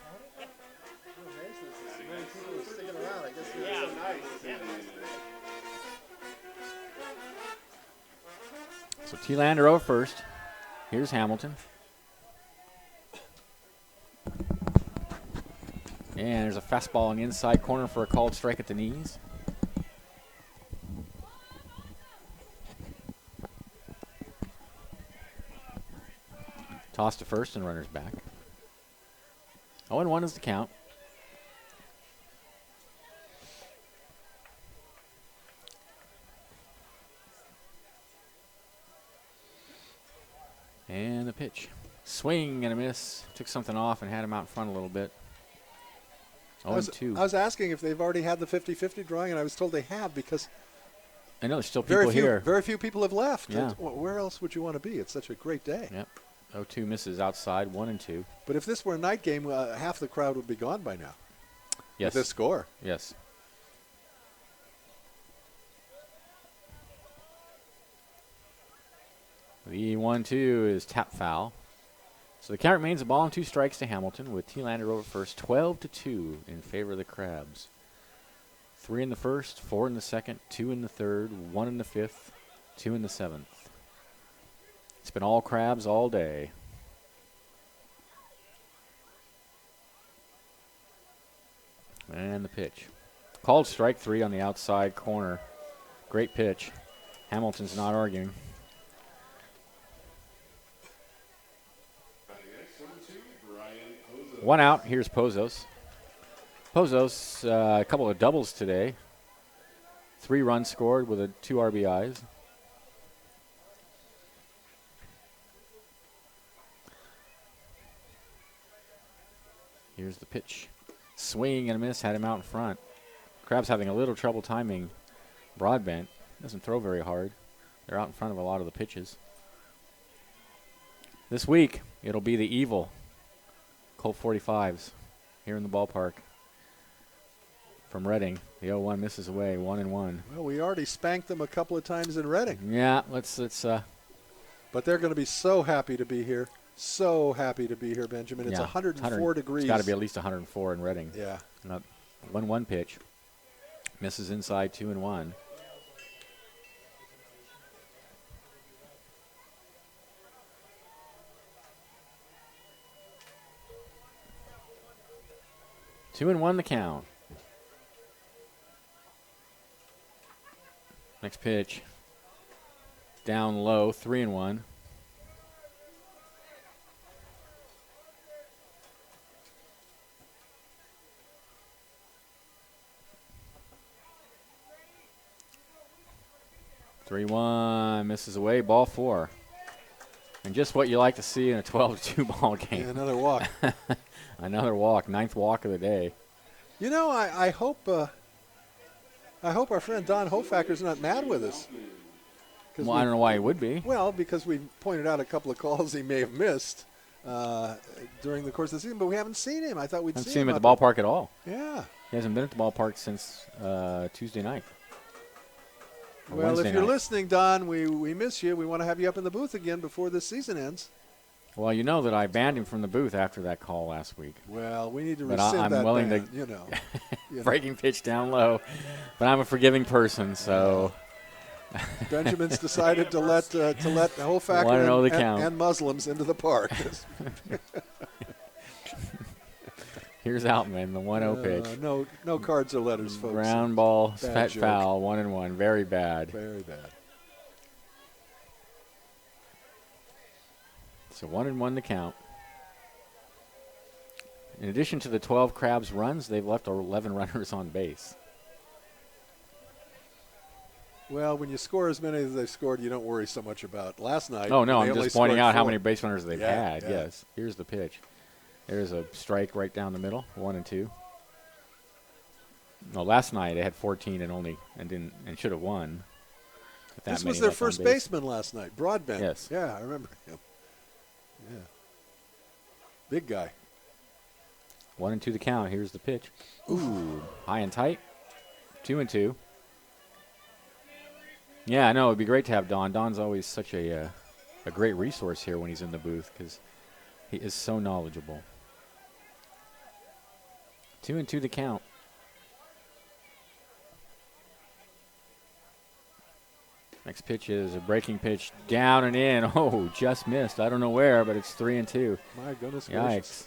So T-Lander over first. Here's Hamilton. And there's a fastball on the inside corner for a called strike at the knees. Toss to first and runners back. 0-1 is the count. And the pitch. Swing and a miss. Took something off and had him out in front a little bit. I was 0-2. asking if they've already had the 50-50 drawing, and I was told they have because I know there's still people here. very few people have left. Yeah. Where else would you want to be? It's such a great day. Yep. 0-2 misses outside. 1-2. But if this were a night game, half the crowd would be gone by now. Yes. With this score. Yes. The 1-2 is tap foul. So the count remains a ball and 2 strikes to Hamilton with T-Lander over first. 12-2 in favor of the Crabs. 3 in the first, 4 in the second, 2 in the third, 1 in the fifth, 2 in the seventh. It's been all Crabs all day. And the pitch. Called strike 3 on the outside corner. Great pitch. Hamilton's not arguing. One out. Here's Pozos. Pozos, a couple of doubles today. 3 runs scored with 2 RBIs. Here's the pitch. Swing and a miss, had him out in front. Crabs having a little trouble timing Broadbent. Doesn't throw very hard. They're out in front of a lot of the pitches. This week, it'll be the evil Colt 45s here in the ballpark. From Reading, the 0-1 misses away, 1-1. Well, we already spanked them a couple of times in Reading. Yeah, let's. But they're going to be so happy to be here. So happy to be here, Benjamin. It's 104 degrees. It's got to be at least 104 in Reading. Yeah. 1-1 pitch. Misses inside, 2-1. 2-1 the count. Next pitch. Down low, 3-1. Misses away, ball 4. And just what you like to see in a 12-2 ball game. Yeah, another walk. Another walk, 9th walk of the day. You know, I hope our friend Don Hofacker's not mad with us. Well, I don't know why he would be. Well, because we pointed out a couple of calls he may have missed during the course of the season, but we haven't seen him. I thought we'd Haven't see seen him at out the ballpark at all. there. Yeah. He hasn't been at the ballpark since Tuesday night. Or Well, Wednesday if you're night. listening, Don, we miss you. We want to have you up in the booth again before this season ends. Well, you know that I banned him from the booth after that call last week. Well, we need to But rescind I'm that willing ban, to- you know. Breaking pitch down low. But I'm a forgiving person, so Benjamin's decided to let Hofacker Wanna know the count. and Muslims into the park. here's Outman, the 1-0 pitch. No cards or letters, folks. Ground ball, Bad pet joke. foul, 1-1. Very bad. Very bad. So 1-1 the count. In addition to the 12 Crabs runs, they've left 11 runners on base. Well, when you score as many as they've scored, you don't worry so much about last night. Oh, no, they I'm only just pointing scored out how 4. many base runners they've Yeah, had. yeah. Yes. Here's the pitch. There's a strike right down the middle, 1-2. No, last night they had 14 and should have won. With that This many was their left on first base. baseman last night, Broadbent. Yes. Yeah, I remember him. Yeah. Big guy. 1-2 the count. Here's the pitch. Ooh, high and tight. 2-2. Yeah, I know. It'd be great to have Don. Don's always such a great resource here when he's in the booth because he is so knowledgeable. 2-2 the count. Next pitch is a breaking pitch down and in. Oh, just missed. I don't know where, but it's 3-2. My goodness gracious. Yikes.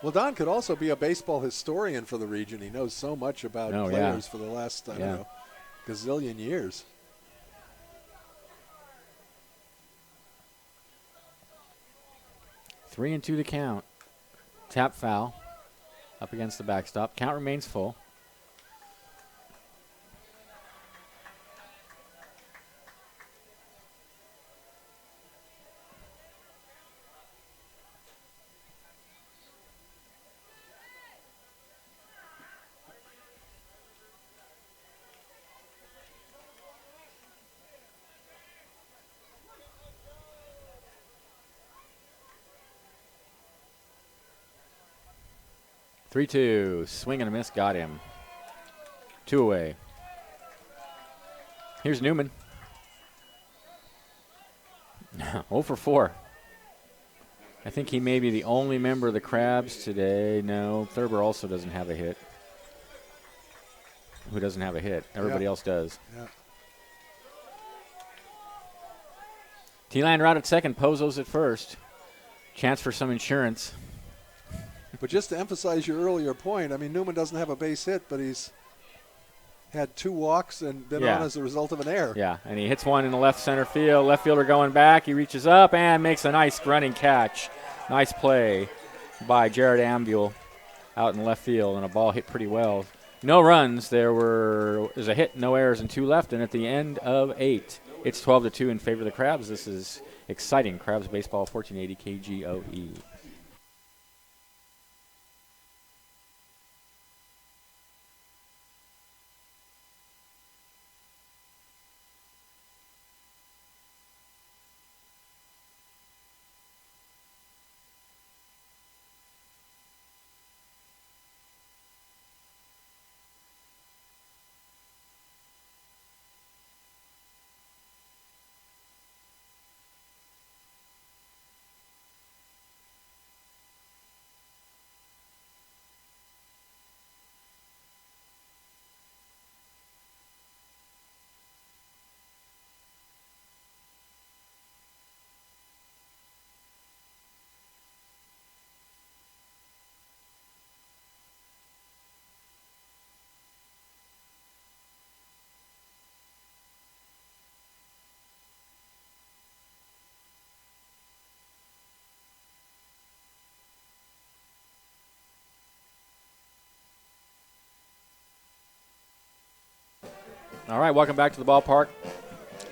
Well, Don could also be a baseball historian for the region. He knows so much about Oh, yeah. players for the last, I don't Yeah. know, gazillion years. 3-2 the count. Tap foul up against the backstop. Count remains full. Three-two. Swing and a miss. Got him. 2 away. Here's Newman. 0 for 4. I think he may be the only member of the Crabs today. No, Thurber also doesn't have a hit. Who doesn't have a hit? Everybody else does. Yeah. T-Lander out at second. Pozo's at first. Chance for some insurance. But just to emphasize your earlier point, I mean, Newman doesn't have a base hit, but he's had 2 walks and been on as a result of an error. Yeah, and he hits one in the left center field. Left fielder going back. He reaches up and makes a nice running catch. Nice play by Jared Ambule out in left field, and a ball hit pretty well. No runs. There's a hit, no errors, and 2 left, and at the end of 8, it's 12-2 in favor of the Crabs. This is exciting. Crabs baseball, 1480 KGOE. All right, welcome back to the ballpark.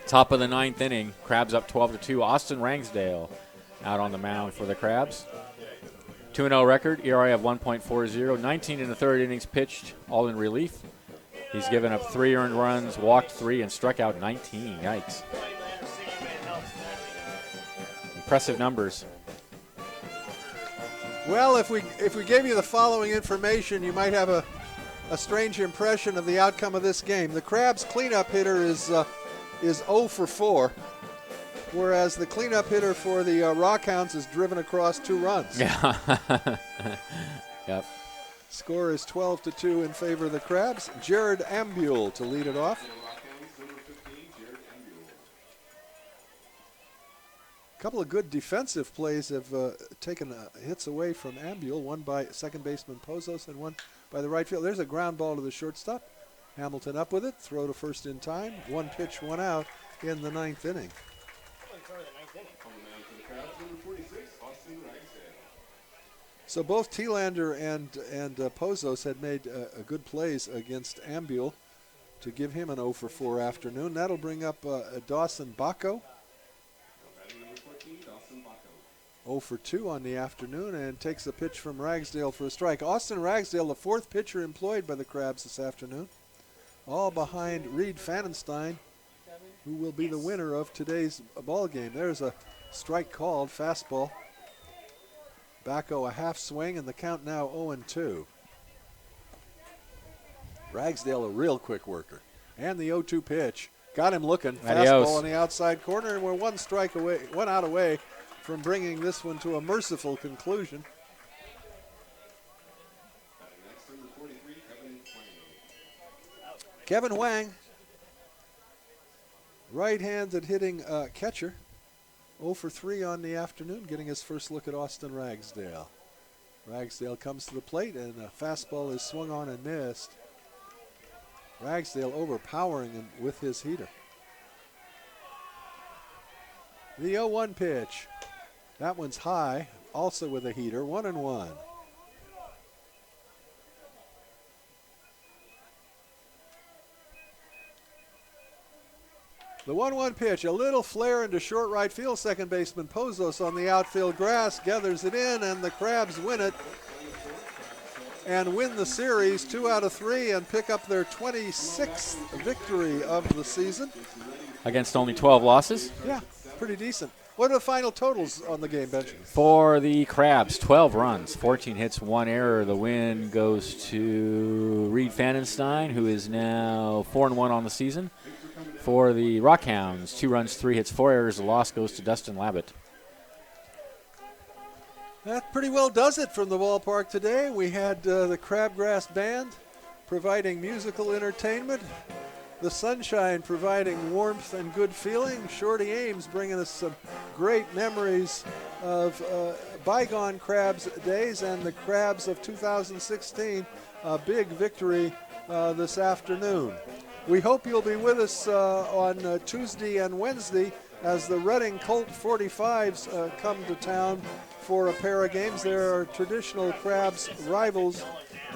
Top of the ninth inning. Crabs up 12-2. Austin Rangsdale out on the mound for the Crabs. 2-0 record, ERA of 1.40. 19 in the third innings pitched, all in relief. He's given up 3 earned runs, walked 3, and struck out 19. Yikes. Impressive numbers. Well, if we gave you the following information, you might have a strange impression of the outcome of this game. The Crabs' cleanup hitter is 0 for 4, whereas the cleanup hitter for the Rockhounds is driven across 2 runs. Yeah. Yep. Score is 12-2 in favor of the Crabs. Jared Ambule to lead it off. Rockhounds, number 15, Jared Ambule. A couple of good defensive plays have taken hits away from Ambule, one by second baseman Pozos and one by the right field. There's a ground ball to the shortstop. Hamilton up with it, throw to first in time. 1 pitch, 1 out in the 9th inning. On the mound for the Crabs, number 46, Austin Ragsdale. So both Thielander and Pozos had made good plays against Ambule to give him an 0 for 4 afternoon. That'll bring up Dawson Bacco. Batting number 14, Dawson Bacco. 0 for 2 on the afternoon and takes a pitch from Ragsdale for a strike. Austin Ragsdale, the 4th pitcher employed by the Crabs this afternoon, all behind Reed Fanenstein, who will be the winner of today's ball game. There's a strike called, fastball. Bacco a half swing, and the count now 0-2. Ragsdale a real quick worker. And the 0-2 pitch. Got him looking. Adios. Fastball on the outside corner, and we're 1 strike away, 1 out away from bringing this one to a merciful conclusion. Batting next, number 43, Kevin Wang. Kevin Wang, right-handed hitting catcher. 0 for 3 on the afternoon, getting his first look at Austin Ragsdale. Ragsdale comes to the plate, and a fastball is swung on and missed. Ragsdale overpowering him with his heater. The 0-1 pitch. That one's high, also with a heater, 1-1. The 1-1 pitch, a little flare into short right field. Second baseman Pozos on the outfield grass gathers it in, and the Crabs win it and win the series 2 out of 3 and pick up their 26th victory of the season. Against only 12 losses. Yeah, pretty decent. What are the final totals on the game, Benjamin? For the Crabs, 12 runs, 14 hits, 1 error. The win goes to Reed Fanenstein, who is now 4-1 on the season. For the Rockhounds, 2 runs, 3 hits, 4 errors. The loss goes to Dustin Labbit. That pretty well does it from the ballpark today. We had the Crabgrass Band providing musical entertainment, the Sunshine providing warmth and good feeling, Shorty Ames bringing us some great memories of bygone Crabs days, and the Crabs of 2016, a big victory this afternoon. We hope you'll be with us on Tuesday and Wednesday as the Reading Colt 45s come to town for a pair of games. There are traditional Crabs rivals.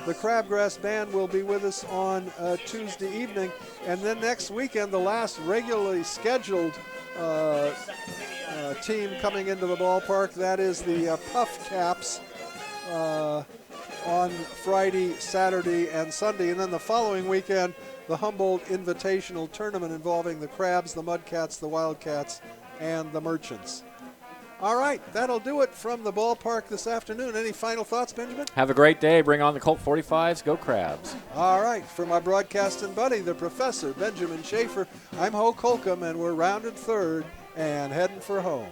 The Crabgrass Band will be with us on Tuesday evening. And then next weekend, the last regularly scheduled team coming into the ballpark, that is the Puff Caps on Friday, Saturday, and Sunday. And then the following weekend, the Humboldt Invitational Tournament involving the Crabs, the Mudcats, the Wildcats, and the Merchants. All right, that'll do it from the ballpark this afternoon. Any final thoughts, Benjamin? Have a great day. Bring on the Colt 45s. Go Crabs. All right, for my broadcasting buddy, the Professor, Benjamin Schaefer, I'm Ho Holcomb, and we're rounded third and heading for home.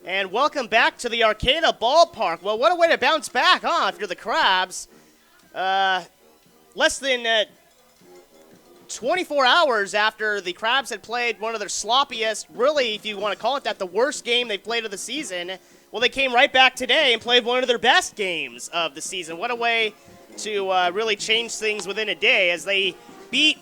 And welcome back to the Arcata Ballpark. Well, what a way to bounce back, huh, if you're the Crabs. Less than 24 hours after the Crabs had played one of their sloppiest, really, if you want to call it that, the worst game they've played of the season. Well, they came right back today and played one of their best games of the season. What a way to really change things within a day as they beat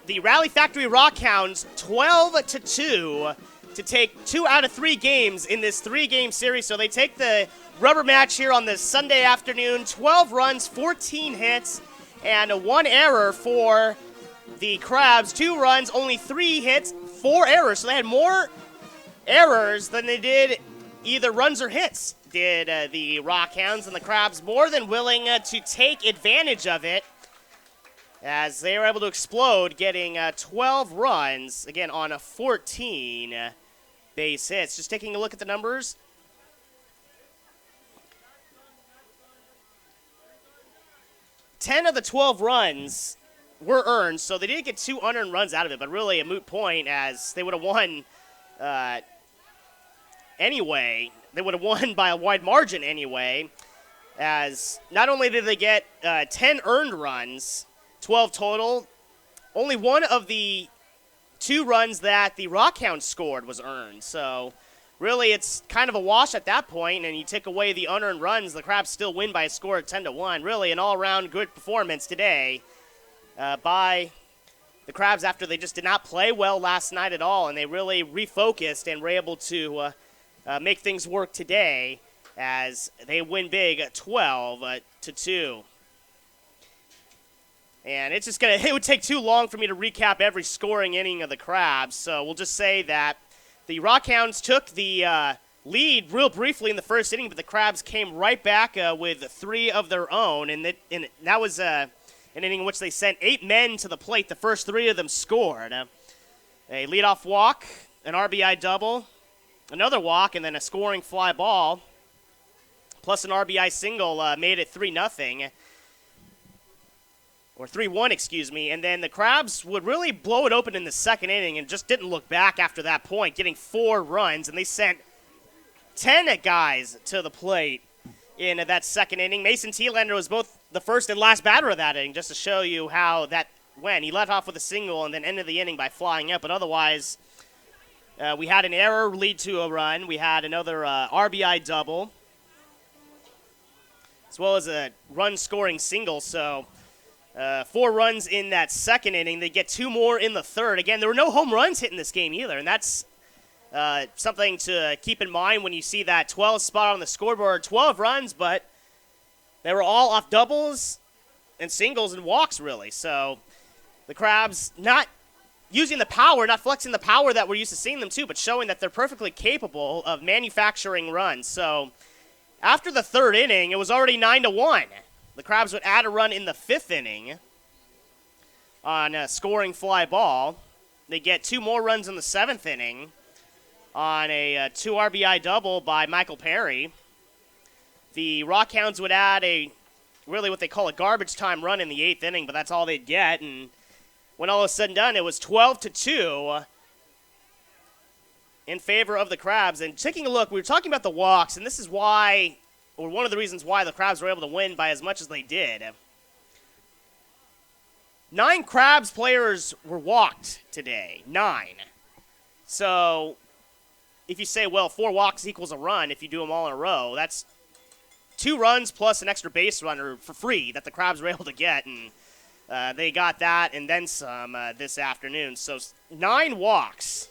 the Rally Factory Rockhounds 12-2 to take 2 out of 3 games in this 3-game series. So they take the rubber match here on this Sunday afternoon. 12 runs, 14 hits, and 1 error for the Crabs. 2 runs, only 3 hits, 4 errors. So they had more errors than they did either runs or hits, did the Rockhounds, and the Crabs more than willing to take advantage of it as they were able to explode, getting 12 runs, again, on 14 base hits. Just taking a look at the numbers. Ten of the 12 runs were earned, so they did get 2 unearned runs out of it, but really a moot point as they would have won anyway. They would have won by a wide margin anyway, as not only did they get 10 earned runs, 12 total, only one of the 2 runs that the Rockhounds scored was earned. So really it's kind of a wash at that point, and you take away the unearned runs, the Crabs still win by a score of 10-1. Really an all-around good performance today by the Crabs after they just did not play well last night at all, and they really refocused and were able to make things work today as they win big 12-2. And it's just it would take too long for me to recap every scoring inning of the Crabs, so we'll just say that the Rockhounds took the lead real briefly in the first inning, but the Crabs came right back with 3 of their own, and that was an inning in which they sent 8 men to the plate. The first 3 of them scored. A leadoff walk, an RBI double, another walk, and then a scoring fly ball, plus an RBI single made it 3-0. Or 3-1, excuse me, and then the Crabs would really blow it open in the second inning and just didn't look back after that point, getting 4 runs, and they sent 10 guys to the plate in that second inning. Mason Thielander was both the first and last batter of that inning, just to show you how that went. He led off with a single and then ended the inning by flying up, but otherwise we had an error lead to a run. We had another RBI double, as well as a run-scoring single, so 4 runs in that second inning. They get 2 more in the third. Again, there were no home runs hit in this game either, and that's something to keep in mind when you see that 12 spot on the scoreboard. 12 runs, but they were all off doubles and singles and walks, really. So the Crabs not using the power, not flexing the power that we're used to seeing them to, but showing that they're perfectly capable of manufacturing runs. So after the third inning, it was already 9-1. The Crabs would add a run in the 5th inning on a scoring fly ball. They get 2 more runs in the 7th inning on a 2 RBI double by Michael Perry. The Rockhounds would add really what they call a garbage time run in the 8th inning, but that's all they'd get. And when all was said and done, it was 12-2 in favor of the Crabs. And taking a look, we were talking about the walks, and this is why, or one of the reasons why the Crabs were able to win by as much as they did. 9 Crabs players were walked today. 9. So if you say, well, 4 walks equals a run if you do them all in a row, that's 2 runs plus an extra base runner for free that the Crabs were able to get, and they got that and then some this afternoon. So 9 walks.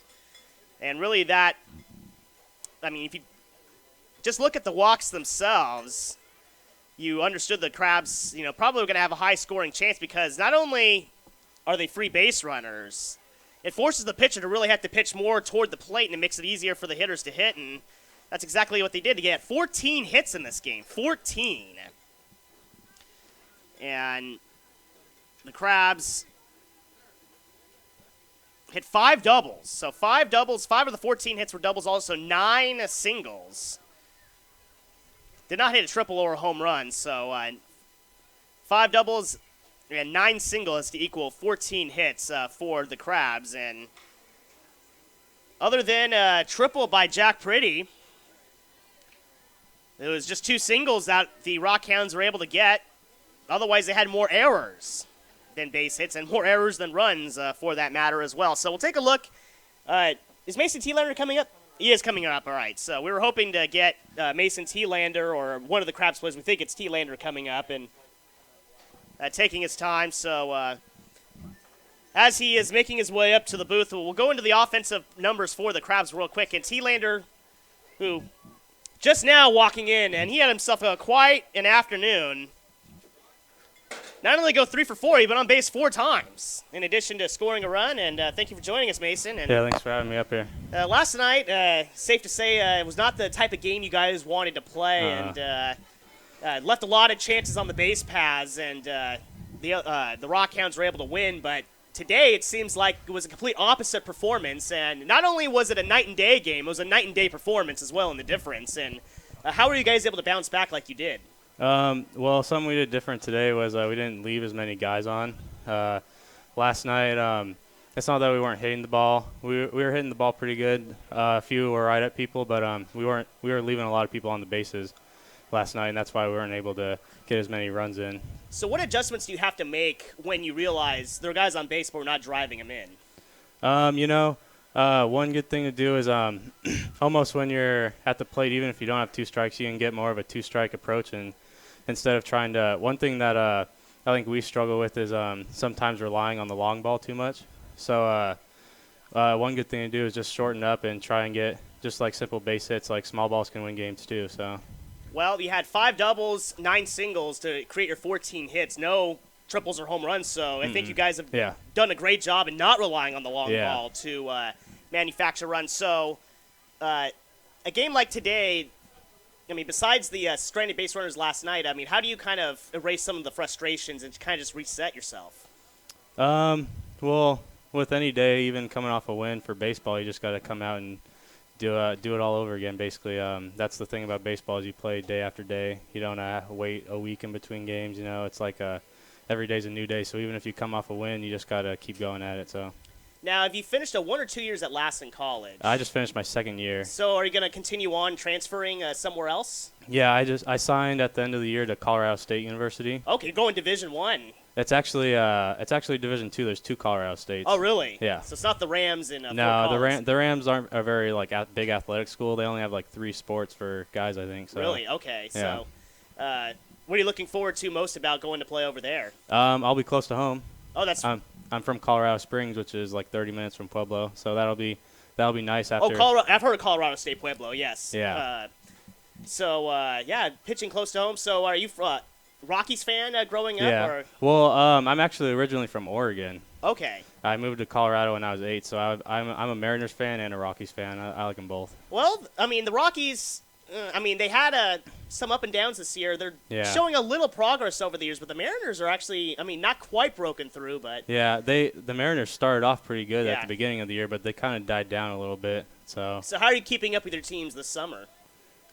And really that, I mean, if you just look at the walks themselves, you understood the Crabs, probably were going to have a high-scoring chance because not only are they free base runners, it forces the pitcher to really have to pitch more toward the plate, and it makes it easier for the hitters to hit, and that's exactly what they did. They get 14 hits in this game, 14. And the Crabs hit 5 doubles. So 5 doubles, 5 of the 14 hits were doubles, also 9 singles. Did not hit a triple or a home run, so 5 doubles and 9 singles to equal 14 hits for the Crabs. And other than a triple by Jack Pretty, It was just 2 singles that the Rockhounds were able to get. Otherwise, they had more errors than base hits and more errors than runs for that matter as well. So we'll take a look. Is Mason T-Lander coming up? He is coming up, all right. So we were hoping to get Mason T-Lander or one of the Crabs players. We think it's T-Lander coming up and taking his time. So as he is making his way up to the booth, we'll go into the offensive numbers for the Crabs real quick. And T-Lander, who just now walking in, and he had himself quite an afternoon. Not only go 3 for 4, he went on base 4 times, in addition to scoring a run. And thank you for joining us, Mason. And, Yeah, thanks for having me up here. last night, safe to say, it was not the type of game you guys wanted to play, and left a lot of chances on the base paths, and the Rockhounds were able to win. But today, it seems like it was a complete opposite performance, and not only was it a night and day game, it was a night and day performance as well in the difference. And how were you guys able to bounce back like you did? Well, something we did different today was we didn't leave as many guys on. Last night, it's not that we weren't hitting the ball. We were hitting the ball pretty good. A few were right at people, but we were leaving a lot of people on the bases last night, and that's why we weren't able to get as many runs in. So what adjustments do you have to make when you realize there are guys on base but we're not driving them in? One good thing to do is almost when you're at the plate, even if you don't have 2 strikes, you can get more of a 2-strike approach, and instead of trying to – one thing that I think we struggle with is sometimes relying on the long ball too much. So one good thing to do is just shorten up and try and get just like simple base hits. Like small balls can win games too. So, well, you had 5 doubles, 9 singles to create your 14 hits. No triples or home runs. So I think you guys have done a great job in not relying on the long ball to manufacture runs. So a game like today, I mean, besides the stranded base runners last night, I mean, how do you kind of erase some of the frustrations and kind of just reset yourself? Well, with any day, even coming off a win for baseball, you just got to come out and do it all over again, basically. That's the thing about baseball is you play day after day. You don't wait a week in between games. You know, it's like every day's a new day. So even if you come off a win, you just got to keep going at it. So. Now, have you finished 1 or 2 years at Lassen College? I just finished my 2nd year. So are you going to continue on transferring somewhere else? Yeah, I signed at the end of the year to Colorado State University. Okay, going Division I. It's actually Division II. There's 2 Colorado States. Oh, really? Yeah. So it's not the Rams in No, Fort the Rams aren't a very big athletic school. They only have 3 sports for guys, I think. So. Really? Okay. Yeah. So what are you looking forward to most about going to play over there? I'll be close to home. Oh, that's. I'm from Colorado Springs, which is 30 minutes from Pueblo, so that'll be nice after. Oh, Colorado! I've heard of Colorado State Pueblo. Yes. Yeah. Pitching close to home. So, are you Rockies fan growing up? Yeah. Or? Well, I'm actually originally from Oregon. Okay. I moved to Colorado when I was 8, so I'm a Mariners fan and a Rockies fan. I like them both. Well, I mean, the Rockies. They had some up and downs this year. They're showing a little progress over the years, but the Mariners are actually, not quite broken through, but yeah, the Mariners started off pretty good at the beginning of the year, but they kind of died down a little bit. So how are you keeping up with your teams this summer?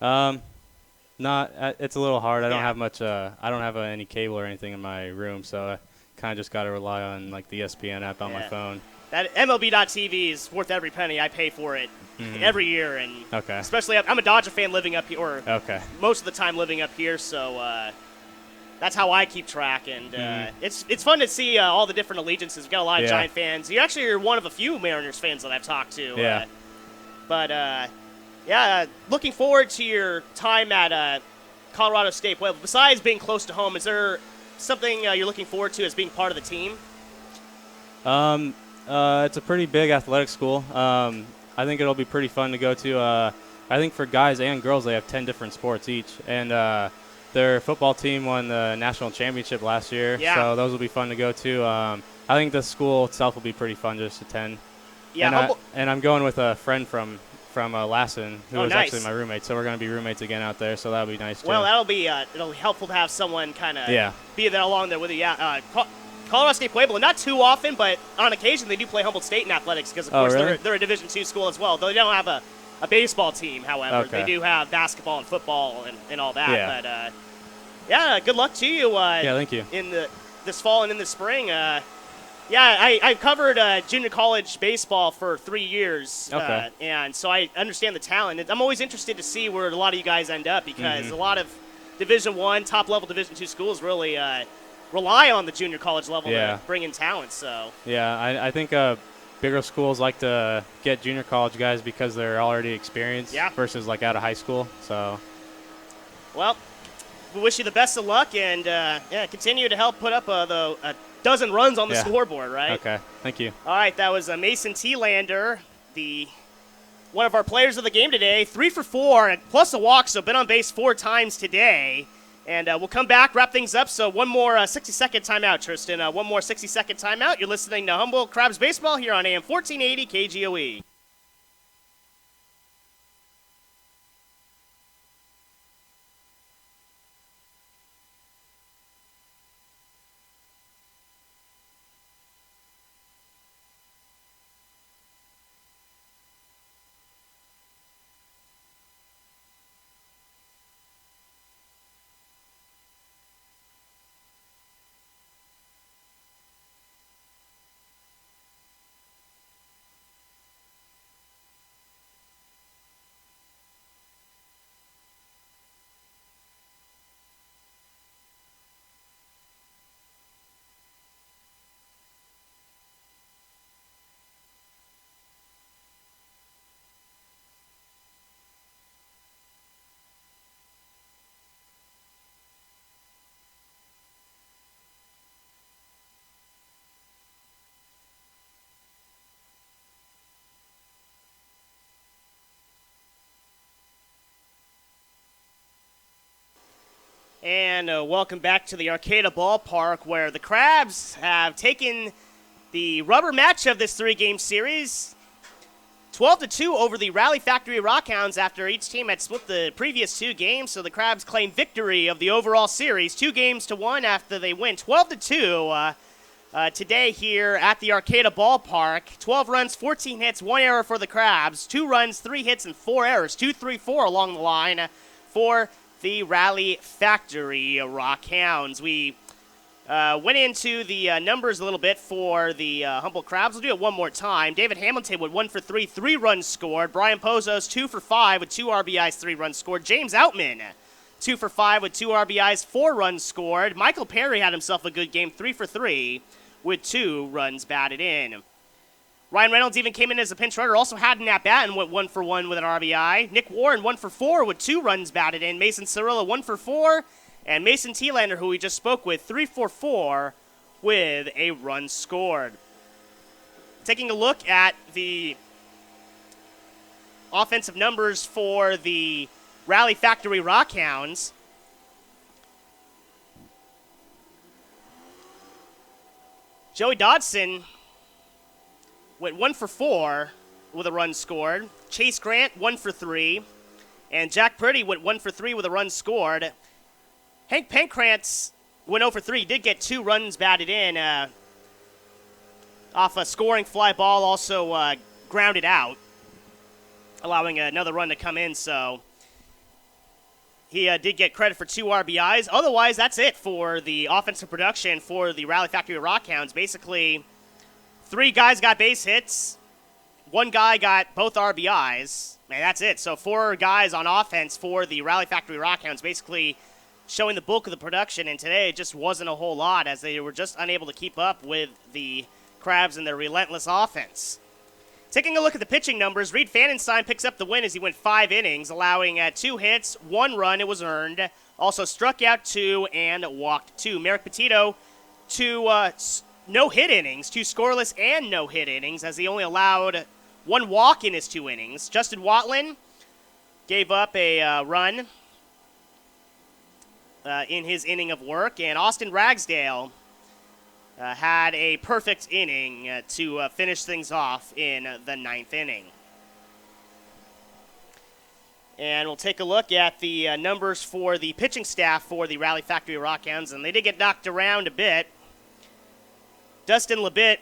It's a little hard. I don't have much. I don't have any cable or anything in my room, so I kind of just got to rely on the ESPN app on my phone. That MLB.TV is worth every penny. I pay for it every year, and especially I'm a Dodger fan living up here, or most of the time living up here, so that's how I keep track. And it's fun to see all the different allegiances. We've got a lot of Giant fans. You actually are one of a few Mariners fans that I've talked to. Looking forward to your time at Colorado State. Well, besides being close to home, is there something you're looking forward to as being part of the team? It's a pretty big athletic school. I think it'll be pretty fun to go to. I think for guys and girls, they have 10 different sports each. And their football team won the national championship last year, so those will be fun to go to. I think the school itself will be pretty fun just to attend. Yeah, and I'm going with a friend from Lassen, who was actually my roommate. So we're going to be roommates again out there, so that'll be nice, too. Well, that'll be it'll be helpful to have someone kind of be there along there with you. Colorado State Pueblo, not too often, but on occasion they do play Humboldt State in athletics because, of course, they're a Division II school as well. Though they don't have a baseball team, however. They do have basketball and football and all that. But, good luck to you. Thank you. In this fall and in the spring. Yeah, I covered junior college baseball for 3 years, Okay. and so I understand the talent. I'm always interested to see where a lot of you guys end up because a lot of Division I, top-level Division II schools really rely on the junior college level Yeah. to bring in talent. So Yeah, I think bigger schools like to get junior college guys because they're already experienced Yeah. versus like out of high school. So well, we wish you the best of luck and continue to help put up a dozen runs on the Yeah. scoreboard, right? okay, thank you. All right, that was Mason Thielander, one of our players of the game today, 3 for 4 plus a walk, so been on base 4 times today. And we'll come back, wrap things up. So one more 60-second timeout, Tristan. One more 60-second timeout. You're listening to Humboldt Crabs Baseball here on AM 1480 KGOE. And welcome back to the Arcata Ballpark, where the Crabs have taken the rubber match of this 3-game series, 12-2 over the Rally Factory Rockhounds after each team had split the previous 2 games. So the Crabs claim victory of the overall series, 2-1 after they win 12-2 today here at the Arcata Ballpark. 12 runs, 14 hits, 1 error for the Crabs, 2 runs, 3 hits, and 4 errors, 2-3-4 along the line for the Rally Factory Rockhounds. We went into the numbers a little bit for the Humboldt Crabs. We'll do it one more time. David Hamilton with 1 for 3, 3 runs scored. Brian Pozos 2 for 5 with 2 RBIs, 3 runs scored. James Outman 2 for 5 with 2 RBIs, 4 runs scored. Michael Perry had himself a good game, 3 for 3 with 2 runs batted in. Ryan Reynolds even came in as a pinch runner, also had an at-bat and went 1 for 1 with an RBI. Nick Warren 1 for 4 with 2 runs batted in. Mason Cirillo 1 for 4. And Mason Thielander, who we just spoke with, 3 for 4 with a run scored. Taking a look at the offensive numbers for the Rally Factory Rockhounds. Joey Dodson went 1 for 4 with a run scored. Chase Grant 1 for 3. And Jack Purdy went 1 for 3 with a run scored. Hank Pankrantz went 0 for 3. He did get 2 runs batted in off a scoring fly ball, also grounded out, allowing another run to come in. So he did get credit for 2 RBIs. Otherwise, that's it for the offensive production for the Rally Factory Rockhounds. Basically, 3 guys got base hits. 1 guy got both RBIs. And that's it. So 4 guys on offense for the Rally Factory Rockhounds, basically showing the bulk of the production. And today it just wasn't a whole lot, as they were just unable to keep up with the Crabs and their relentless offense. Taking a look at the pitching numbers, Reed Fanenstein picks up the win as he went 5 innings, allowing 2 hits, 1 run, it was earned. Also struck out 2 and walked 2. Merrick Petito, 2 no-hit innings, 2 scoreless and no-hit innings, as he only allowed 1 walk in his 2 innings. Justin Watlin gave up a run in his inning of work, and Austin Ragsdale had a perfect inning to finish things off in the 9th inning. And we'll take a look at the numbers for the pitching staff for the Rally Factory Rockhounds, and they did get knocked around a bit. Dustin Labitte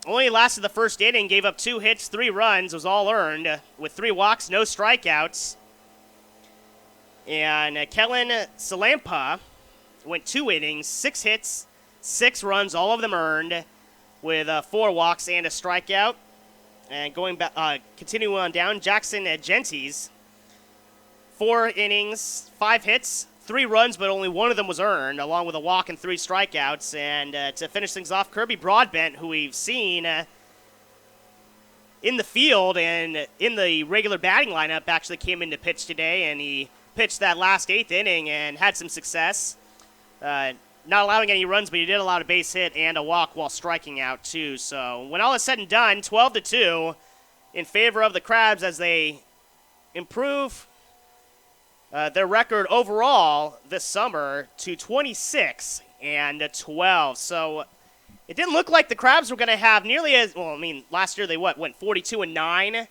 only lasted the first inning, gave up 2 hits, 3 runs, was all earned, with 3 walks, no strikeouts. And Kellen Salampa went 2 innings, 6 hits, 6 runs, all of them earned. with 4 walks and a strikeout. And going back, continuing on down, Jackson Gentes, 4 innings, 5 hits, 3 runs, but only 1 of them was earned, along with a walk and 3 strikeouts. And to finish things off, Kirby Broadbent, who we've seen in the field and in the regular batting lineup, actually came in to pitch today, and he pitched that last 8th inning and had some success. Not allowing any runs, but he did allow a base hit and a walk while striking out, too. So when all is said and done, 12-2 in favor of the Crabs as they improve their record overall this summer to 26-12. So it didn't look like the Crabs were going to have nearly as well. I mean, last year they went 42-9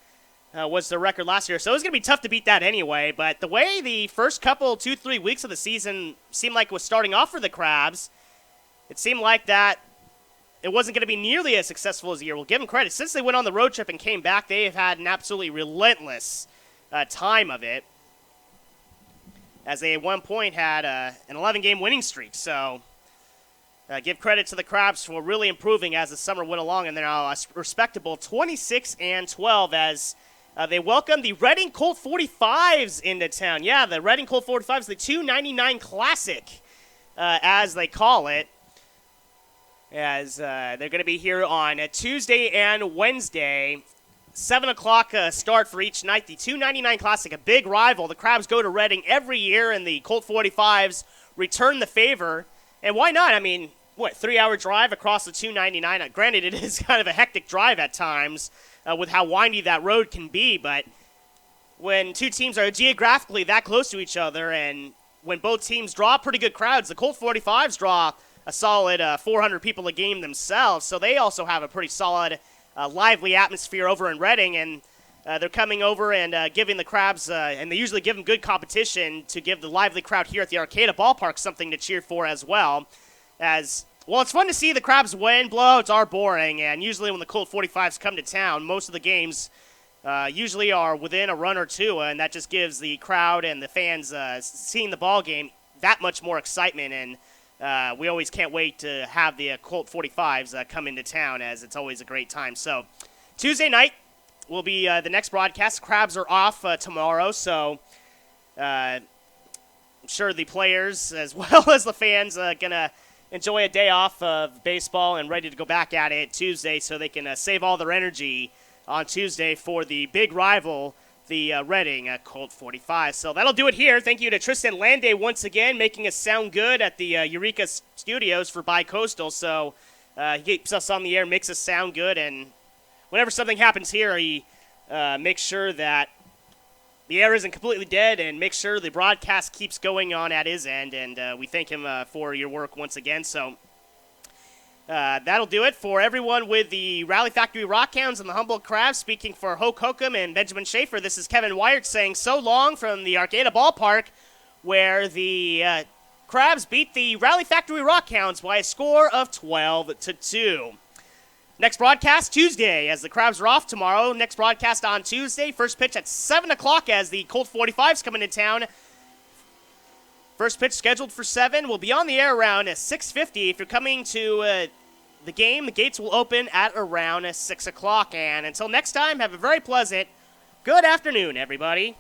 was their record last year, so it was going to be tough to beat that anyway. But the way the first couple 2-3 weeks of the season seemed like it was starting off for the Crabs, it seemed like that it wasn't going to be nearly as successful as the year. We'll give them credit. Since they went on the road trip and came back, they have had an absolutely relentless time of it, as they at one point had an 11-game winning streak. So give credit to the Crabs for really improving as the summer went along, and they're now a respectable 26-12 as they welcome the Reading Colt 45s into town. Yeah, the Reading Colt 45s, the 299 Classic, as they call it, as they're going to be here on Tuesday and Wednesday. 7 o'clock start for each night. The 299 Classic, a big rival. The Crabs go to Reading every year, and the Colt 45s return the favor. And why not? I mean, 3-hour drive across the 299? Granted, it is kind of a hectic drive at times with how windy that road can be, but when two teams are geographically that close to each other and when both teams draw pretty good crowds, the Colt 45s draw a solid 400 people a game themselves, so they also have a pretty solid, lively atmosphere over in Reading, and they're coming over and giving the Crabs, and they usually give them good competition to give the lively crowd here at the Arcata Ballpark something to cheer for as well. Well, it's fun to see the Crabs win. Blowouts are boring, and usually when the Colt 45s come to town, most of the games usually are within a run or two, and that just gives the crowd and the fans seeing the ball game that much more excitement, and we always can't wait to have the Colt 45s come into town, as it's always a great time. So Tuesday night will be the next broadcast. Crabs are off tomorrow, so I'm sure the players as well as the fans are going to enjoy a day off of baseball and ready to go back at it Tuesday so they can save all their energy on Tuesday for the big rival, the Reading Colt 45. So that'll do it here. Thank you to Tristan Landay once again, making us sound good at the Eureka Studios for Bi-Coastal. So he keeps us on the air, makes us sound good, and whenever something happens here, he makes sure that the air isn't completely dead and makes sure the broadcast keeps going on at his end, and we thank him for your work once again. So that'll do it for everyone with the Rally Factory Rockhounds and the Humboldt Crabs. Speaking for Hoke Hokum and Benjamin Schaefer, this is Kevin Wyatt saying so long from the Arcata Ballpark, where the Crabs beat the Rally Factory Rockhounds by a score of 12-2. Next broadcast Tuesday, as the Crabs are off tomorrow. Next broadcast on Tuesday. First pitch at 7 o'clock as the Colt 45s come into town. First pitch scheduled for 7. We'll be on the air around 6:50. If you're coming to the game, the gates will open at around 6 o'clock. And until next time, have a very pleasant good afternoon, everybody.